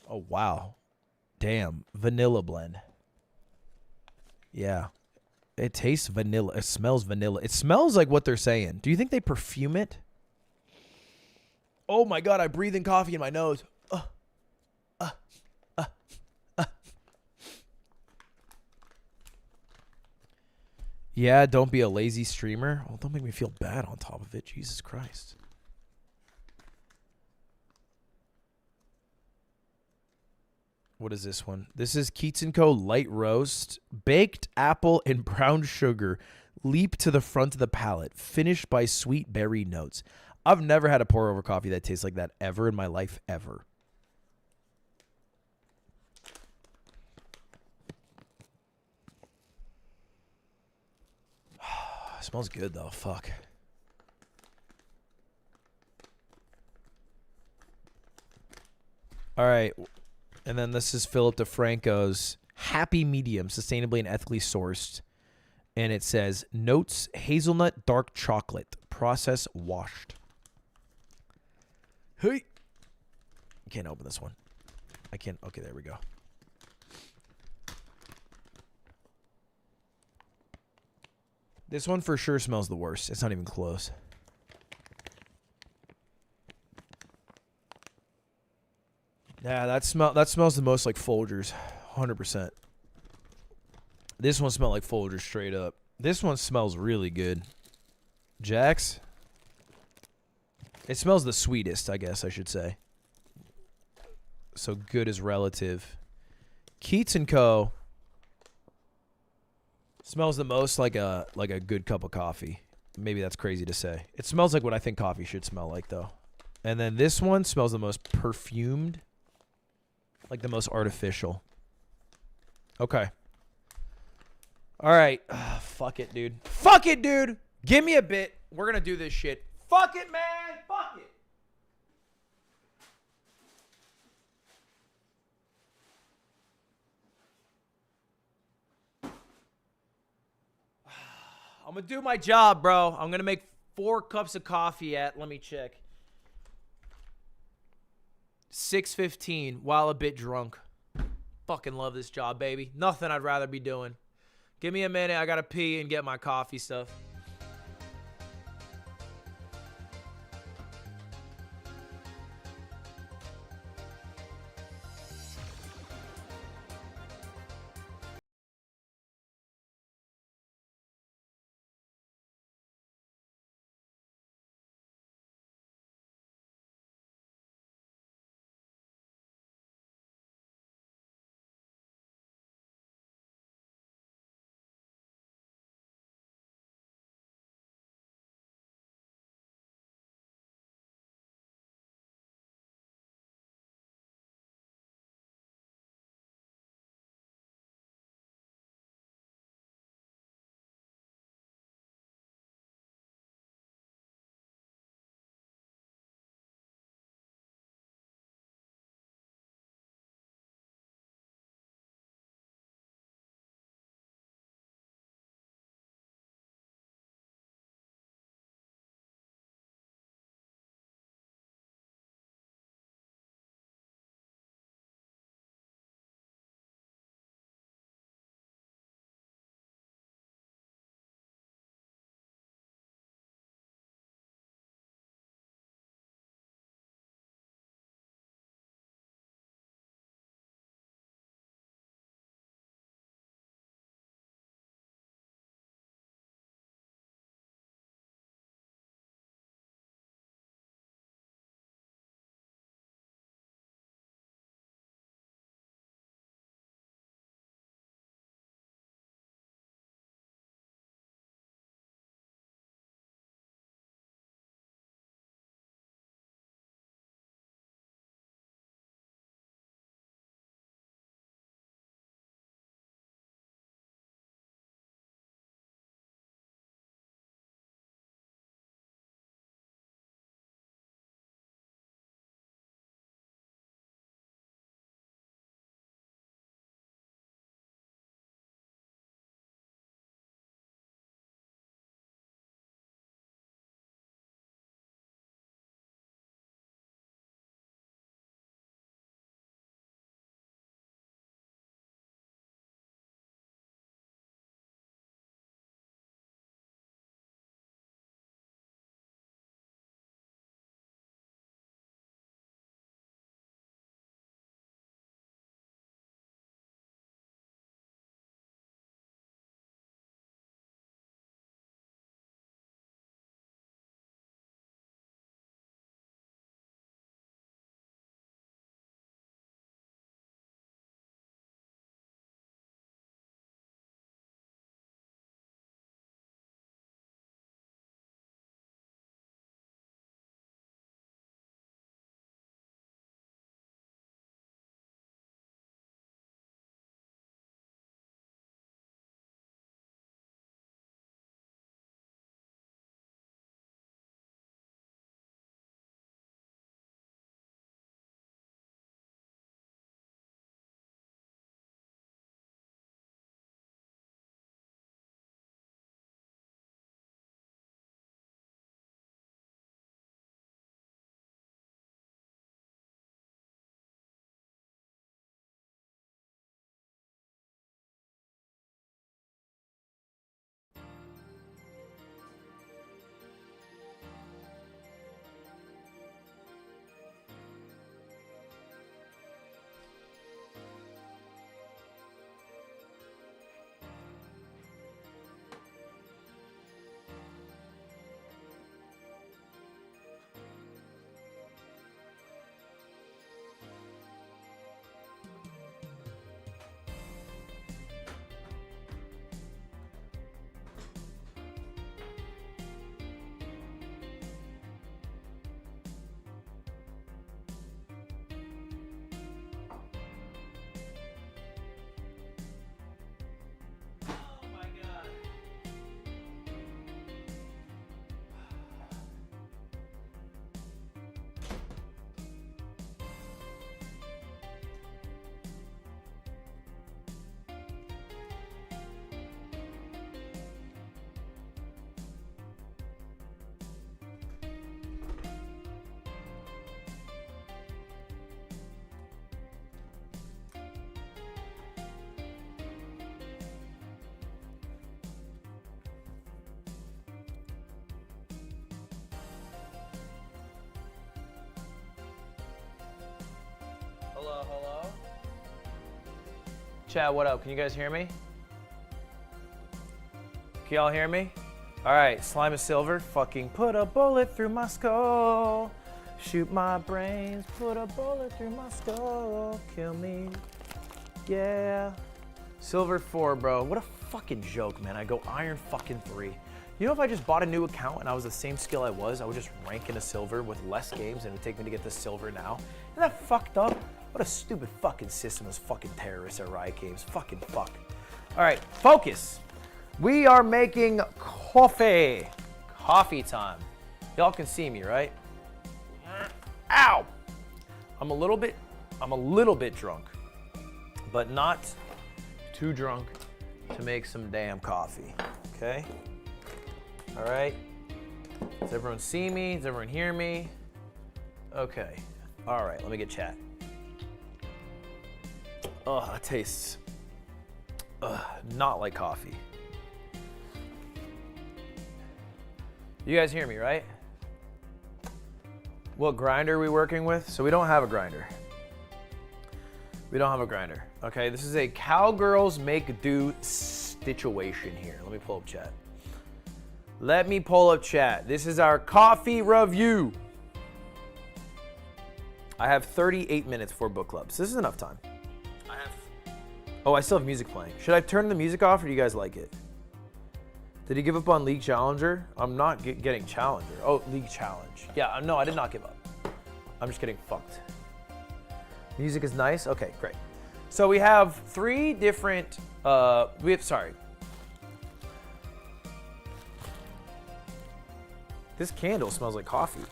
Oh, wow. Damn. Vanilla blend. Yeah. It tastes vanilla. It smells vanilla. It smells like what they're saying. Do you think they perfume it? Oh my God, I breathe in coffee in my nose. Yeah, don't be a lazy streamer. Well, don't make me feel bad on top of it. Jesus Christ. What is this one? This is Keats & Co. Light Roast. Baked apple and brown sugar leap to the front of the palate, finished by sweet berry notes. I've never had a pour-over coffee that tastes like that ever in my life, ever. It smells good, though. Fuck. All right. And then this is Philip DeFranco's Happy Medium, sustainably and ethically sourced. And it says, notes hazelnut dark chocolate, process washed. Hey. I can't open this one. I can't. Okay, there we go. This one for sure smells the worst. It's not even close. Yeah, that smells the most like Folgers, 100%. This one smelled like Folgers straight up. This one smells really good. Jack's. It smells the sweetest, I guess I should say. So good is relative. Keats & Co. smells the most like a good cup of coffee. Maybe that's crazy to say. It smells like what I think coffee should smell like, though. And then this one smells the most perfumed. Like the most artificial. Okay. All right. Fuck it, dude. Fuck it, dude. Give me a bit. We're going to do this shit. Fuck it, man. Fuck it. I'm going to do my job, bro. I'm going to make 4 cups of coffee at, let me check. 6:15 while a bit drunk. Fucking love this job, baby. Nothing I'd rather be doing. Give me a minute. I gotta pee and get my coffee stuff. Hello? Chat, what up? Can you guys hear me? Can y'all hear me? All right, slime of silver. Fucking put a bullet through my skull. Shoot my brains. Put a bullet through my skull. Kill me. Yeah. Silver 4, bro. What a fucking joke, man. I go iron fucking 3. You know, if I just bought a new account and I was the same skill I was, I would just rank in a silver with less games and it would take me to get the silver now. Isn't that fucked up? What a stupid fucking system is fucking terrorists at Riot Games. Fucking fuck. All right, focus. We are making coffee. Coffee time. Y'all can see me, right? Ow! I'm a little bit drunk, but not too drunk to make some damn coffee. Okay? All right. Does everyone see me? Does everyone hear me? Okay. All right, let me get chat. Oh, that tastes not like coffee. You guys hear me, right? What grinder are we working with? So we don't have a grinder. We don't have a grinder. Okay, this is a cowgirls make do situation here. Let me pull up chat. Let me pull up chat. This is our coffee review. I have 38 minutes for book club. So this is enough time. Oh, I still have music playing. Should I turn the music off or do you guys like it? Did he give up on League Challenger? I'm not getting Challenger. Oh, League Challenge. Yeah, no, I did not give up. I'm just getting fucked. Music is nice? Okay, great. So we have 3 different, sorry. This candle smells like coffee.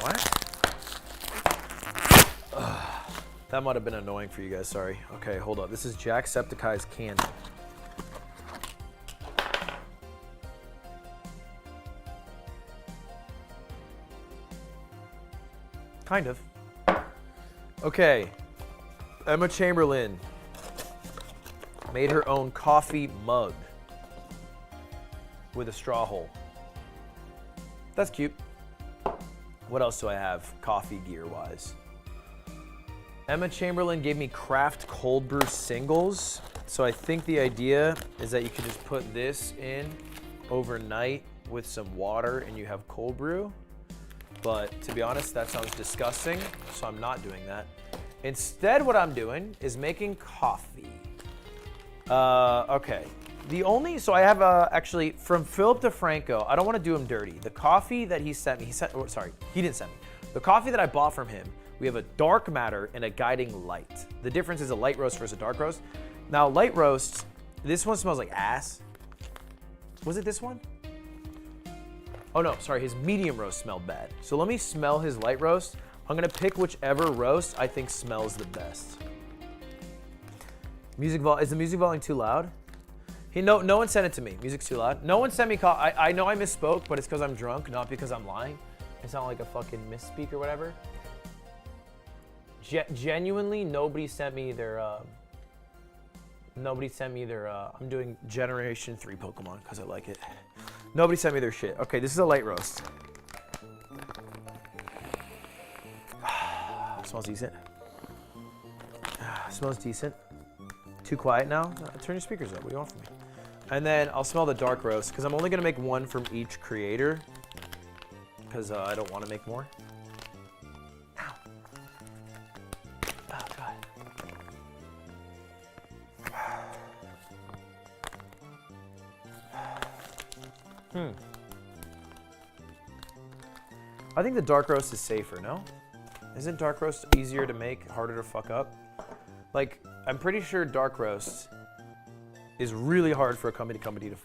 What? That might have been annoying for you guys, sorry. Okay, hold up. This is Jacksepticeye's candle. Kind of. Okay. Emma Chamberlain made her own coffee mug with a straw hole. That's cute. What else do I have coffee gear-wise? Emma Chamberlain gave me craft cold brew singles. So I think the idea is that you could just put this in overnight with some water and you have cold brew. But to be honest, that sounds disgusting, so I'm not doing that. Instead, what I'm doing is making coffee. Okay. So I have actually from Philip DeFranco. I don't want to do him dirty. The coffee that he sent me, he didn't send me. The coffee that I bought from him, we have a dark matter and a guiding light. The difference is a light roast versus a dark roast. Now, light roast, this one smells like ass. Was it this one? Oh no, sorry, his medium roast smelled bad. So let me smell his light roast. I'm gonna pick whichever roast I think smells the best. Is the music volume too loud? No one sent it to me. Music's too loud. No one sent me I know I misspoke, but it's because I'm drunk, not because I'm lying. It's not like a fucking misspeak or whatever. Genuinely, nobody sent me their, I'm doing Generation 3 Pokemon because I like it. Nobody sent me their shit. Okay, this is a light roast. Smells decent. Smells decent. Too quiet now? Turn your speakers up. What do you want from me? And then I'll smell the dark roast because I'm only going to make one from each creator because I don't want to make more. Ow. Oh, God. I think the dark roast is safer, no? Isn't dark roast easier to make, harder to fuck up? Like, I'm pretty sure dark roast is really hard for a coffee company to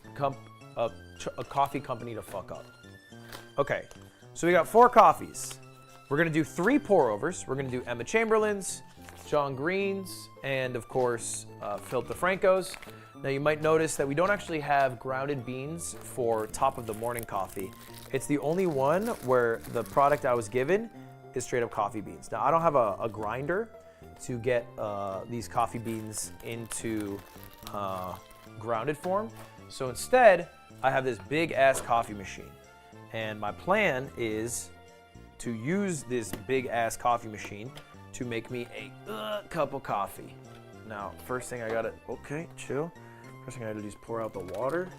fuck up. Okay, so we got 4 coffees. We're gonna do 3 pour-overs. We're gonna do Emma Chamberlain's, John Green's, and of course, Philip DeFranco's. Now you might notice that we don't actually have grounded beans for top of the morning coffee. It's the only one where the product I was given is straight up coffee beans. Now I don't have a grinder to get these coffee beans into grounded form. So instead, I have this big ass coffee machine. And my plan is to use this big ass coffee machine to make me a cup of coffee. Now, first thing I gotta, okay, chill. First thing I gotta do is pour out the water.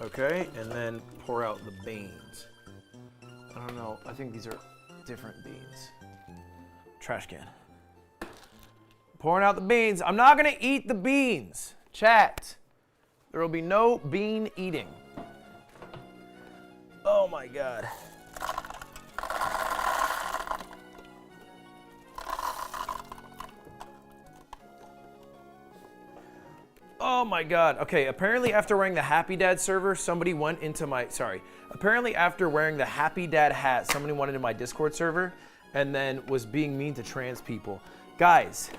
Okay, and then pour out the beans. I don't know, I think these are different beans. Trash can. Pouring out the beans. I'm not gonna eat the beans. Chat. There will be no bean eating. Oh my God. Oh my God. Okay, apparently after wearing the Happy Dad server, somebody went into my, apparently after wearing the Happy Dad hat, somebody went into my Discord server and then was being mean to trans people. Guys,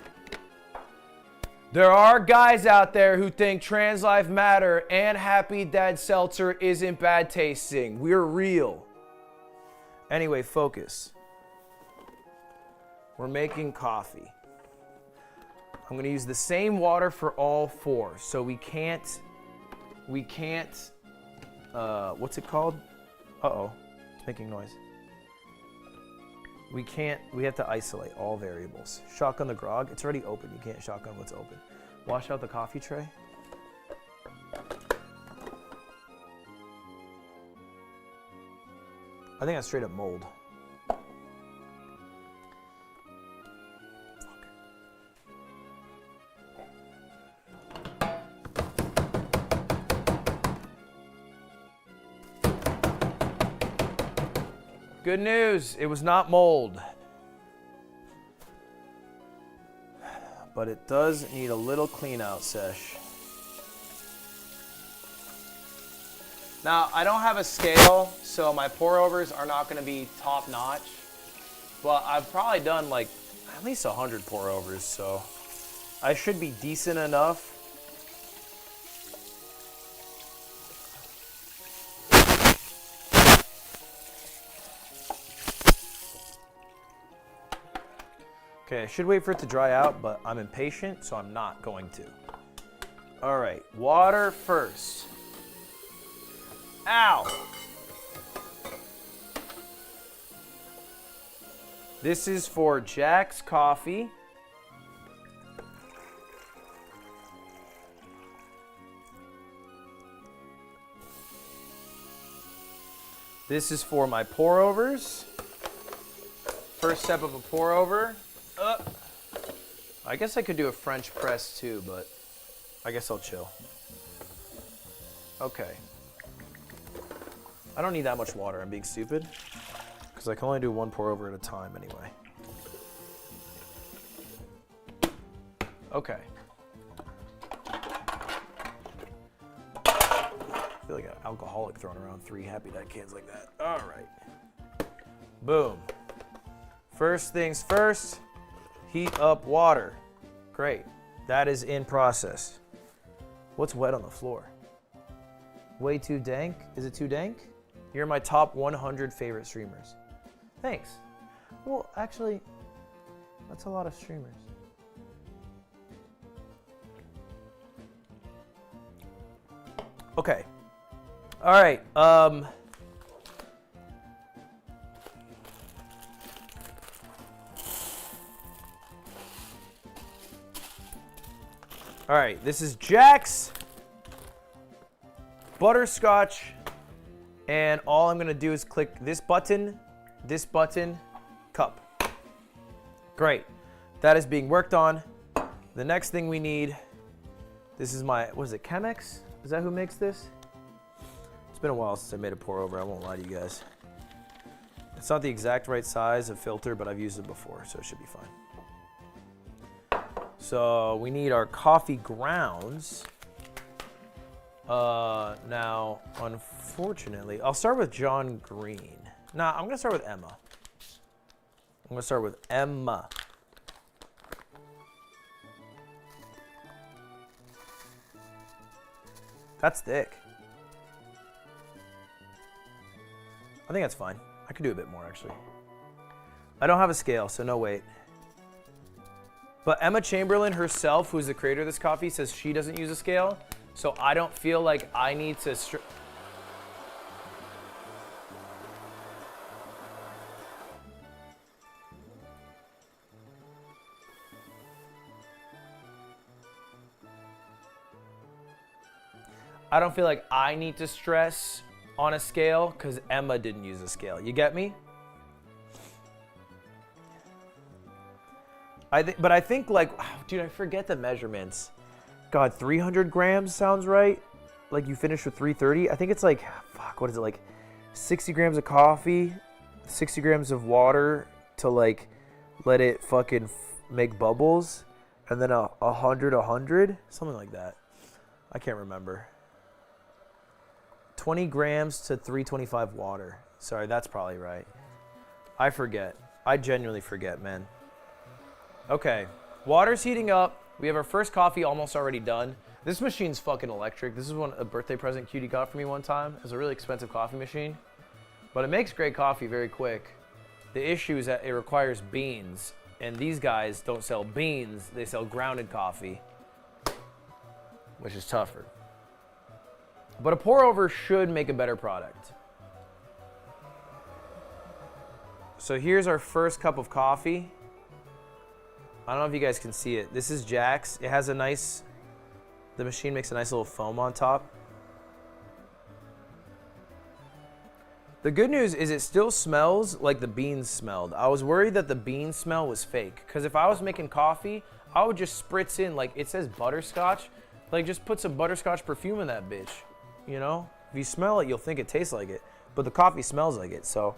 there are guys out there who think trans lives matter and Happy Dad seltzer isn't bad tasting. We're real. Anyway, focus. We're making coffee. I'm gonna use the same water for all four. So we can't, what's it called? Uh-oh, it's making noise. We have to isolate all variables. Shotgun the grog, it's already open. You can't shotgun what's open. Wash out the coffee tray. I think that's straight up mold. Good news, it was not mold. But it does need a little clean out sesh. Now, I don't have a scale, so my pour overs are not gonna be top notch. But I've probably done like at least 100 pour overs, so I should be decent enough. Okay, I should wait for it to dry out, but I'm impatient, so I'm not going to. All right, water first. Ow! This is for Jack's coffee. This is for my pour overs. First step of a pour over. I guess I could do a French press too, but I guess I'll chill. Okay. I don't need that much water, I'm being stupid. Because I can only do one pour over at a time anyway. Okay. I feel like an alcoholic throwing around 3 Happy Dad cans like that. All right. Boom. First things first. Heat up water. Great. That is in process. What's wet on the floor? Way too dank? Is it too dank? You're my top 100 favorite streamers. Thanks. Well, actually, that's a lot of streamers. Okay. All right. All right, this is Jack's butterscotch, and all I'm gonna do is click this button, cup. Great, that is being worked on. The next thing we need, this is my, what is it, Chemex? Is that who makes this? It's been a while since I made a pour over, I won't lie to you guys. It's not the exact right size of filter, but I've used it before, so it should be fine. So we need our coffee grounds. Now, unfortunately, I'll start with John Green. Nah, I'm gonna start with Emma. I'm gonna start with Emma. That's thick. I think that's fine. I could do a bit more, actually. I don't have a scale, so no weight. But Emma Chamberlain herself, who's the creator of this coffee, says she doesn't use a scale. So I don't feel like I need to... I don't feel like I need to stress on a scale because Emma didn't use a scale. You get me? But I think like, dude, I forget the measurements. God, 300 grams sounds right. Like you finish with 330. I think it's like, fuck, what is it, like 60 grams of coffee, 60 grams of water to like let it fucking make bubbles, and then 100, something like that. I can't remember. 20 grams to 325 water. Sorry, that's probably right. I forget. I genuinely forget, man. Okay, water's heating up. We have our first coffee almost already done. This machine's fucking electric. This is a birthday present Cutie got for me one time. It's a really expensive coffee machine, but it makes great coffee very quick. The issue is that it requires beans, and these guys don't sell beans. They sell grounded coffee, which is tougher. But a pour over should make a better product. So here's our first cup of coffee. I don't know if you guys can see it. This is Jack's. It has a nice, the machine makes a nice little foam on top. The good news is it still smells like the beans smelled. I was worried that the bean smell was fake, because if I was making coffee, I would just spritz in, like it says butterscotch, like just put some butterscotch perfume in that bitch, you know? If you smell it, you'll think it tastes like it, but the coffee smells like it, so.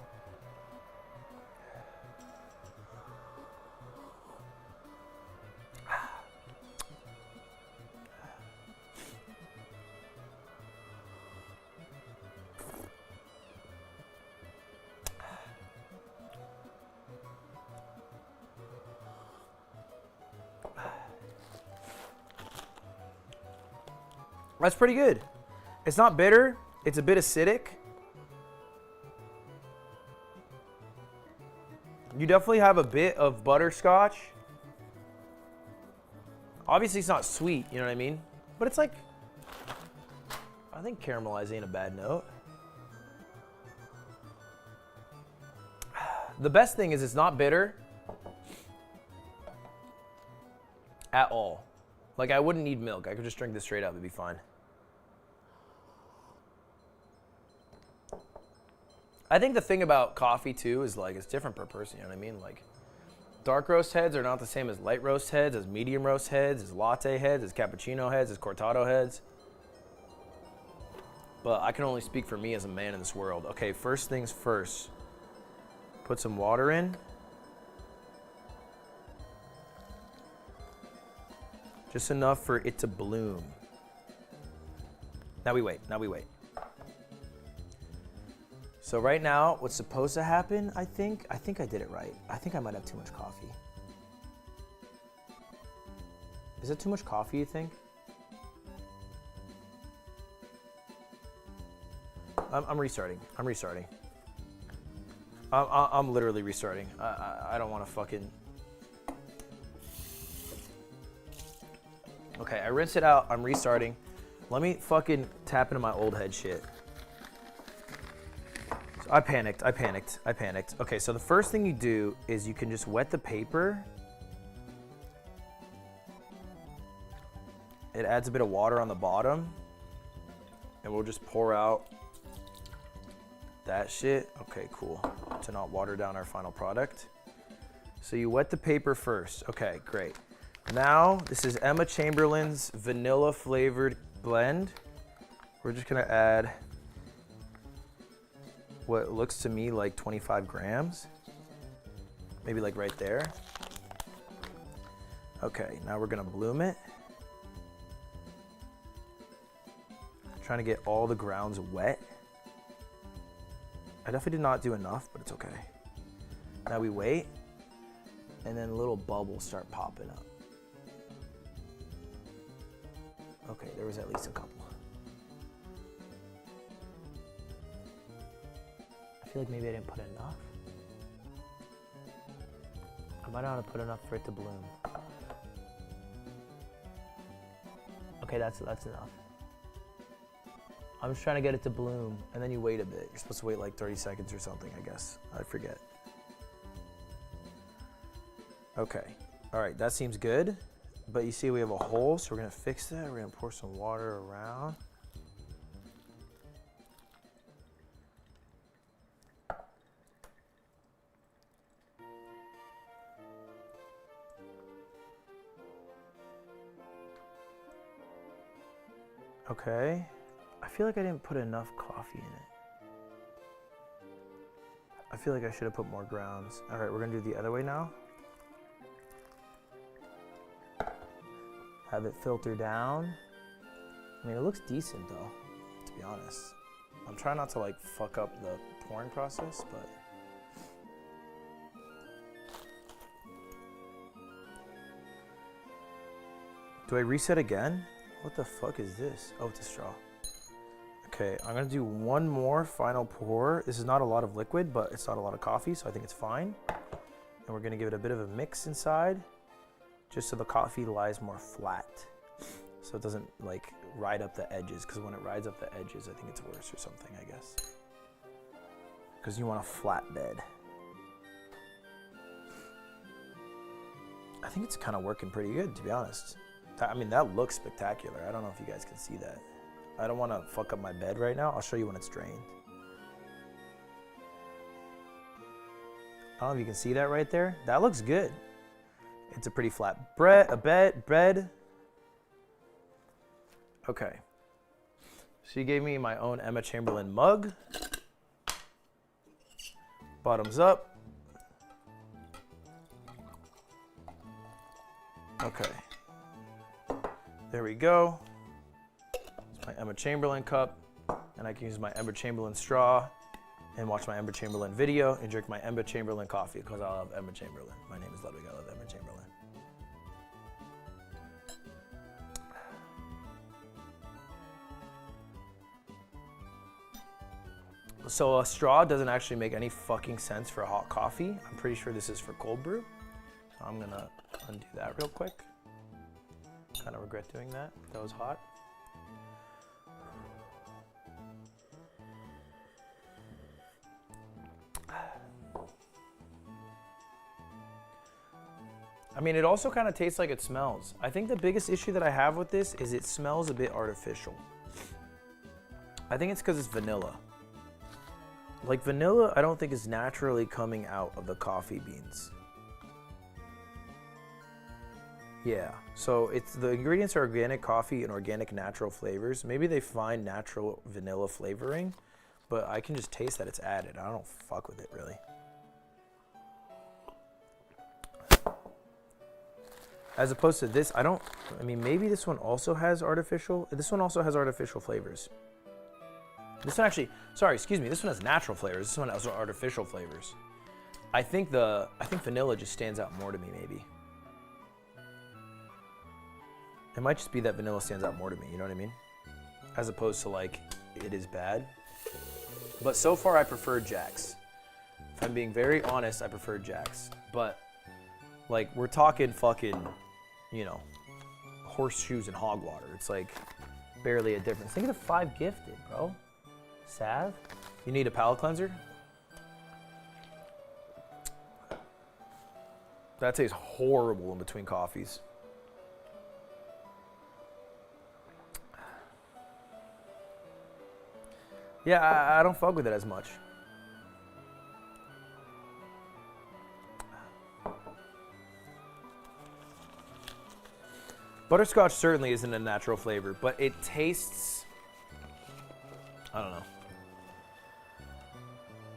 That's pretty good. It's not bitter. It's a bit acidic. You definitely have a bit of butterscotch. Obviously, it's not sweet, you know what I mean? But it's like, I think caramelized ain't a bad note. The best thing is it's not bitter at all. Like, I wouldn't need milk. I could just drink this straight up. It'd be fine. I think the thing about coffee, too, is, like, it's different per person, you know what I mean? Like, dark roast heads are not the same as light roast heads, as medium roast heads, as latte heads, as cappuccino heads, as cortado heads. But I can only speak for me as a man in this world. Okay, first things first. Put some water in. Just enough for it to bloom. Now we wait, now we wait. So right now, what's supposed to happen, I think I did it right. I think I might have too much coffee. Is it too much coffee, you think? I'm restarting. I'm restarting. I'm literally restarting. I don't want to fucking... Okay, I rinsed it out. I'm restarting. Let me fucking tap into my old head shit. So I panicked. Okay, so the first thing you do is you can just wet the paper. It adds a bit of water on the bottom. And we'll just pour out that shit. Okay, cool. To not water down our final product. So you wet the paper first. Okay, great. Now, this is Emma Chamberlain's vanilla flavored blend. We're just gonna add what looks to me like 25 grams. Maybe like right there. Okay, now we're gonna bloom it. Trying to get all the grounds wet. I definitely did not do enough, but it's okay. Now we wait, and then little bubbles start popping up. Okay, there was at least a couple. I feel like maybe I didn't put enough. I might not have put enough for it to bloom. Okay, that's enough. I'm just trying to get it to bloom, and then you wait a bit. You're supposed to wait like 30 seconds or something, I guess. I forget. Okay, all right, that seems good. But you see we have a hole, so we're gonna fix that. We're gonna pour some water around. Okay, I feel like I didn't put enough coffee in it. I feel like I should have put more grounds. All right, we're gonna do the other way now. Have it filter down. I mean, it looks decent though, to be honest. I'm trying not to like fuck up the pouring process, but. Do I reset again? What the fuck is this? Oh, it's a straw. Okay, I'm gonna do one more final pour. This is not a lot of liquid, but it's not a lot of coffee, so I think it's fine. And we're gonna give it a bit of a mix inside, just so the coffee lies more flat. So it doesn't like ride up the edges, because when it rides up the edges, I think it's worse or something, I guess. Because you want a flat bed. I think it's kind of working pretty good, to be honest. I mean, that looks spectacular. I don't know if you guys can see that. I don't want to fuck up my bed right now. I'll show you when it's drained. I don't know if you can see that right there. That looks good. It's a pretty flat bed. Okay. She gave me my own Emma Chamberlain mug. Bottoms up. Okay. There we go. It's my Emma Chamberlain cup, and I can use my Emma Chamberlain straw and watch my Emma Chamberlain video and drink my Emma Chamberlain coffee because I love Emma Chamberlain. My name is Ludwig. I love Emma Chamberlain. So a straw doesn't actually make any fucking sense for a hot coffee. I'm pretty sure this is for cold brew. So I'm gonna undo that real quick. Kind of regret doing that. That was hot. I mean, it also kind of tastes like it smells. I think the biggest issue that I have with this is it smells a bit artificial. I think it's because it's vanilla. Like vanilla, I don't think is naturally coming out of the coffee beans. Yeah, so it's the ingredients are organic coffee and organic natural flavors. Maybe they find natural vanilla flavoring, but I can just taste that it's added. I don't fuck with it really. As opposed to this, I mean, maybe this one also has artificial flavors. This one actually, sorry, excuse me, this one has natural flavors. This one has artificial flavors. I think vanilla just stands out more to me maybe. It might just be that vanilla stands out more to me, you know what I mean? As opposed to like, it is bad. But so far I prefer Jack's. If I'm being very honest, I prefer Jack's. But like, we're talking fucking, you know, horseshoes and hog water. It's like barely a difference. Think of the 5 gifted, bro. Salve? You need a palate cleanser? That tastes horrible in between coffees. Yeah, I don't fuck with it as much. Butterscotch certainly isn't a natural flavor, but it tastes, I don't know.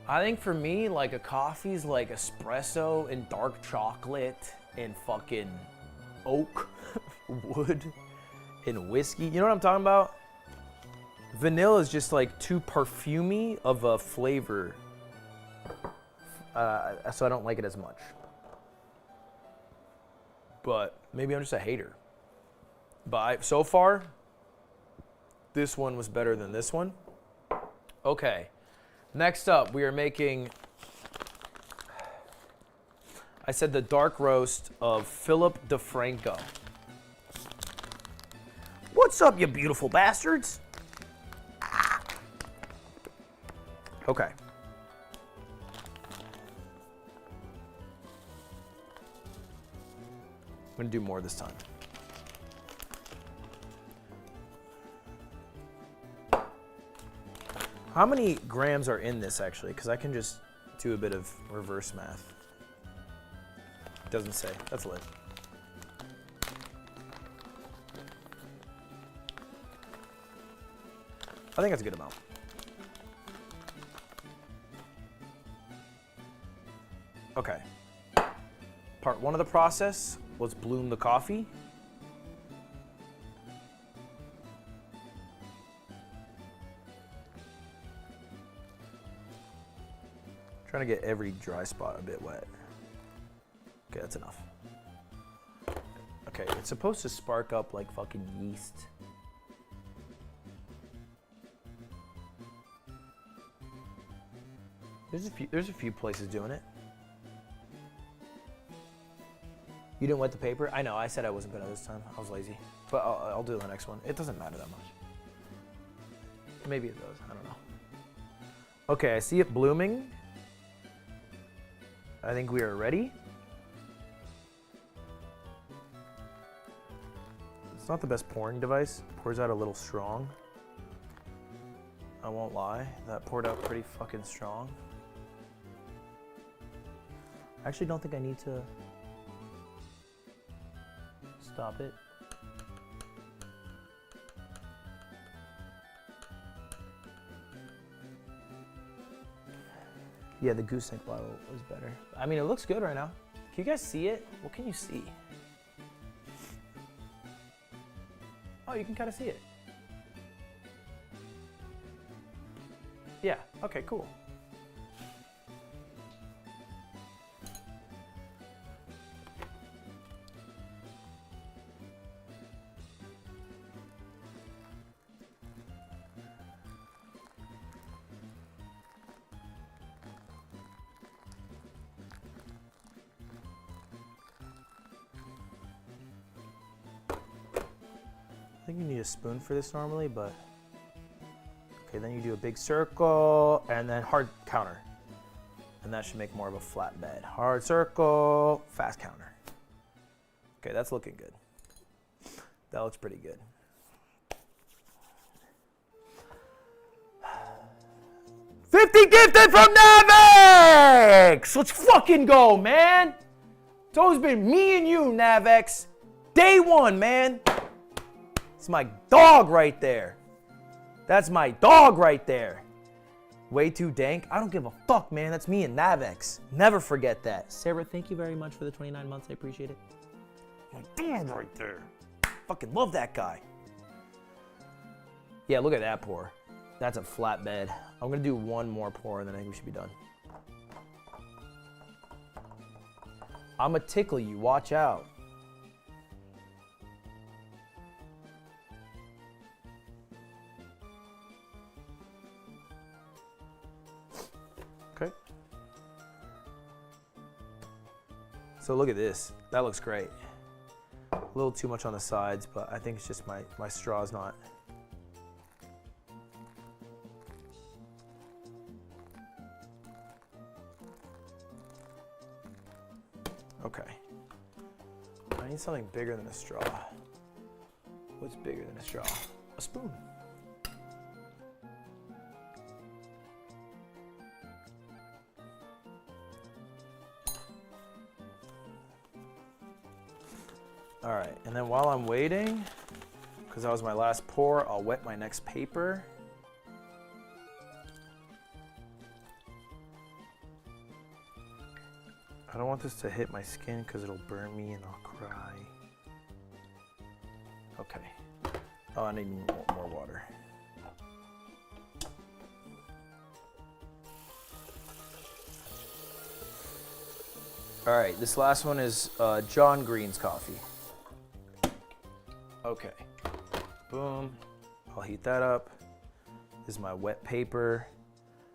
I think for me, like a coffee's like espresso and dark chocolate and fucking oak wood and whiskey. You know what I'm talking about? Vanilla is just like too perfumey of a flavor, so I don't like it as much. But maybe I'm just a hater. But so far, this one was better than this one. Okay, next up we are making, I said the dark roast of Philip DeFranco. What's up, you beautiful bastards? Ah. Okay. I'm gonna do more this time. How many grams are in this actually? Because I can just do a bit of reverse math. Doesn't say. That's lit. I think that's a good amount. Okay. Part one of the process was bloom the coffee. Trying to get every dry spot a bit wet. Okay, that's enough. Okay, it's supposed to spark up like fucking yeast. There's a few places doing it. You didn't wet the paper? I know, I said I wasn't gonna this time. I was lazy. But I'll do the next one. It doesn't matter that much. Maybe it does, I don't know. Okay, I see it blooming. I think we are ready. It's not the best pouring device. Pours out a little strong. I won't lie, that poured out pretty fucking strong. I actually don't think I need to stop it. Yeah, the gooseneck bottle was better. I mean, it looks good right now. Can you guys see it? What can you see? Oh, you can kind of see it. Yeah, okay, cool. I think you need a spoon for this normally, but okay, then you do a big circle and then hard counter. And that should make more of a flat bed. Hard circle, fast counter. Okay, that's looking good. That looks pretty good. $50 gifted from Navex! Let's fucking go, man! It's always been me and you, Navex. Day one, man. It's my dog right there. That's my dog right there. Way too dank? I don't give a fuck, man. That's me and Navex. Never forget that. Sarah, thank you very much for the 29 months. I appreciate it. My dog right there. Fucking love that guy. Yeah, look at that pour. That's a flat bed. I'm gonna do one more pour and then I think we should be done. I'ma tickle you, watch out. Okay. So look at this. That looks great. A little too much on the sides, but I think it's just my straw's not. Okay. I need something bigger than a straw. What's bigger than a straw? A spoon. All right, and then while I'm waiting, because that was my last pour, I'll wet my next paper. I don't want this to hit my skin because it'll burn me and I'll cry. Okay. Oh, I need more water. All right, this last one is John Green's coffee. Okay, boom. I'll heat that up. This is my wet paper.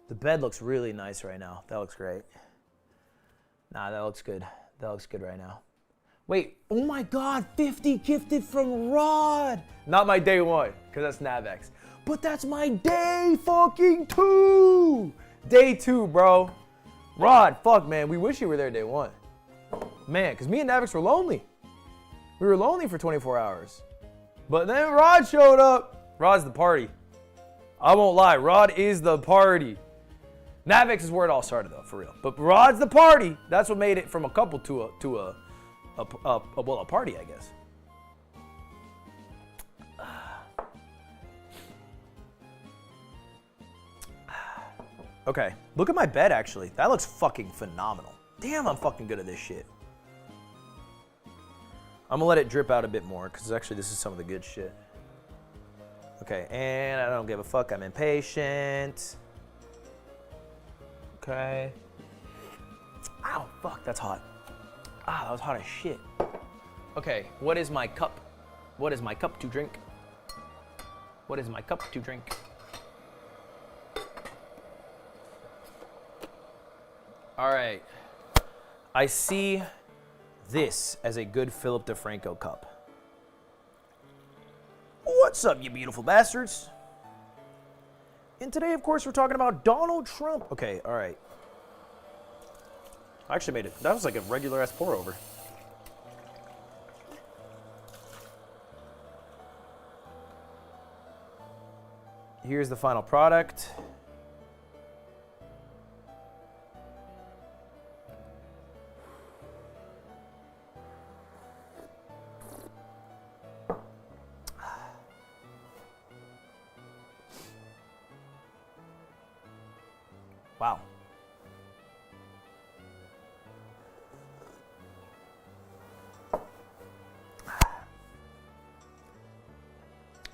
The bed looks really nice right now. That looks great. Nah, that looks good. That looks good right now. Wait, oh my God, 50 gifted from Rod. Not my day one, because that's Navex. But that's my day fucking 2. Day 2, bro. Rod, fuck, man, we wish you were there day 1. Man, because me and Navex were lonely. We were lonely for 24 hours. But then Rod showed up. Rod's the party. I won't lie, Rod is the party. Navex is where it all started, though, for real. But Rod's the party. That's what made it from a couple to a party, I guess. Okay, look at my bed, actually. That looks fucking phenomenal. Damn, I'm fucking good at this shit. I'm gonna let it drip out a bit more, because actually this is some of the good shit. Okay, and I don't give a fuck, I'm impatient. Okay. Ow, fuck, that's hot. Ah, that was hot as shit. Okay, what is my cup? What is my cup to drink? What is my cup to drink? All right. I see this as a good Philip DeFranco cup. What's up, you beautiful bastards? And today, of course, we're talking about Donald Trump. Okay, all right. I actually made it. That was like a regular ass pour over. Here's the final product. Wow.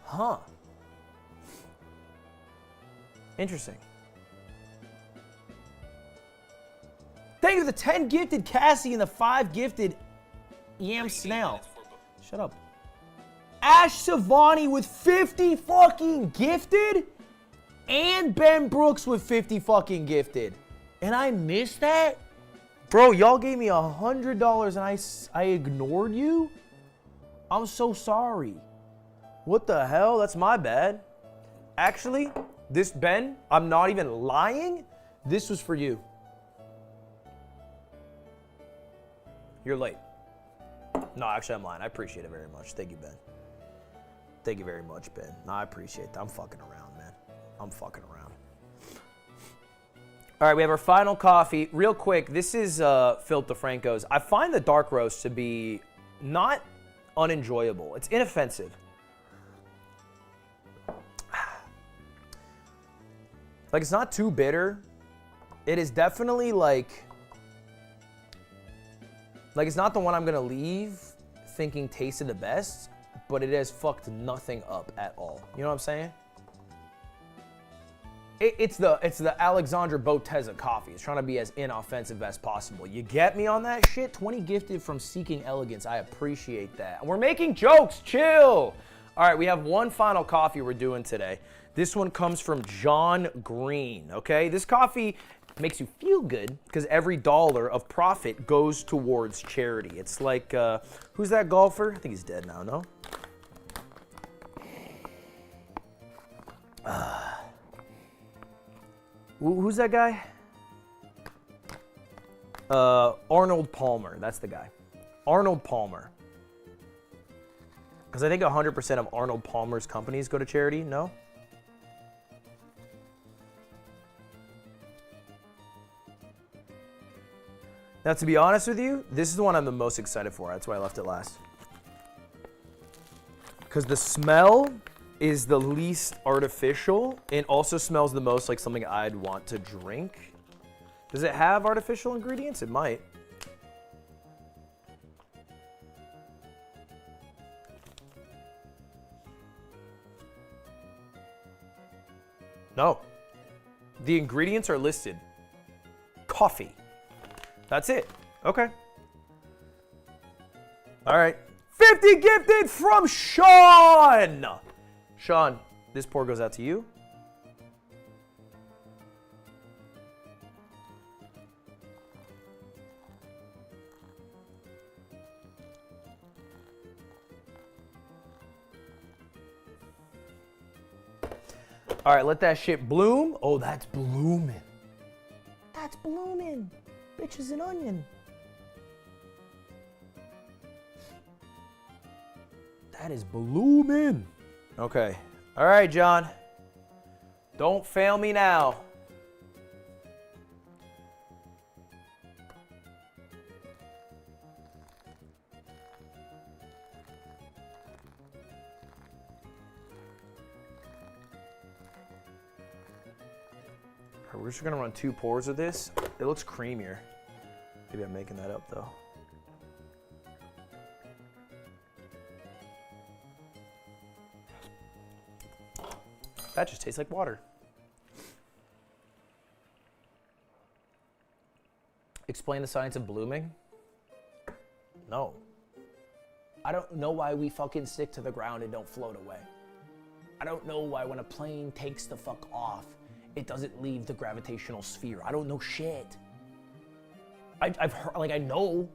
Huh. Interesting. Thank you for the 10 gifted Cassie and the 5 gifted Yam Snail. Shut up. Ash Savani with 50 fucking gifted? And Ben Brooks with 50 fucking gifted. And I missed that? Bro, y'all gave me $100 and I ignored you? I'm so sorry. What the hell? That's my bad. Actually, this Ben, I'm not even lying. This was for you. You're late. No, actually, I'm lying. I appreciate it very much. Thank you, Ben. Thank you very much, Ben. No, I appreciate that. I'm fucking around, man. I'm fucking around. All right, we have our final coffee. Real quick, this is Philip DeFranco's. I find the dark roast to be not unenjoyable. It's inoffensive. Like, it's not too bitter. It is definitely like it's not the one I'm gonna leave thinking tasted the best, but it has fucked nothing up at all. You know what I'm saying? It's the Alexandra Boteza coffee. It's trying to be as inoffensive as possible. You get me on that shit? 20 gifted from Seeking Elegance. I appreciate that. And we're making jokes. Chill. All right, we have one final coffee we're doing today. This one comes from John Green, okay? This coffee makes you feel good because every dollar of profit goes towards charity. It's like, who's that golfer? I think he's dead now, no? Who's that guy? Arnold Palmer. That's the guy. Arnold Palmer. Because I think 100% of Arnold Palmer's companies go to charity. No? Now, to be honest with you, this is the one I'm the most excited for. That's why I left it last. Because the smell is the least artificial and also smells the most like something I'd want to drink. Does it have artificial ingredients? It might. No. The ingredients are listed. Coffee. That's it. Okay. All right. 50 gifted from Sean. Sean, this pour goes out to you. All right, let that shit bloom. Oh, that's blooming. That's blooming. Bitch is an onion. That is blooming. Okay. All right, John. Don't fail me now. We're just gonna run 2 pours of this. It looks creamier. Maybe I'm making that up though. That just tastes like water. Explain the science of blooming? No. I don't know why we fucking stick to the ground and don't float away. I don't know why when a plane takes the fuck off, it doesn't leave the gravitational sphere. I don't know shit. I've heard, like I know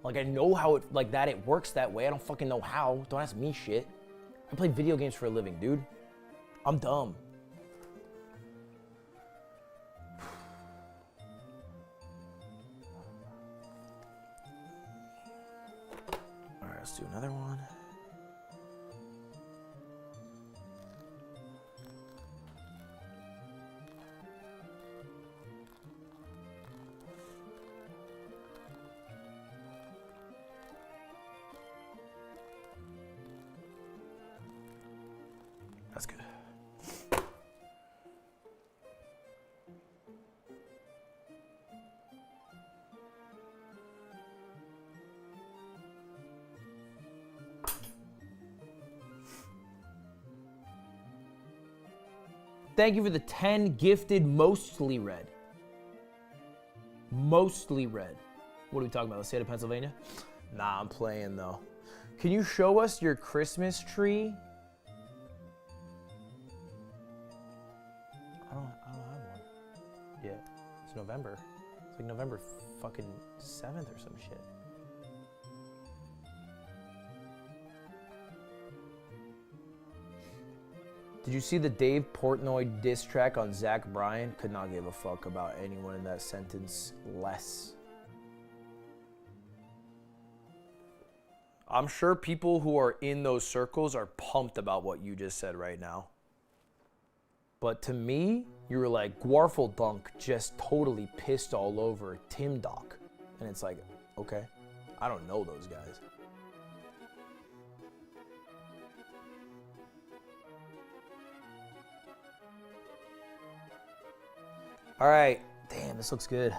how it, like that it works that way. I don't fucking know how. Don't ask me shit. I play video games for a living, dude. I'm dumb. All right, let's do another one. That's good. Thank you for the 10 gifted, mostly red. Mostly red. What are we talking about? The state of Pennsylvania? Nah, I'm playing though. Can you show us your Christmas tree? I don't have one yet. It's November. It's like November fucking 7th or some shit. Did you see the Dave Portnoy diss track on Zach Bryan? Could not give a fuck about anyone in that sentence less. I'm sure people who are in those circles are pumped about what you just said right now. But to me, you were like, Gwarfel Dunk just totally pissed all over Tim Doc. And it's like, okay, I don't know those guys. All right, damn, this looks good.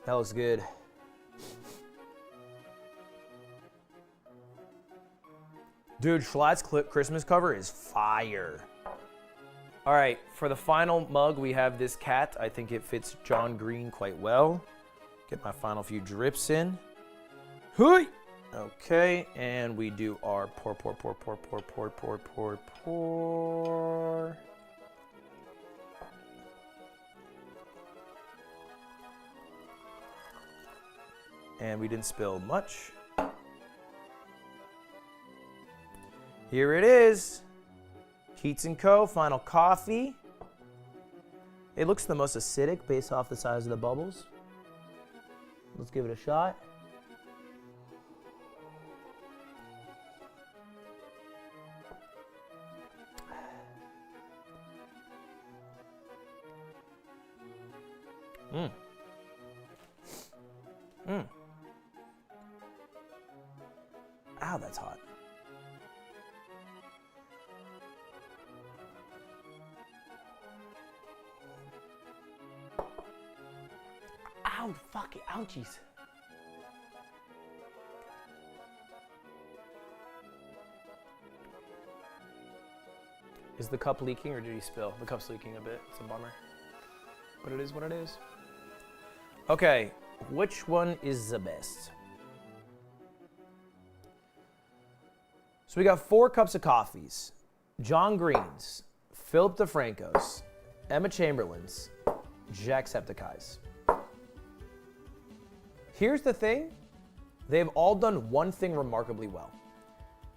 That looks good. Dude, Schlatt's Christmas cover is fire. All right, for the final mug, we have this cat. I think it fits John Green quite well. Get my final few drips in. Hui! Okay, and we do our pour. And we didn't spill much. Here it is. Keats & Co. Final coffee. It looks the most acidic based off the size of the bubbles. Let's give it a shot. Ow, that's hot. Ow, fuck it, ouchies. Is the cup leaking or did he spill? The cup's leaking a bit, it's a bummer. But it is what it is. Okay, which one is the best? So we got 4 cups of coffees. John Green's, Philip DeFranco's, Emma Chamberlain's, Jacksepticeye's. Here's the thing, they've all done one thing remarkably well.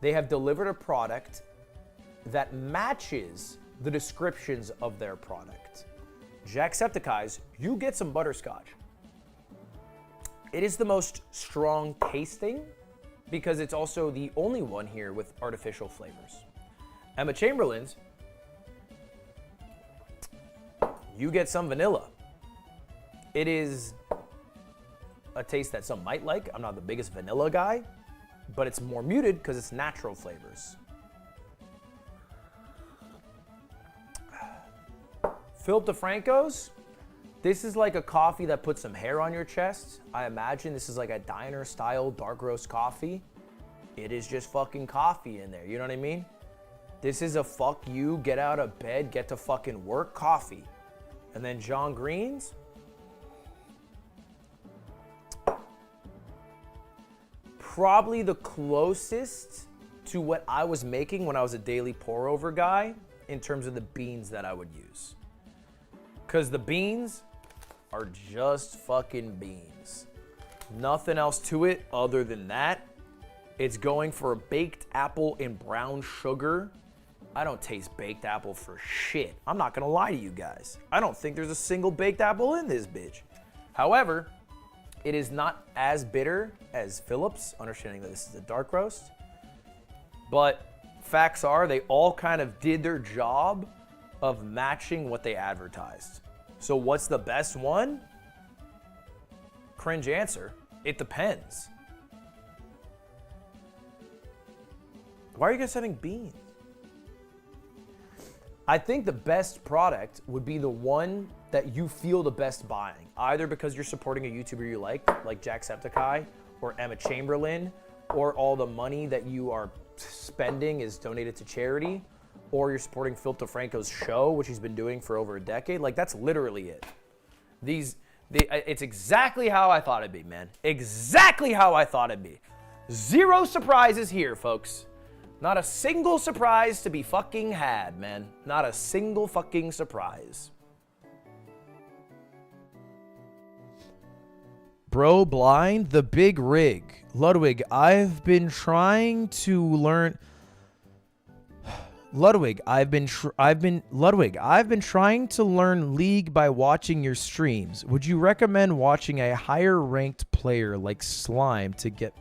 They have delivered a product that matches the descriptions of their product. Jacksepticeye's, you get some butterscotch. It is the most strong tasting because it's also the only one here with artificial flavors. Emma Chamberlain's, you get some vanilla. It is a taste that some might like. I'm not the biggest vanilla guy, but it's more muted because it's natural flavors. Philip DeFranco's, this is like a coffee that puts some hair on your chest. I imagine this is like a diner style dark roast coffee. It is just fucking coffee in there, you know what I mean? This is a fuck you, get out of bed, get to fucking work coffee. And then John Green's, probably the closest to what I was making when I was a daily pour over guy in terms of the beans that I would use. Because the beans are just fucking beans. Nothing else to it other than that. It's going for a baked apple and brown sugar. I don't taste baked apple for shit. I'm not gonna lie to you guys. I don't think there's a single baked apple in this bitch. However, it is not as bitter as Phillips, understanding that this is a dark roast. But facts are, they all kind of did their job of matching what they advertised. So what's the best one? Cringe answer. It depends. Why are you guys having beans? I think the best product would be the one that you feel the best buying, either because you're supporting a YouTuber you like Jacksepticeye or Emma Chamberlain, or all the money that you are spending is donated to charity, or you're supporting Phil DeFranco's show, which he's been doing for over a decade. Like, that's literally it. It's exactly how I thought it'd be, man. Exactly how I thought it'd be. Zero surprises here, folks. Not a single surprise to be fucking had, man. Not a single fucking surprise. Bro Blind, the big rig. Ludwig, I've been trying to learn... Ludwig, I've been trying to learn League by watching your streams. Would you recommend watching a higher ranked player like Slime to get...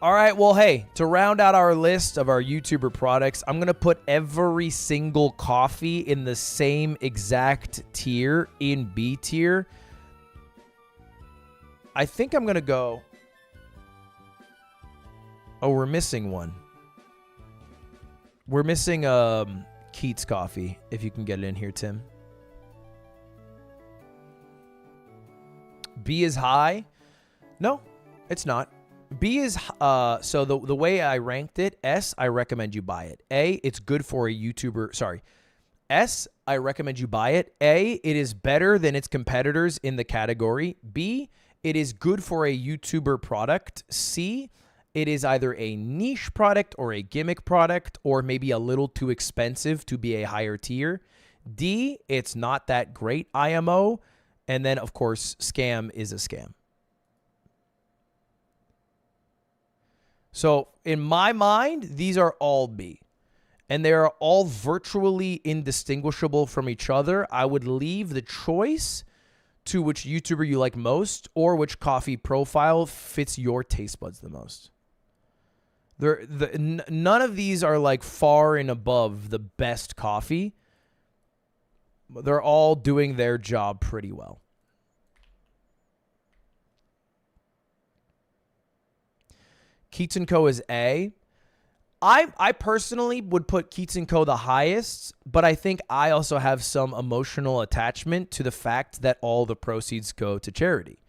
All right, well, hey, to round out our list of our YouTuber products, I'm going to put every single coffee in the same exact tier, in B tier. I think I'm going to go... Oh, we're missing one. We're missing Keats coffee, if you can get it in here, Tim. B is high? No, it's not. B is, so the way I ranked it, S, I recommend you buy it. A, it's good for a YouTuber, sorry. S, I recommend you buy it. A, it is better than its competitors in the category. B, it is good for a YouTuber product. C, it is either a niche product or a gimmick product or maybe a little too expensive to be a higher tier. D, it's not that great IMO. And then, of course, scam is a scam. So in my mind, these are all B. And they are all virtually indistinguishable from each other. I would leave the choice to which YouTuber you like most or which coffee profile fits your taste buds the most. None of these are like far and above the best coffee. They're all doing their job pretty well. Keats & Co. is A. I personally would put Keats & Co. the highest, but I think I also have some emotional attachment to the fact that all the proceeds go to charity.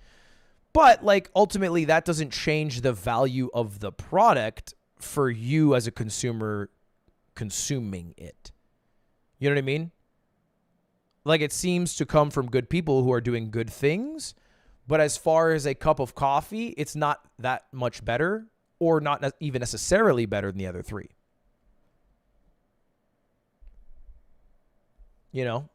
But, like, ultimately, that doesn't change the value of the product for you as a consumer consuming it. You know what I mean? Like, it seems to come from good people who are doing good things, but as far as a cup of coffee, it's not that much better. Or not even necessarily better than the other three. you know?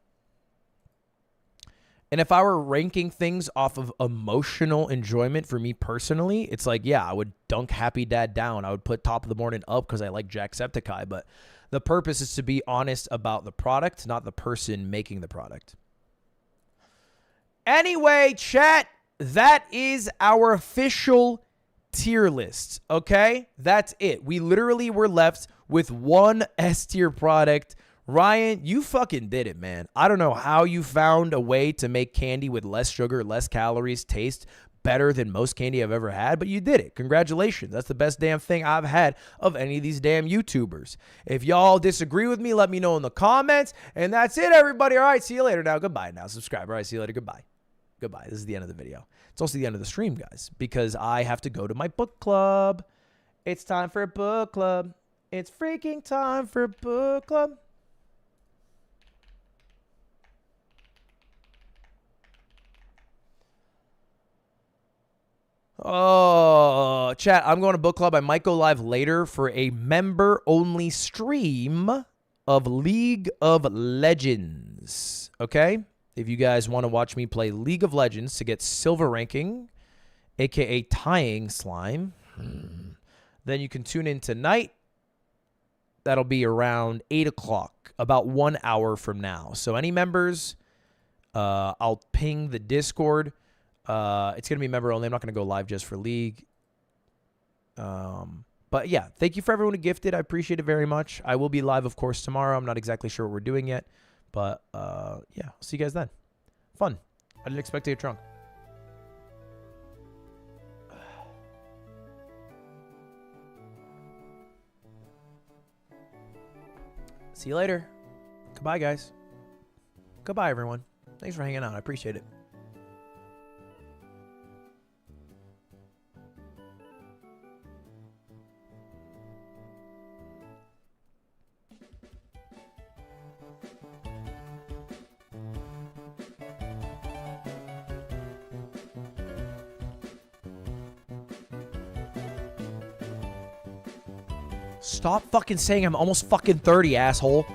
And if I were ranking things off of emotional enjoyment for me personally, it's like, yeah, I would dunk Happy Dad down. I would put Top of the Morning up because I like Jacksepticeye. But the purpose is to be honest about the product, not the person making the product. Anyway, chat, that is our official tier list, okay? That's it. We literally were left with one S-tier product. Ryan, you fucking did it, man. I don't know how you found a way to make candy with less sugar, less calories, taste better than most candy I've ever had, but you did it. Congratulations. That's the best damn thing I've had of any of these damn YouTubers. If y'all disagree with me, let me know in the comments. And that's it, everybody. All right, see you later now. Goodbye now. Subscribe. All right, see you later. Goodbye. Goodbye. This is the end of the video. It's also the end of the stream, guys, because I have to go to my book club. It's time for a book club. It's freaking time for a book club. Oh, chat, I'm going to book club. I might go live later for a member-only stream of League of Legends, okay? If you guys want to watch me play League of Legends to get silver ranking, a.k.a. tying slime, then you can tune in tonight. That'll be around 8 o'clock, about 1 hour from now. So any members, I'll ping the Discord. It's going to be member only. I'm not going to go live just for League. But yeah, thank you for everyone who gifted. I appreciate it very much. I will be live, of course, tomorrow. I'm not exactly sure what we're doing yet. But yeah, I'll see you guys then. Fun. I didn't expect to get drunk. See you later. Goodbye, guys. Goodbye, everyone. Thanks for hanging out. I appreciate it. Stop fucking saying I'm almost fucking 30, asshole.